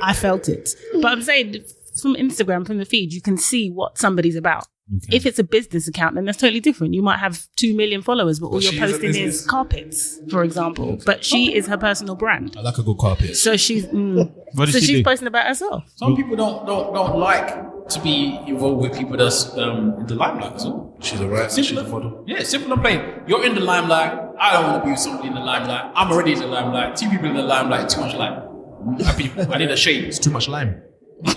I felt it. But I'm saying from Instagram, from the feed, you can see what somebody's about. If it's a business account, then that's totally different. You might have 2 million followers, but all you're posting is carpets, for example. But she is her personal brand. I like a good carpet. So she's she's posting about herself. Some people don't like to be involved with people that's in the limelight as well. She's a right. She's a model. Yeah, simple and plain. You're in the limelight. I don't want to be with somebody in the limelight. I'm already in the limelight. 2 people in the limelight. Too much light. I need a shade. It's too much lime.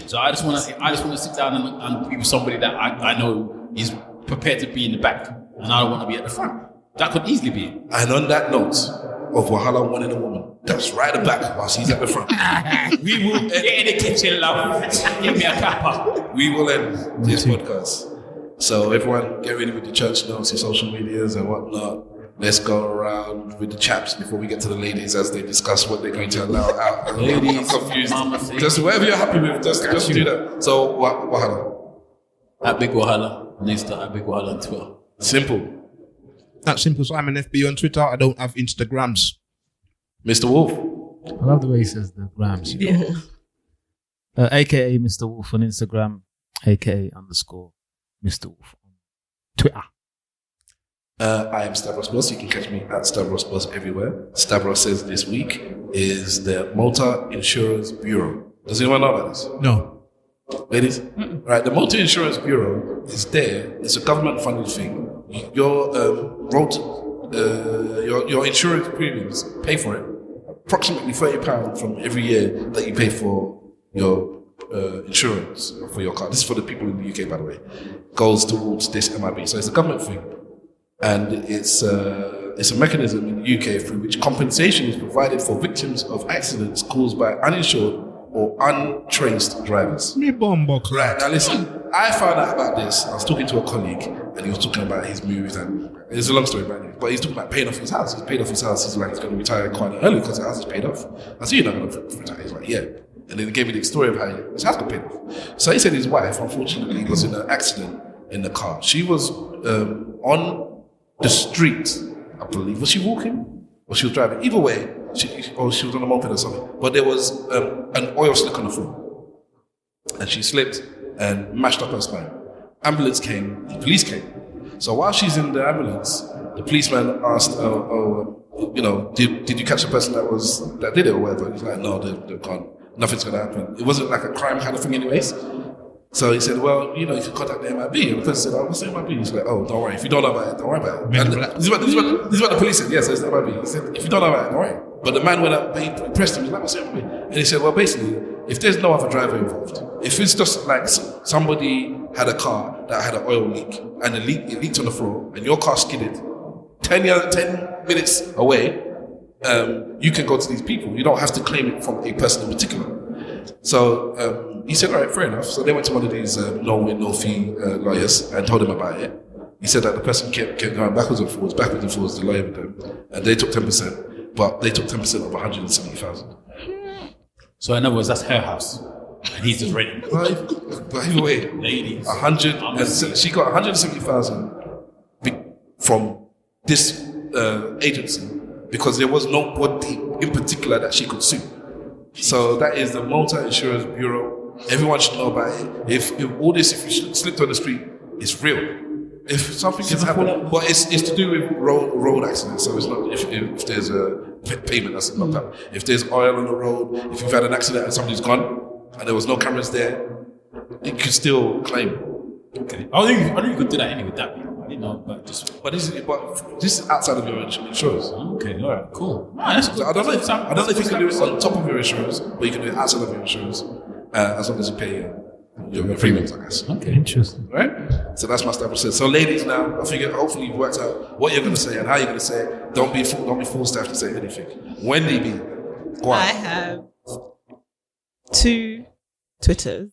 So I just want to sit down and be with somebody that I know is prepared to be in the back, and I don't want to be at the front. That could easily be it. And on that note of Wahala wanting a woman that's right at the back while she's at the front, we will get in the kitchen, love. Give me a cuppa. We will end this podcast. So everyone, get ready with the church notes, your social medias and whatnot. Let's go around with the chaps before we get to the ladies as they discuss what they're going to allow out. Ladies, I'm confused. Just whatever you're happy with, just do that. So, Wahala. At Big Wahala. Insta, at Big Wahala on Twitter. Simple. That's simple. So I'm an FB on Twitter. I don't have Instagrams. Mr. Wolf. I love the way he says the grams. Yeah. AKA Mr. Wolf on Instagram, AKA _ Mr. Wolf on Twitter. I am Stavros Boss. You can catch me at Stavros Boss everywhere. Stavros says this week is the Motor Insurance Bureau. Does anyone know about this? No. Ladies? Right, the Motor Insurance Bureau is there. It's a government-funded thing. Your your insurance premiums pay for it. Approximately £30 from every year that you pay for your insurance for your car. This is for the people in the UK, by the way. Goes towards this MIB. So it's a government thing. And it's a mechanism in the UK through which compensation is provided for victims of accidents caused by uninsured or untraced drivers. Right, now listen, I found out about this. I was talking to a colleague and he was talking about his moves, and it's a long story about it, but he's talking about paying off his house. He's paid off his house. He's like, he's going to retire quite early because the house is paid off. I said, you're not going to retire. He's like, yeah. And then he gave me the story of how his house got paid off. So he said his wife, unfortunately, was in an accident in the car. She was on the street, I believe. Was she walking or she was driving? Either way, she was on a moped or something. But there was an oil slick on the floor. And she slipped and mashed up her spine. Ambulance came, the police came. So while she's in the ambulance, the policeman asked, did you catch the person that did it or whatever? He's like, no, they're gone. Nothing's going to happen. It wasn't like a crime kind of thing anyways. So he said, well, you can contact the MIB. And the person said, oh, what's the MIB? He's like, oh, don't worry. If you don't know about it, don't worry about it. And this is what the police said. Yes, it's the MIB. He said, if you don't know about it, don't worry. But the man went up, he pressed him. He's like, what's the MIB? And he said, well, basically, if there's no other driver involved, if it's just like somebody had a car that had an oil leak and it leaked on the floor and your car skidded 10 minutes away, you can go to these people. You don't have to claim it from a person in particular. So he said, all right, fair enough. So they went to one of these no-win, no-fee lawyers and told him about it. He said that the person kept going backwards and forwards, the lawyer with them, and they took 10%, but they took 10% of 170,000. So in other words, that's her house, and he's just renting. But either way, ladies, she got 170,000 from this agency because there was nobody in particular that she could sue. So that is the Motor Insurance Bureau. Everyone should know about it. If you slipped on the street, it's real. If something has happened, but it's to do with road accidents. So it's not if there's a payment that's not that. If there's oil on the road, if you've had an accident and somebody's gone and there was no cameras there, you can still claim. Okay. I knew you could do that anyway with that. know, but just. But this is outside of your insurance. Okay, all right, cool. That's good. So I don't know if you can do it on top of your insurance, but you can do it outside of your insurance, as long as you pay your premiums, I guess. Okay, interesting. Right? So that's my stuff. So ladies, now I figure hopefully you've worked out what you're going to say and how you're going to say it. Don't be forced to have to say anything. Wendy B, go on. I have 2 Twitters.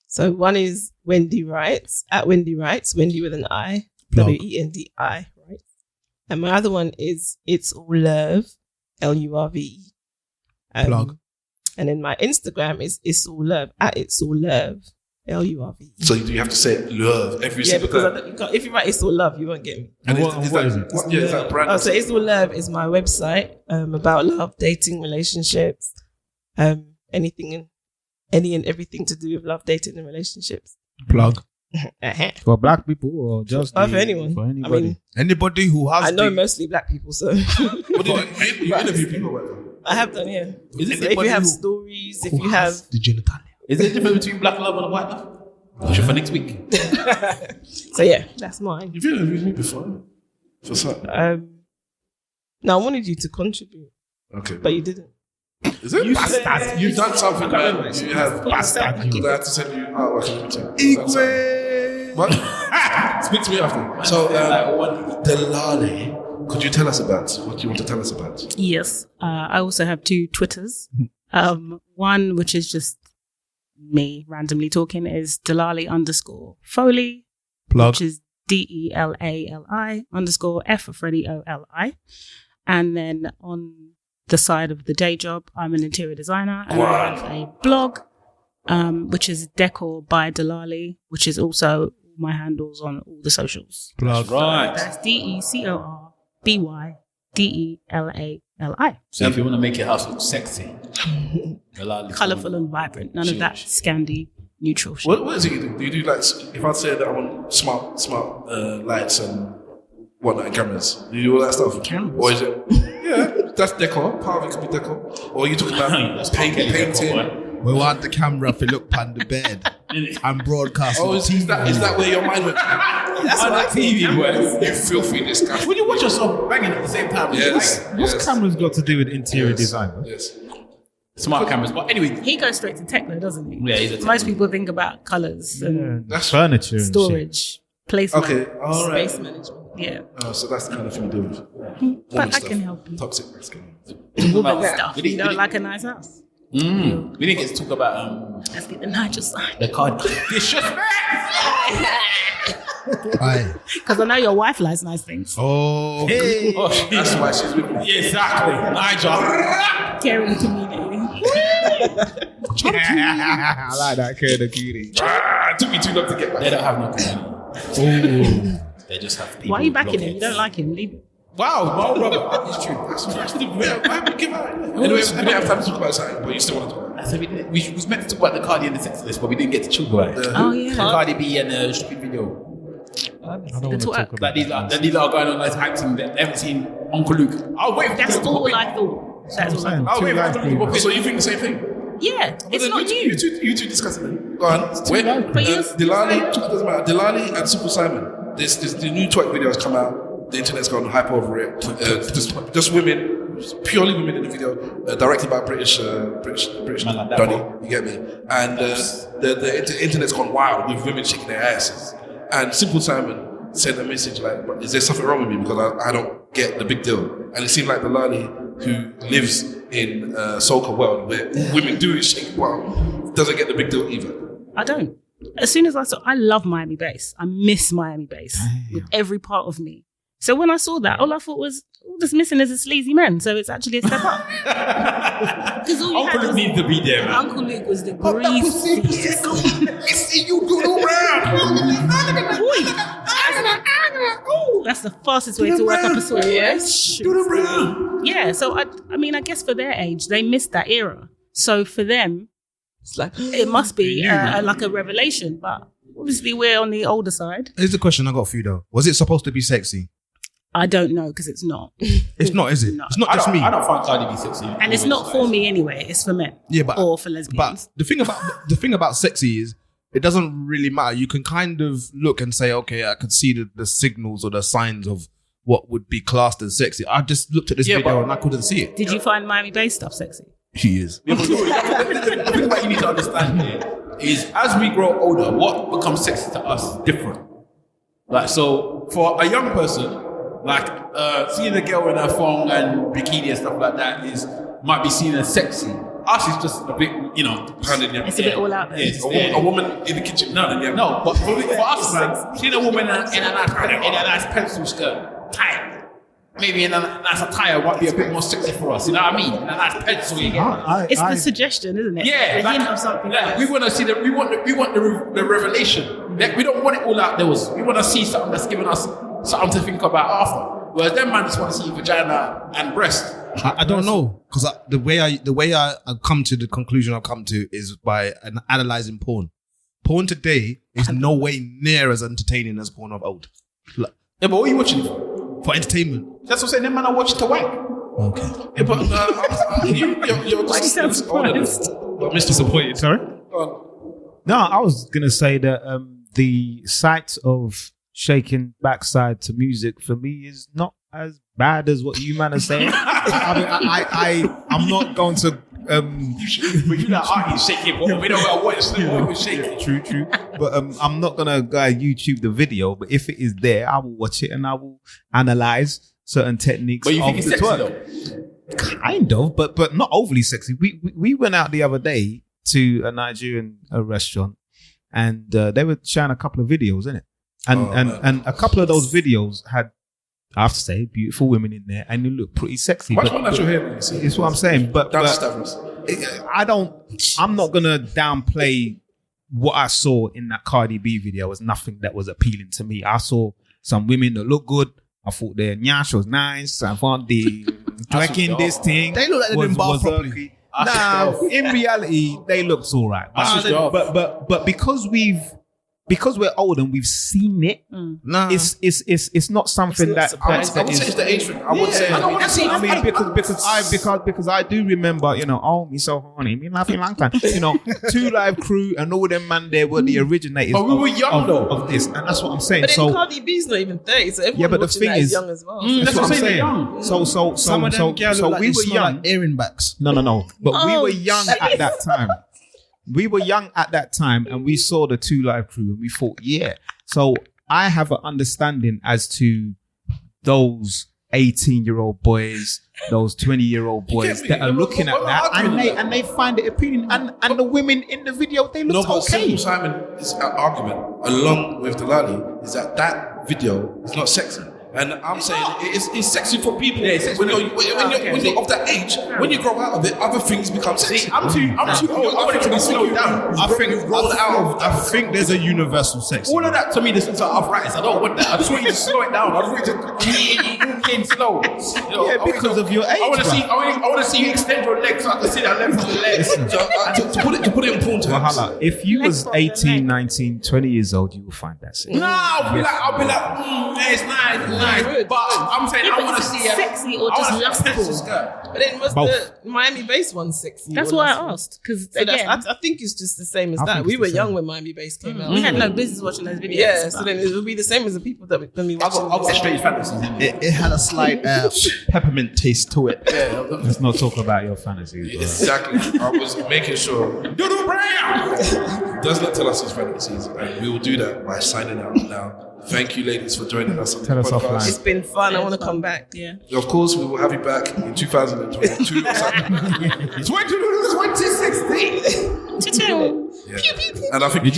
So one is Wendi Writes, at Wendi Writes, Wendi with an I, Wendi, right? And my other one is It's All Love, LURV. Plug. And then my Instagram is It's All Love, at It's All Love, LURV. So you have to say love every single time. Because if you write It's All Love, you won't get me. And what is it? Is that a brand? Oh, so It's All Love is my website about love, dating, relationships, anything and everything to do with love, dating, and relationships. Plug. For black people or just for anyone? For anybody. I mean, anybody who has. I know mostly black people, so. What do you interview people about? I have done, yeah. Is it So if you have stories, if you have. The genitalia. Is there a difference between black love and white love? For next week. So yeah, that's mine. You've interviewed me before. For something. No, I wanted you to contribute. Okay. But you didn't. Is it? Bastard. You've done something, man. You have. Bastard. Because I had to send you artwork and everything. What? Speak to me after. So, Delali, could you tell us about what you want to tell us about? Yes. I also have 2 Twitters. One, which is just me randomly talking, is Delali_Foley. Plug. Which is DELALI_ F for Freddy OLI. And then on the side of the day job, I'm an interior designer and I have a blog, which is Decor by Delali, which is also my handles on all the socials. Plug. Right. That's DECORBYDELALI. So if you want to make your house look sexy, Colourful and vibrant. None of that Scandi neutral shit. What is it you do? Do you do like, if I say that I want smart lights and whatnot and cameras, do you do all that stuff? Cameras? Or is it, yeah, that's decor. Part of it could be decor. Or you talking about painting? We want the camera to look on the bed and broadcast. Oh, is that where your mind went? That's on that TV, boy. You filthy disgusting. When you watch yourself banging at the same time, Yes. What's cameras got to do with interior design? Bro? Yes. smart cameras. But anyway, He goes straight to techno, doesn't he? Yeah, he's a techno. Most people think about colours and That's furniture and shit. storage, placement, Okay, all right. space management. Yeah. So that's the kind of thing you do with But I can help you. toxic masculinity. Woman stuff. You don't like a nice house? we didn't get to talk about Let's get the Nigel sign. the card. Because I know your wife likes nice things. Oh, Hey. That's why she's with me. Yeah, exactly. Nigel. Caring community. I like that kind of cutie. It took me too long to get back. They don't have no community. They just have people. Why are you backing him? blockheads. You don't like him. Leave him. Wow, my brother. It's true. Why would we give out? Anyway, we didn't have time to talk about something, but you still want to talk about it. So we was meant to talk about the Cardi and the sex list, but we didn't get to talk about it. Oh, yeah. Cardi B and the stupid video. I don't want to talk about Like these are going on like hyping that they haven't seen Uncle Luke. I'll wait for That's Uncle all Luke. I thought. That's all I thought. I'll wait for Uncle Luke. to pop in. So you think the same thing? Yeah, it's Then not you new. two discuss it then. Go on. Wait, But you- Delali, doesn't matter. Delali and Super Simon. This the new twerk video has come out. The internet's gone hype over it. Just women, purely women in the video, directed by British Man like that, Donny. boy. You get me? And the internet's gone wild with women shaking their asses. And Simple Simon sent a message like, "Is there something wrong with me because I don't get the big deal?" And it seemed like Delali, who lives in soca world where women do shake, well, doesn't get the big deal either. I don't. As soon as I saw, I love Miami bass. I miss Miami bass with every part of me. So when I saw that, all I thought was, all that's missing is a sleazy man. So it's actually a step up. Because all you Uncle had Luke was, needs to be there, man. Uncle Luke was the greasiest. See you do the Oh, that's the fastest way to work up a sweat. Yes. Yeah. So I mean, I guess for their age, they missed that era. So for them, It's like, it must be like a revelation. But obviously, we're on the older side. here's the question I got for you though. Was it supposed to be sexy? I don't know because it's not. It's not, is it? No. It's not just me. I don't find Cardi B sexy. And it's not for me anyway. It's for men. Yeah, but or for lesbians. But the thing about sexy is it doesn't really matter. You can kind of look and say, okay, I can see the signals or the signs of what would be classed as sexy. I just looked at this video and I couldn't see it. Did you find Miami-based stuff sexy? He is. Yeah, but the thing that you need to understand here is as we grow older, what becomes sexy to us is different. Like, so for a young person, like seeing a girl in her thong and bikini and stuff like that might be seen as sexy. Us is just a bit, It's a bit all out there. A woman in the kitchen. No, but for us, man, seeing a woman in a nice pencil skirt, tight. Maybe in a nice attire might be a bit more sexy for us. You know what I mean? In a nice pencil, you get. It's the suggestion, isn't it? Yeah, the hint of something. We want to see we want the revelation. We don't want it all out there. We want to see something that's giving us something to think about after. Whereas them man just want to see vagina and breast. I don't know, because the way I come to the conclusion I've come to is by analyzing porn. Porn today is no way near as entertaining as porn of old. Yeah, but what are you watching for? For entertainment. That's what I'm saying. Them man are watching to wank. Okay. Yeah, but you're just older than Mr. Disappointed. Sorry? No, I was going to say that the sight of shaking backside to music for me is not as bad as what you man are saying. I'm not going to. But you're not shaking. We don't know what we're shaking. True. But I'm not gonna go YouTube the video. But if it is there, I will watch it and I will analyze certain techniques. But you think of it's the sexy twerk. Kind of, but not overly sexy. We went out the other day to a Nigerian restaurant, and they were showing a couple of videos, innit? And a couple of those videos had, I have to say, beautiful women in there, and they look pretty sexy. Watch my natural hair. It's what I'm saying. But I'm not gonna downplay what I saw in that Cardi B video as nothing that was appealing to me. I saw some women that look good. I thought their nyash was nice. I found the drinking this thing. They look like they didn't bath properly. Nah, in reality, they looked all right. But because we're old and we've seen it, it's not something that I would say it's the age thing. I would say. I don't want to see. I mean, because I do remember, me so horny, me laughing long time. Two Live Crew and all them man there were the originators. But we were young though of this, and that's what I'm saying. But then Cardi B's not even 30, so everyone but the watching thing that is young as well. That's what I'm saying. So Some of them girls look like we they were smell young. like earring backs. No. But we were young at that time. We were young at that time, and we saw the Two Live Crew, and we thought, yeah. So I have an understanding as to those 18-year-old boys, those 20-year-old boys that are looking at that, and they find it appealing. And the women in the video, they look okay. Simon's argument, along with Delali, is that video is not sexy. And I'm saying it's sexy for people. Yeah, when you're of that age, when you grow out of it, other things become sexy. I'm too old. I want it to be slowed down. I think there's a universal sex. All of that to me, this is arthritis. I don't want that. I just want you to slow it down. I just want you to walk in slow. Because of your age. I want to see you extend your legs so I can see that length of the legs. To put it in porn terms. If you was 18, 19, 20 years old, you will find that sexy. No, I'll be like, it's nice. But I'm saying I want to see sexy or just lustful. But then was the Miami-based one sexy? That's why I asked. Because I think it's just the same as that. We were young when Miami-based came out. We had no business watching those videos. Yeah, so then it will be the same as the people that we watching. I've got strange fantasies. It had a slight peppermint taste to it. Yeah, let's not talk about your fantasies. Exactly. I was making sure. Doodle Brown Does not tell us his fantasies, and we will do that by signing out now. Thank you, ladies, for joining us on the podcast. It's been fun. I want to come back. Yeah. Of course, we will have you back in 2022. 2016. And I think did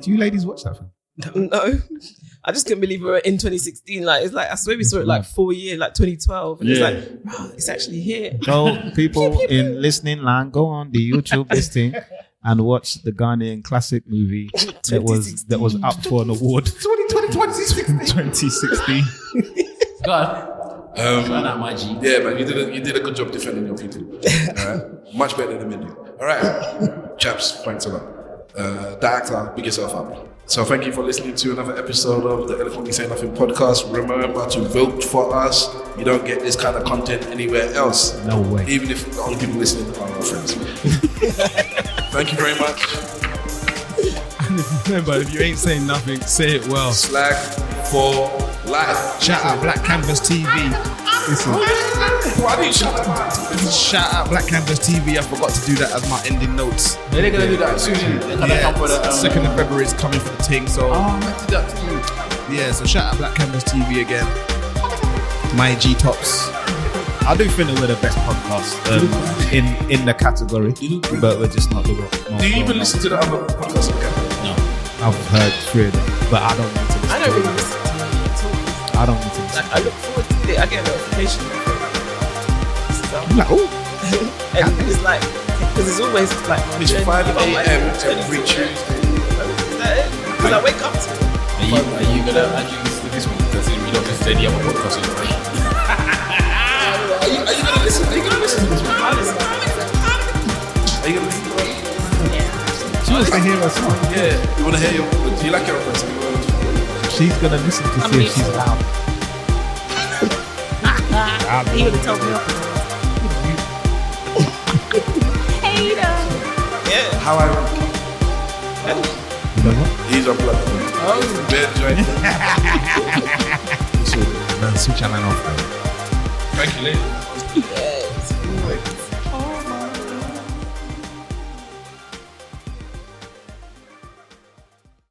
you ladies watch that film? No. I just couldn't believe we were in 2016. Like, it's like, I swear we saw it like 4 years, like 2012. And it's like, it's actually here. So people in listening land, go on the YouTube listing and watch the Ghanaian classic movie that was up for an award. 2016. God. Not my G. Yeah, man, you did a good job defending your people. All right, much better than Wendi. All right, chaps, thanks a lot. The actor, big yourself up. So thank you for listening to another episode of the Eloquently Say Nothing podcast. Remember to vote for us. You don't get this kind of content anywhere else. No way. Even if the only people listening are our friends. Thank you very much. Remember, if you ain't saying nothing, say it well. Slag for life. Shout out Black Canvas TV. Why do you shout out? Shout out Black Canvas TV. I forgot to do that as my ending notes. They're gonna do that soon. They're gonna come for the 2nd of February is coming for the ting. So I did that too. yeah, so shout out Black Canvas TV again. My G Tops. I do think that we're the best podcast in the category, but we're just not the one. Do you even listen to the other podcasts again? No, I've heard 3 of them, but I don't need to listen. I don't really listen to it at all. I don't need to listen. Like, I look forward to it. I get a notification. I'm like, oh, and it's like, because it's always like It's 5 a.m. every Tuesday. Is that it? Because I wake up to it. Are you gonna actually listen to this one? Because we don't listen to any other podcast anymore. Are you gonna listen? Are you gonna listen to this one? I listen to it. Are you gonna listen to it? she wants to hear us on. Yeah. You wanna hear your? Do you like your voice? She's gonna listen to see if she's loud. He would have told me off. Hater. Yeah. How I rank? You know what? He's on blood. Oh, bad joint. Man, switch our man off. Thank you, lady. Yeah.